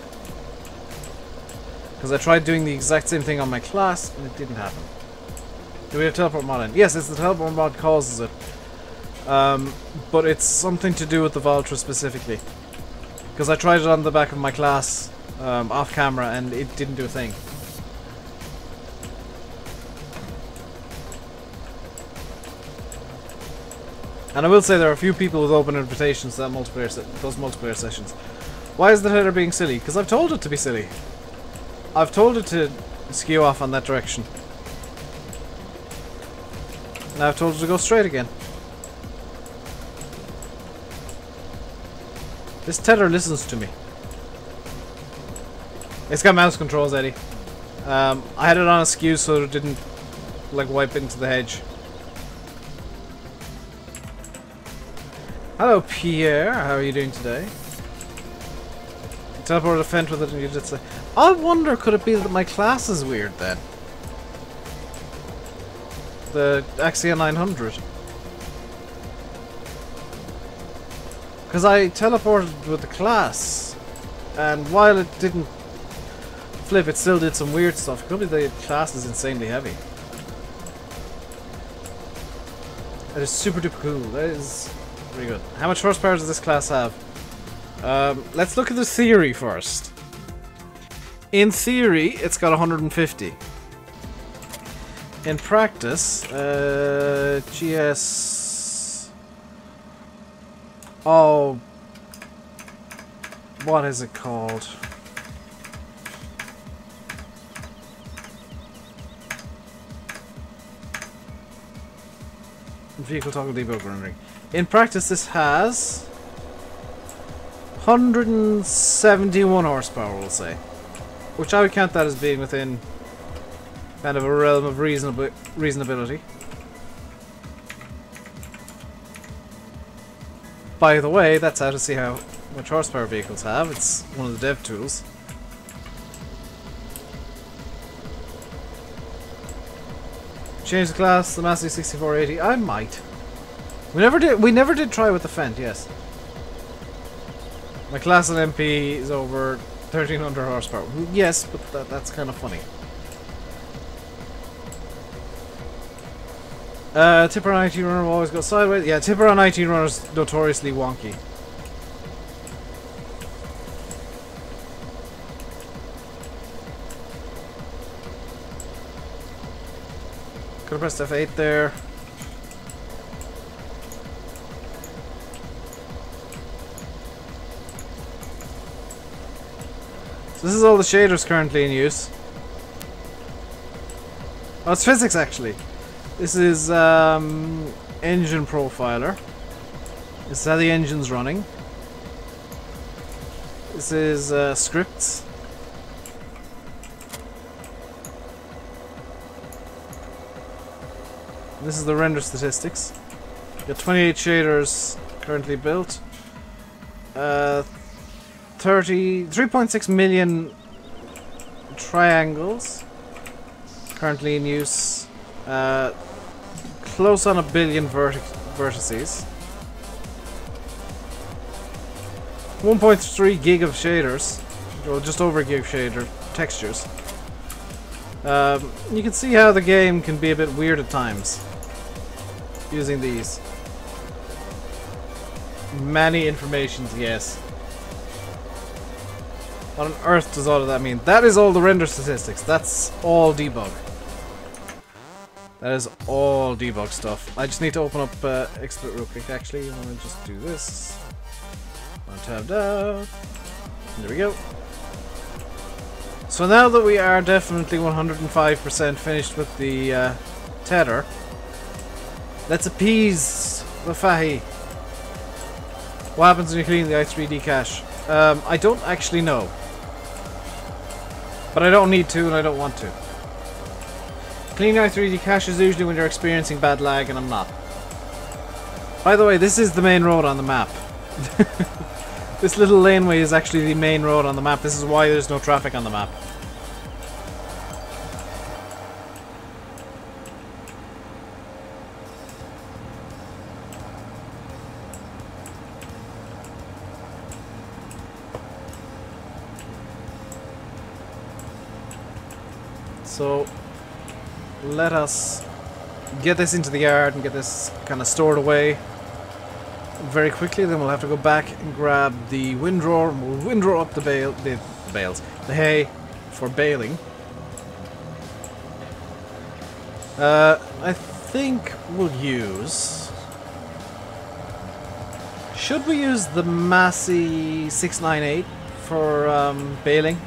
Because I tried doing the exact same thing on my class, and it didn't happen. Do we have teleport mod in? Yes, it's the teleport mod causes it. But it's something to do with the Valtra specifically. Because I tried it on the back of my class, off camera, and it didn't do a thing. And I will say there are a few people with open invitations to that those multiplayer sessions. Why is the header being silly? Because I've told it to be silly. I've told it to skew off on that direction. Now I've told it to go straight again. This tether listens to me. It's got mouse controls, Eddie. I had it on a skew so it didn't like wipe into the hedge. Hello, Pierre. How are you doing today? Teleported a fent with it and you did say... I wonder, could it be that my class is weird then? The Axia 900. Because I teleported with the class, and while it didn't flip, it still did some weird stuff. It could be the class is insanely heavy. That is super duper cool. That is pretty good. How much horsepower does this class have? Let's look at the theory first. In theory, it's got 150. In practice, GS... Oh, what is it called? Vehicle toggle debug rendering. In practice, this has 171 horsepower, we'll say, which I would count that as being within kind of a realm of reasonability. By the way, that's how to see how much horsepower vehicles have. It's one of the dev tools. Change the class, the Massey 6480. I might. We never did try with the Fent, yes. My class at MP is over 1300 horsepower. Yes, but that's kind of funny. Tipper on IT runner will always go sideways. Yeah, Tipper on IT runner is notoriously wonky. Could have pressed F8 there. So this is all the shaders currently in use. Oh, it's physics actually. This is engine profiler. This is how the engine's running. This is scripts. This is the render statistics. Got 28 shaders currently built. 3.6 million triangles currently in use. Close on a billion vertices. 1.3 gig of shaders. Or just over a gig of shader textures. You can see how the game can be a bit weird at times using these. Many informations, yes. What on earth does all of that mean? That is all the render statistics. That's all debug. That is all debug stuff. I just need to open up XSplit real quick actually. I'm gonna just do this. One tab down. There we go. So now that we are definitely 105% finished with the tether, let's appease the fahi. What happens when you clean the i3D cache? I don't actually know. But I don't need to and I don't want to. Cleaning i3D cache is usually when you're experiencing bad lag and I'm not. By the way, this is the main road on the map. This little laneway is actually the main road on the map. This is why there's no traffic on the map. So let us get this into the yard and get this kind of stored away very quickly. Then we'll have to go back and grab the windrower and we'll windrow up the hay for baling. I think we'll use... Should we use the Massey 698 for baling?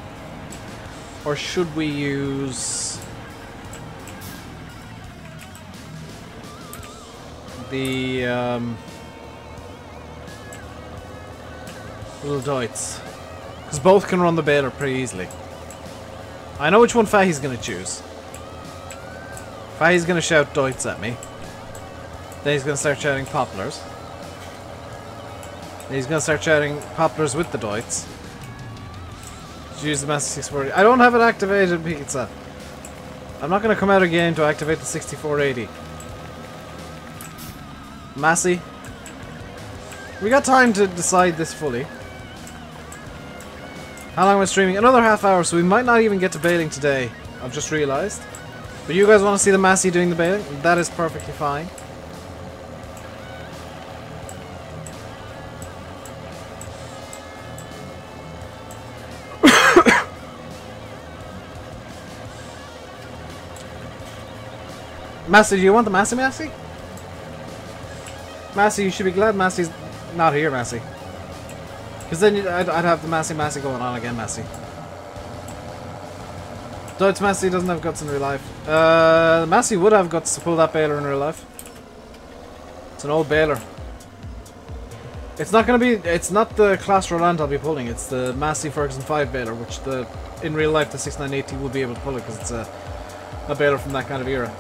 Or should we use the little Deutz? Because both can run the baler pretty easily. I know which one Fahi's going to choose. Fahi's going to shout Deutz at me. Then he's going to start shouting poplars. Then he's going to start shouting poplars with the Deutz. Use the Massey 640. I don't have it activated, pizza. I'm not going to come out again to activate the 6480. Massey. We got time to decide this fully. How long am I streaming? Another half hour, so we might not even get to baling today. I've just realized. But you guys want to see the Massey doing the baling? That is perfectly fine. Massey, do you want the Massey? Massey, you should be glad Massey's not here, Massey. Because then I'd have the Massey going on again, Massey. Deutz Massey doesn't have guts in real life. Massey would have guts to pull that baler in real life. It's an old baler. It's not gonna be. It's not the Class Roland I'll be pulling. It's the Massey Ferguson 5 baler, which in real life the 6980 will be able to pull it because it's a baler from that kind of era.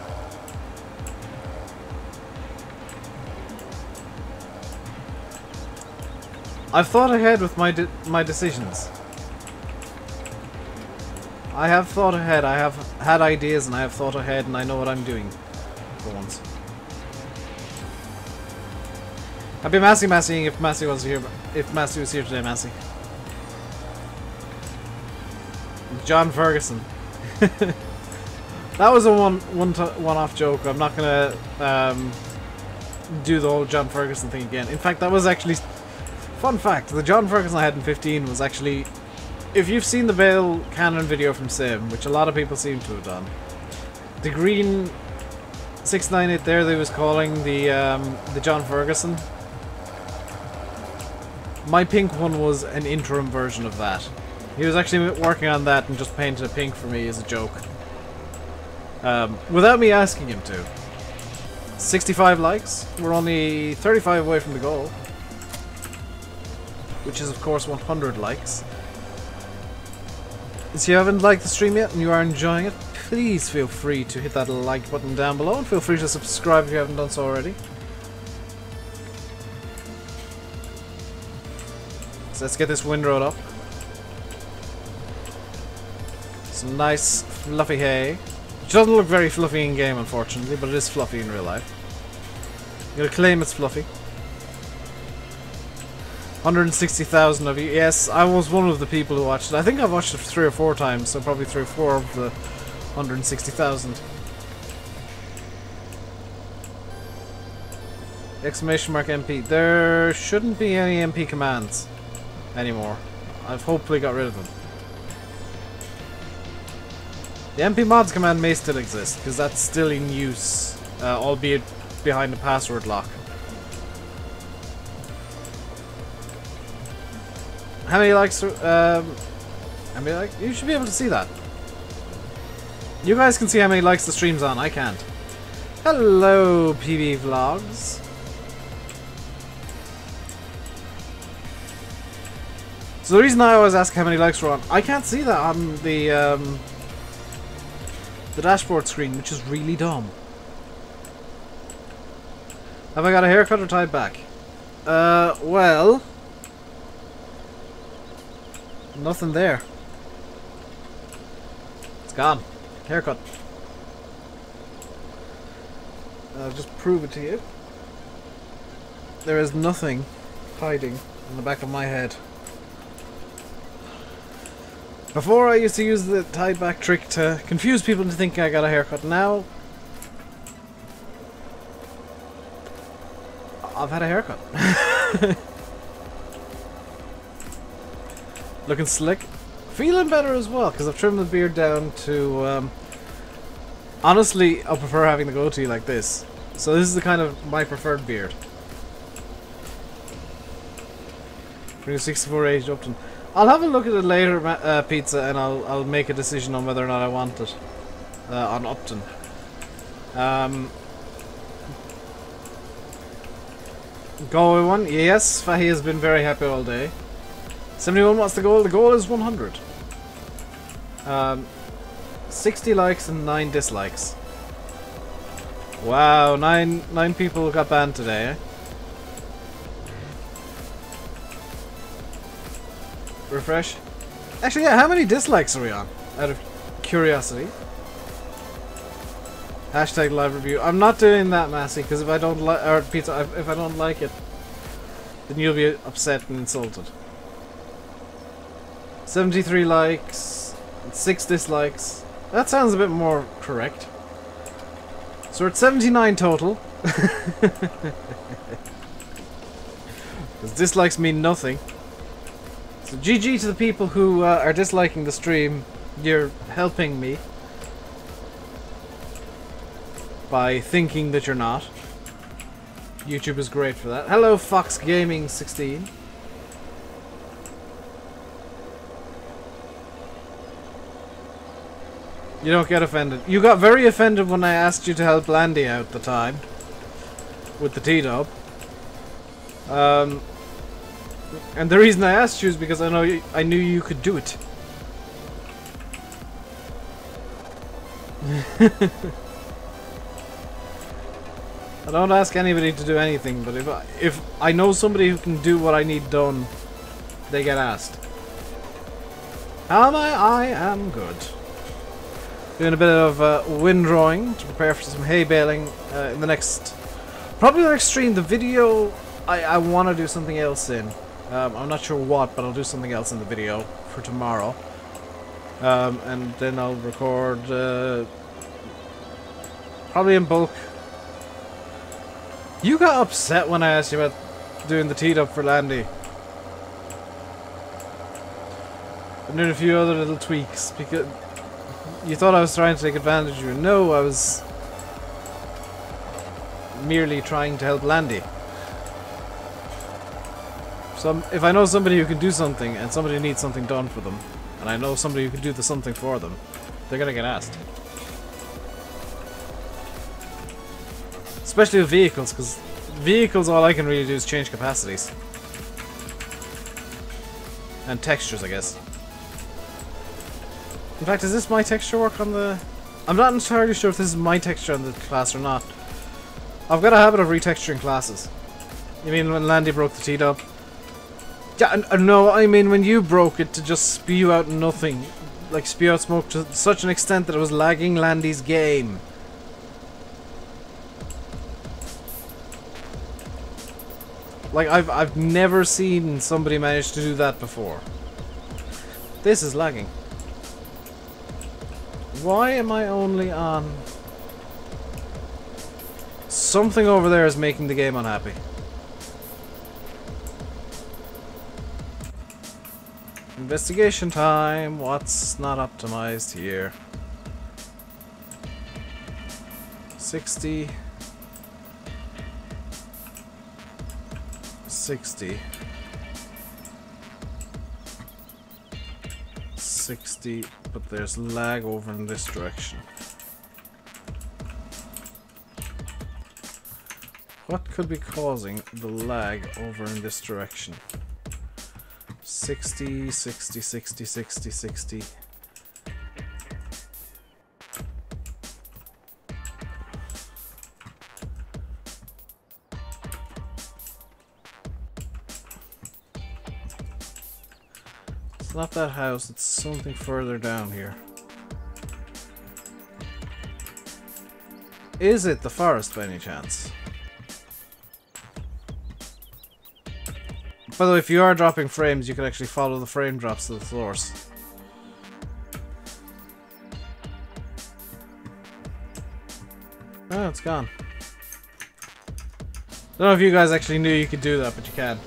I've thought ahead with my decisions. I have thought ahead. I have had ideas and I have thought ahead and I know what I'm doing for once. I'd be Masseying if Massey was here. If Massey was here today, Massey. John Ferguson. That was a one-off joke. I'm not gonna do the whole John Ferguson thing again. In fact, that was actually. Fun fact, the John Ferguson I had in 15 was actually, if you've seen the Bale Cannon video from Sim, which a lot of people seem to have done, the green 698 there they was calling the John Ferguson. My pink one was an interim version of that. He was actually working on that and just painted it pink for me as a joke. Without me asking him to. 65 likes, we're only 35 away from the goal. Which is of course 100 likes. If you haven't liked the stream yet and you are enjoying it, please feel free to hit that like button down below, and feel free to subscribe if you haven't done so already. So let's get this windrow up. Some nice fluffy hay. Which doesn't look very fluffy in game, unfortunately, but it is fluffy in real life. I'm gonna claim it's fluffy. 160,000 of you. Yes, I was one of the people who watched it. I think I've watched it 3 or 4 times, so probably 3 or 4 of the 160,000. Exclamation mark MP. There shouldn't be any MP commands anymore. I've hopefully got rid of them. The MP mods command may still exist, because that's still in use, albeit behind a password lock. How many likes? How many likes? You should be able to see that. You guys can see how many likes the stream's on. I can't. Hello, PB Vlogs. So the reason I always ask how many likes we're on, I can't see that on the dashboard screen, which is really dumb. Have I got a haircut or tied back? Well, nothing there. It's gone. Haircut. I'll just prove it to you. There is nothing hiding in the back of my head. Before I used to use the tied back trick to confuse people into thinking I got a haircut. Now I've had a haircut. Looking slick. Feeling better as well, because I've trimmed the beard down to... honestly, I prefer having the goatee like this. So this is the kind of my preferred beard. Bring a 64 aged Upton. I'll have a look at it later, Pizza, and I'll make a decision on whether or not I want it on Upton. Galway one, yes, Fahy has been very happy all day. 71, what's the goal? The goal is 100. 60 likes and 9 dislikes. Wow, 9 people got banned today, eh? Refresh. Actually, yeah, how many dislikes are we on? Out of curiosity. Hashtag live review. I'm not doing that, Massey, because if I don't like, or Pizza, if I don't like it, then you'll be upset and insulted. 73 likes, 6 dislikes. That sounds a bit more correct. So we're at 79 total. Because dislikes mean nothing. So GG to the people who are disliking the stream. You're helping me by thinking that you're not. YouTube is great for that. Hello, Fox Gaming 16. You don't get offended. You got very offended when I asked you to help Landy out the time with the T-dub. And the reason I asked you is because I knew you could do it. I don't ask anybody to do anything, but if I know somebody who can do what I need done, they get asked. How am I? I am good. Doing a bit of windrowing to prepare for some hay baling in the next... Probably the next stream. The video, I want to do something else in. I'm not sure what, but I'll do something else in the video for tomorrow. And then I'll record probably in bulk. You got upset when I asked you about doing the T-dub for Landy. I'm doing a few other little tweaks because you thought I was trying to take advantage of you. No, I was merely trying to help Landy. So if I know somebody who can do something and somebody needs something done for them, and I know somebody who can do something for them, they're gonna get asked. Especially with vehicles, because vehicles all I can really do is change capacities. And textures, I guess. In fact, is this my texture work on the I'm not entirely sure if this is my texture on the class or not. I've got a habit of retexturing classes. You mean when Landy broke the T-dub? Yeah, no, I mean when you broke it to just spew out nothing. Like spew out smoke to such an extent that it was lagging Landy's game. Like, I've never seen somebody manage to do that before. This is lagging. Why am I only on... Something over there is making the game unhappy. Investigation time. What's not optimized here? 60. 60. 60, but there's lag over in this direction. What could be causing the lag over in this direction? 60, 60, 60, 60, 60. It's not that house, it's something further down here. Is it the forest by any chance? By the way, if you are dropping frames, you can actually follow the frame drops to the source. Oh, it's gone. Don't know if you guys actually knew you could do that, but you can.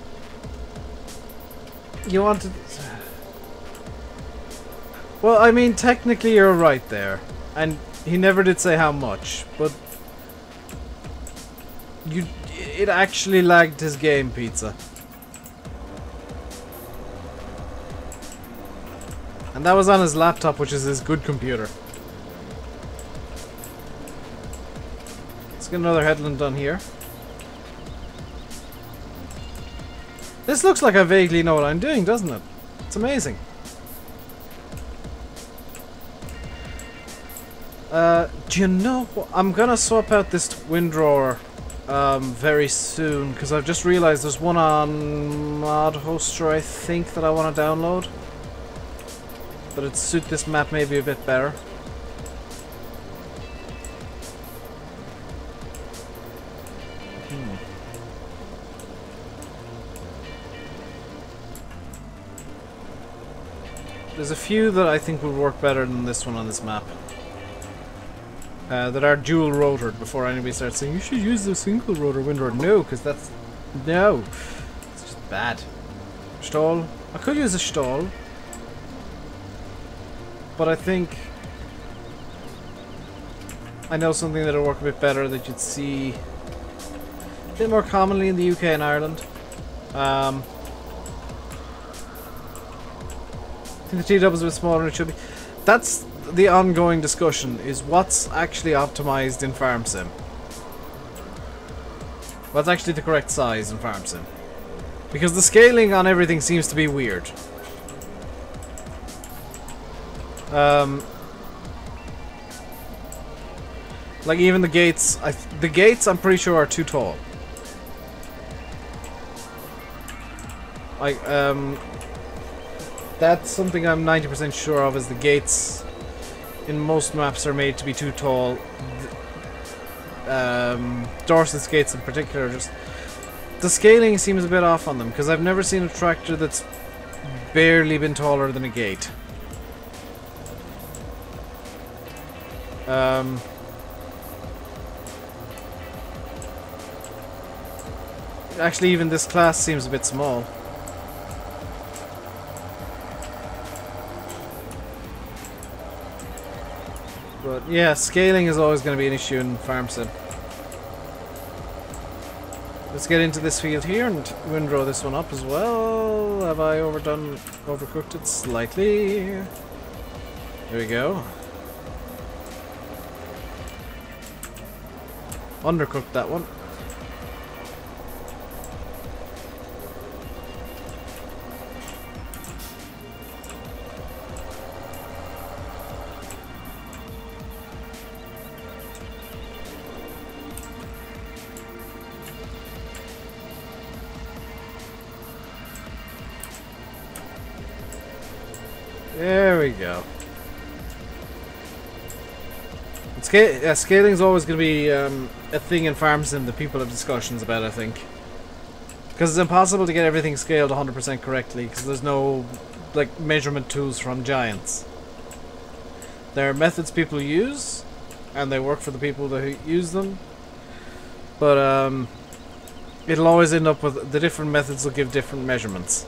You wanted... Well, I mean, technically you're right there. And he never did say how much, but... It actually lagged his game, Pizza. And that was on his laptop, which is his good computer. Let's get another headland done here. This looks like I vaguely know what I'm doing, doesn't it? It's amazing. Do you know what? I'm gonna swap out this windrower very soon, because I've just realized there's one on Mod Hoster, I think, that I want to download. But it'd suit this map maybe a bit better. There's a few that I think would work better than this one on this map. That are dual rotored before anybody starts saying you should use the single rotor windrower. No, because that's... No. It's just bad. Stall. I could use a stall. But I think I know something that'll work a bit better that you'd see a bit more commonly in the UK and Ireland. I think the T-dub is a bit smaller than it should be. That's the ongoing discussion, is what's actually optimized in Farm Sim. What's actually the correct size in Farm Sim. Because the scaling on everything seems to be weird. Like even the gates, the gates I'm pretty sure are too tall. Like, that's something I'm 90% sure of, is the gates in most maps are made to be too tall. Dorset's gates in particular, just the scaling seems a bit off on them, because I've never seen a tractor that's barely been taller than a gate. Actually, even this class seems a bit small. But yeah, scaling is always going to be an issue in Farm Sim. Let's get into this field here and windrow this one up as well. Have I overcooked it slightly? There we go. Undercooked that one. There we go. Scaling is always going to be a thing in farm sim that people have discussions about, I think. Because it's impossible to get everything scaled 100% correctly, because there's no like measurement tools from giants. There are methods people use, and they work for the people that use them. But it'll always end up with the different methods will give different measurements.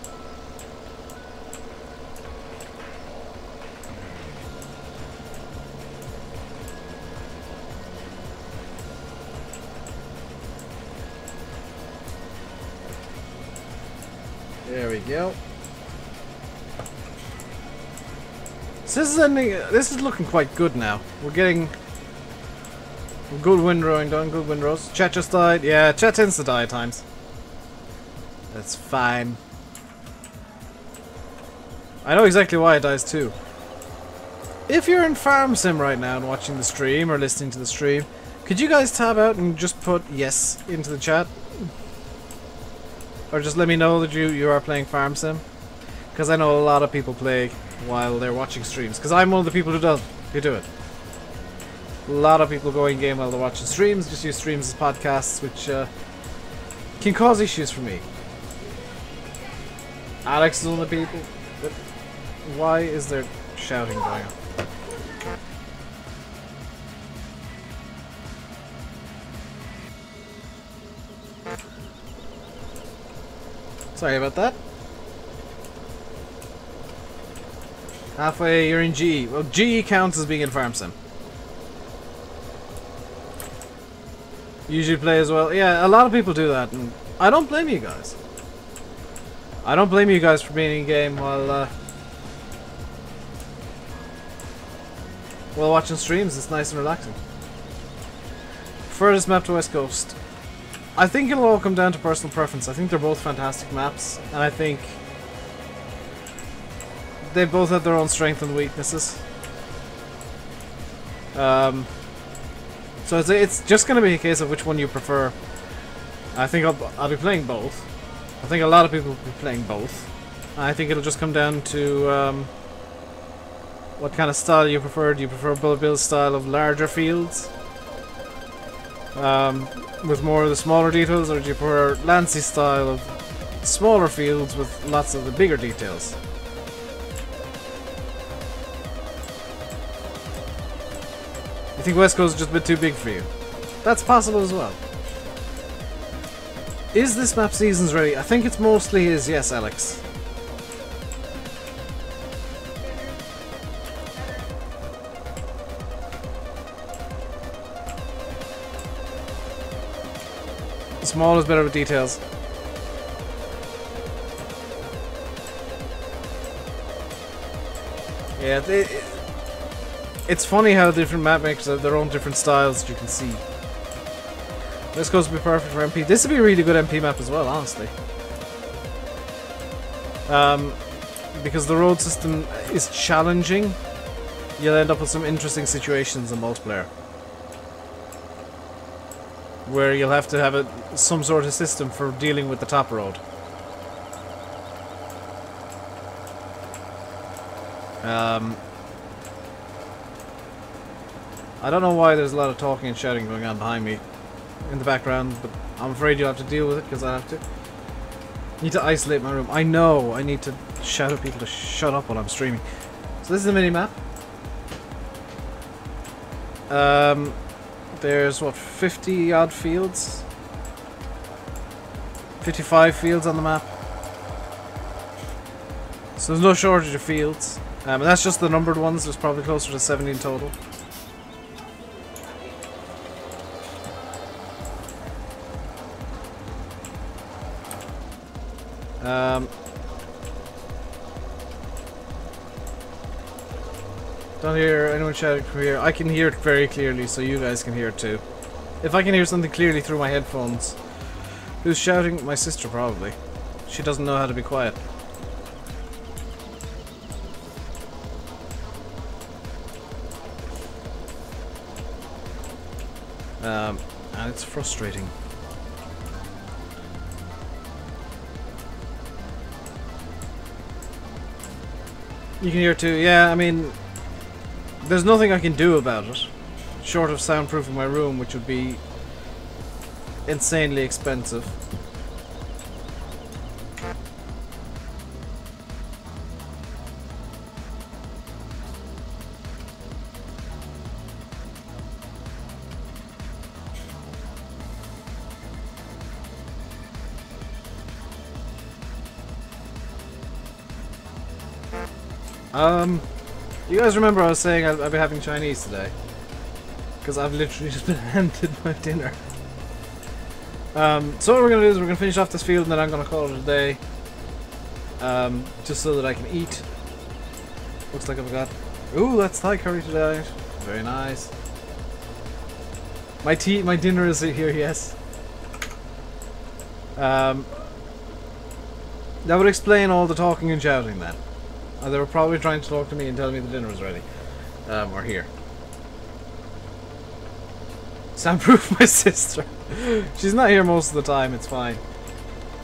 There we go. So this is looking quite good now. We're getting good windrowing done, good windrows. Chat just died. Yeah, chat tends to die at times. That's fine. I know exactly why it dies too. If you're in Farm Sim right now and watching the stream or listening to the stream, could you guys tab out and just put yes into the chat? Or just let me know that you are playing Farm Sim. Because I know a lot of people play while they're watching streams. Because I'm one of the people who do it. A lot of people go in game while they're watching streams. Just use streams as podcasts, which can cause issues for me. Alex is one of the people. But why is there shouting going on? Sorry about that. Halfway, you're in GE. Well, GE counts as being in Farm Sim. Usually play as well. Yeah, a lot of people do that, and I don't blame you guys. I don't blame you guys for being in game while watching streams. It's nice and relaxing. Furthest map to West Coast. I think it'll all come down to personal preference. I think they're both fantastic maps, and I think they both have their own strengths and weaknesses. So it's just going to be a case of which one you prefer. I think I'll be playing both. I think a lot of people will be playing both. I think it'll just come down to what kind of style you prefer. Do you prefer build style of larger fields? With more of the smaller details, or do you prefer Lancey style of smaller fields with lots of the bigger details? You think West Coast is just a bit too big for you? That's possible as well. Is this map seasons ready? I think it's mostly is, yes, Alex. Small is better with details. Yeah, it's funny how different map makers have their own different styles that you can see. This goes to be perfect for MP. This would be a really good MP map as well, honestly. Because the road system is challenging, you'll end up with some interesting situations in multiplayer. Where you'll have to have some sort of system for dealing with the top road. I don't know why there's a lot of talking and shouting going on behind me in the background, but I'm afraid you'll have to deal with it because I have to. Need to isolate my room. I know I need to shout at people to shut up while I'm streaming. So this is a mini map. There's what, 50 odd fields? 55 fields on the map. So there's no shortage of fields. And that's just the numbered ones. There's probably closer to 70 in total. Don't hear anyone shouting from here. I can hear it very clearly, so you guys can hear it too. If I can hear something clearly through my headphones. Who's shouting? My sister, probably. She doesn't know how to be quiet. And it's frustrating. You can hear too. Yeah, I mean, there's nothing I can do about it, short of soundproofing my room, which would be insanely expensive. You guys remember I was saying I'll be having Chinese today? Because I've literally just been handed my dinner. So what we're going to do is we're going to finish off this field and then I'm going to call it a day. Just so that I can eat. Looks like I've got... Ooh, that's Thai curry today. Very nice. My dinner is here, yes. That would explain all the talking and shouting then. They were probably trying to talk to me and tell me the dinner was ready. Or here. Soundproof my sister. She's not here most of the time, it's fine.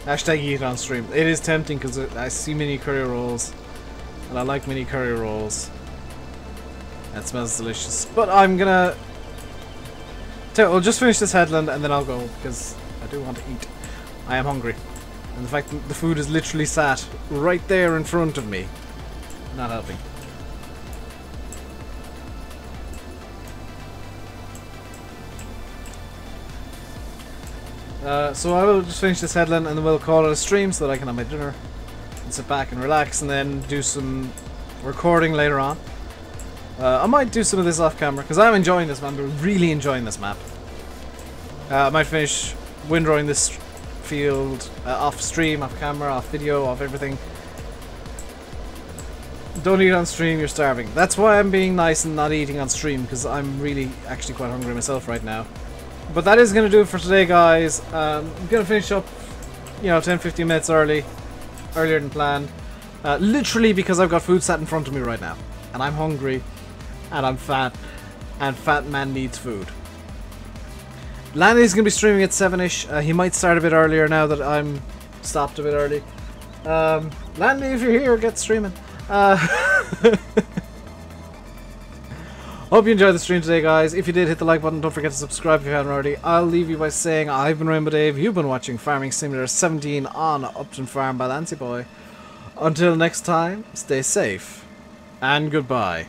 Hashtag eat on stream. It is tempting because I see mini curry rolls. And I like mini curry rolls. That smells delicious. But I'm gonna... I'll just finish this headland and then I'll go because I do want to eat. I am hungry. And the fact that the food is literally sat right there in front of me. Not helping. So I will just finish this headland and then we'll call it a stream so that I can have my dinner and sit back and relax and then do some recording later on. I might do some of this off camera because I'm enjoying this map. I'm really enjoying this map. I might finish windrowing this field off stream, off camera, off video, off everything. Don't eat on stream, you're starving. That's why I'm being nice and not eating on stream, because I'm really actually quite hungry myself right now. But that is going to do it for today, guys. I'm going to finish up, 10-15 minutes earlier than planned. Literally because I've got food sat in front of me right now. And I'm hungry, and I'm fat, and fat man needs food. Landy's going to be streaming at 7ish. He might start a bit earlier now that I'm stopped a bit early. Landy, if you're here, get streaming. Hope you enjoyed the stream today, guys. If you did, hit the like button. Don't forget to subscribe if you haven't already. I'll leave you by saying I've been RainbowDave. You've been watching Farming Simulator 17 on Upton Farm by Lancyboi. Until next time, stay safe and goodbye.